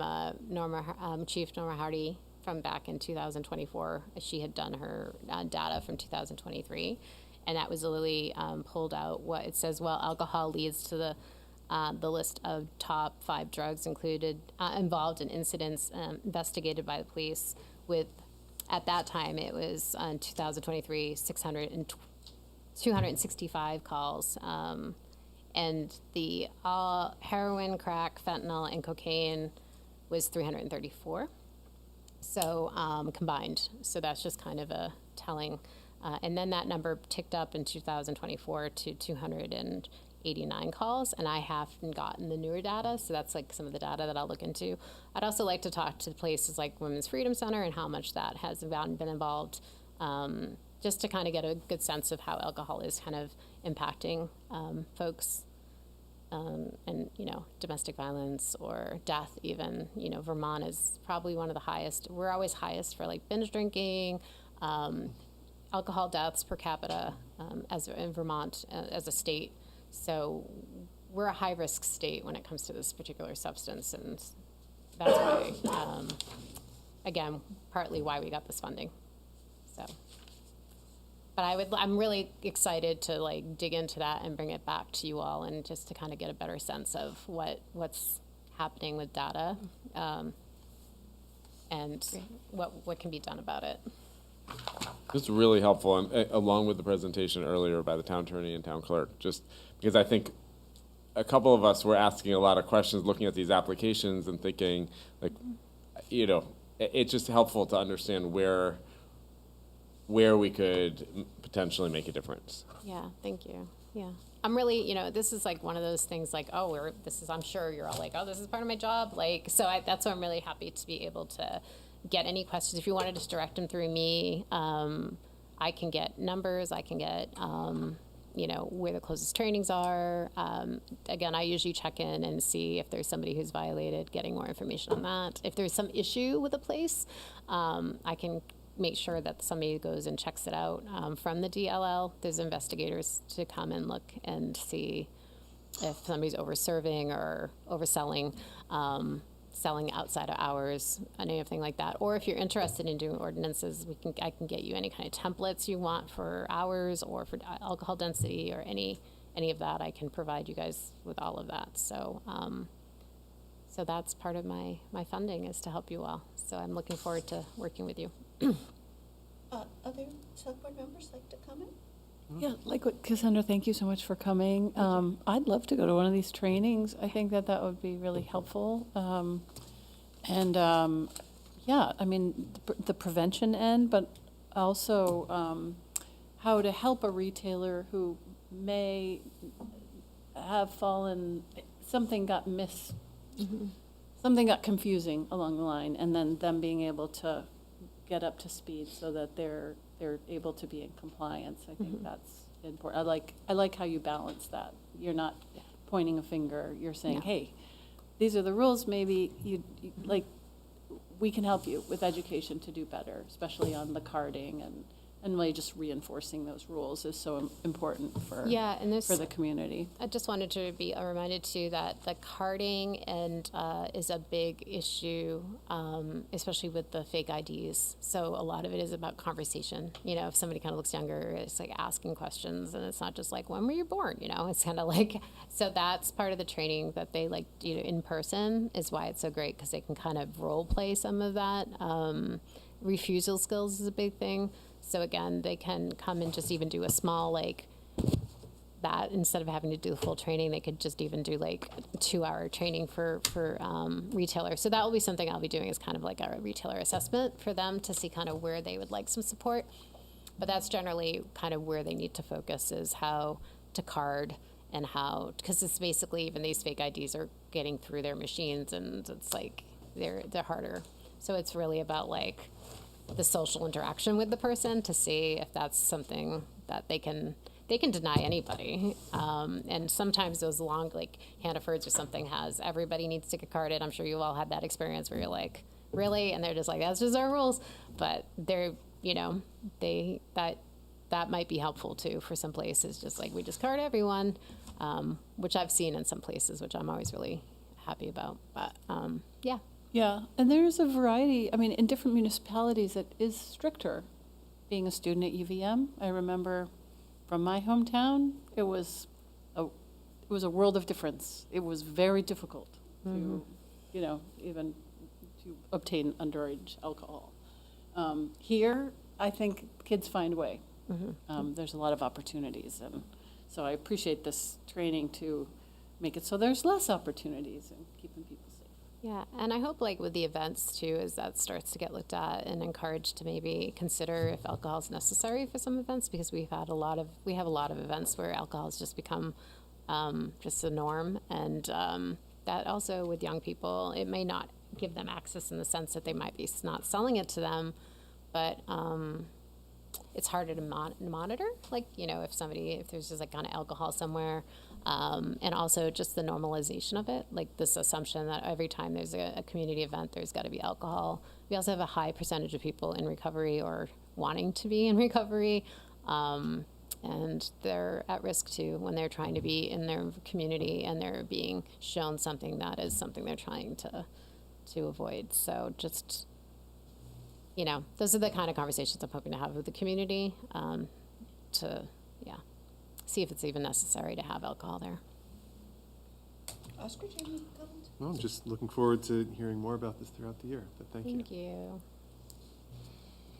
Chief Norma Hardy from back in 2024. She had done her data from 2023, and that was literally pulled out what it says. Well, alcohol leads to the list of top 5 drugs involved in incidents investigated by the police. With, at that time, it was in 2023, 265 calls. And the heroin, crack, fentanyl, and cocaine was 334. So combined. So that's just kind of a telling. And then that number ticked up in 2024 to 289 calls. And I haven't gotten the newer data, so that's like some of the data that I'll look into. I'd also like to talk to places like Women's Freedom Center and how much that has been involved, just to kind of get a good sense of how alcohol is kind of impacting folks. And, domestic violence or death even. Vermont is probably one of the highest. We're always highest for like binge drinking, alcohol deaths per capita in Vermont as a state. So we're a high-risk state when it comes to this particular substance. And that's why, again, partly why we got this funding. So. But I'm really excited to dig into that and bring it back to you all, and just to kind of get a better sense of what's happening with data, and what can be done about it. This is really helpful, and along with the presentation earlier by the town attorney and town clerk, just because I think a couple of us were asking a lot of questions looking at these applications and thinking, it's just helpful to understand where we could potentially make a difference. Yeah, thank you. Yeah. I'm really, this is like one of those things like, I'm sure you're all like, oh, this is part of my job. That's why I'm really happy to be able to get any questions. If you want to just direct them through me, I can get numbers, I can get, where the closest trainings are. Again, I usually check in and see if there's somebody who's violated, getting more information on that. If there's some issue with a place, I can make sure that somebody goes and checks it out from the DLL. There's investigators to come and look and see if somebody's over-serving or overselling, selling outside of hours, anything like that. Or if you're interested in doing ordinances, I can get you any kind of templates you want for hours or for alcohol density or any of that. I can provide you guys with all of that. So so that's part of my funding, is to help you all. So I'm looking forward to working with you. Other select board members like to comment? Yeah, like what, Cassandra, thank you so much for coming. I'd love to go to one of these trainings. I think that would be really helpful. Yeah, I mean, the prevention end, but also how to help a retailer who may have fallen, something got something got confusing along the line, and then them being able to get up to speed so that they're able to be in compliance. I think that's important. I like how you balance that. You're not pointing a finger. You're saying, hey, these are the rules. Maybe you like, we can help you with education to do better, especially on the carding, and really just reinforcing those rules is so important for the community. I just wanted to be reminded too that the carding is a big issue, especially with the fake IDs. So a lot of it is about conversation. You know, if somebody kind of looks younger, it's like asking questions, and it's not just like, when were you born? You know, it's kind of like, so that's part of the training that they like, you know, in person is why it's so great, because they can kind of role play some of that. Refusal skills is a big thing. So again, they can come and just even do a small, like, that instead of having to do the full training, they could just even do like a 2-hour training for retailers. So that will be something I'll be doing, is kind of like a retailer assessment for them to see kind of where they would like some support. But that's generally kind of where they need to focus, is how to card and how, because it's basically, even these fake IDs are getting through their machines, and it's like they're harder. So it's really about like the social interaction with the person to see if that's something that they can deny anybody. And sometimes those long, like Hannaford's or something has, everybody needs to get carded. I'm sure you've all had that experience where you're like, really? And they're just like, that's just our rules. But they're, you know, that might be helpful too for some places, just like, we just card everyone, which I've seen in some places, which I'm always really happy about. But yeah. Yeah, and there's a variety. I mean, in different municipalities, it is stricter. Being a student at UVM, I remember from my hometown, it was a world of difference. It was very difficult to, you know, even to obtain underage alcohol. Here, I think kids find a way. There's a lot of opportunities, and so I appreciate this training to make it so there's less opportunities and keeping people safe. Yeah, and I hope, like, with the events too, as that starts to get looked at and encouraged to maybe consider if alcohol is necessary for some events, because we have a lot of events where alcohol has just become just a norm, and that also with young people, it may not give them access in the sense that they might be not selling it to them, but it's harder to monitor, like, you know, if there's just like kind of alcohol somewhere. And also just the normalization of it, like this assumption that every time there's a community event, there's got to be alcohol. We also have a high percentage of people in recovery or wanting to be in recovery, and they're at risk too when they're trying to be in their community and they're being shown something that is something they're trying to avoid. So just, you know, those are the kind of conversations I'm hoping to have with the community, see if it's even necessary to have alcohol there. Oscar, do you have any comments? Well, I'm just looking forward to hearing more about this throughout the year, but thank you. Thank you.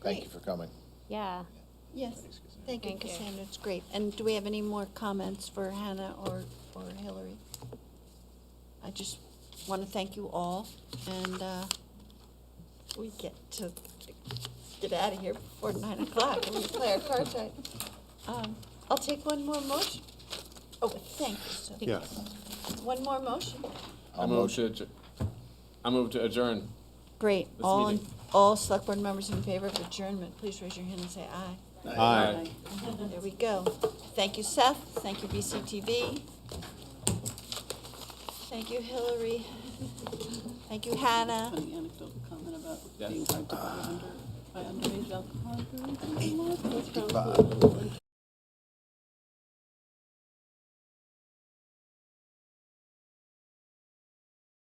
Thank you for coming. Yeah. Yes, thank you, Cassandra, it's great. And do we have any more comments for Hannah or for Hillary? I just want to thank you all, and we get to get out of here before 9 o'clock and we play our cards right. I'll take one more motion. Oh, thank you, so. Yes. One more motion. I move to adjourn. Great. This All meeting. all select board members in favor of adjournment, please raise your hand and say aye. Aye. There we go. Thank you, Seth. Thank you, BCTV. Thank you, Hillary. Thank you, Hannah. Funny anecdotal comment about being hard to buy under By underage alcohol.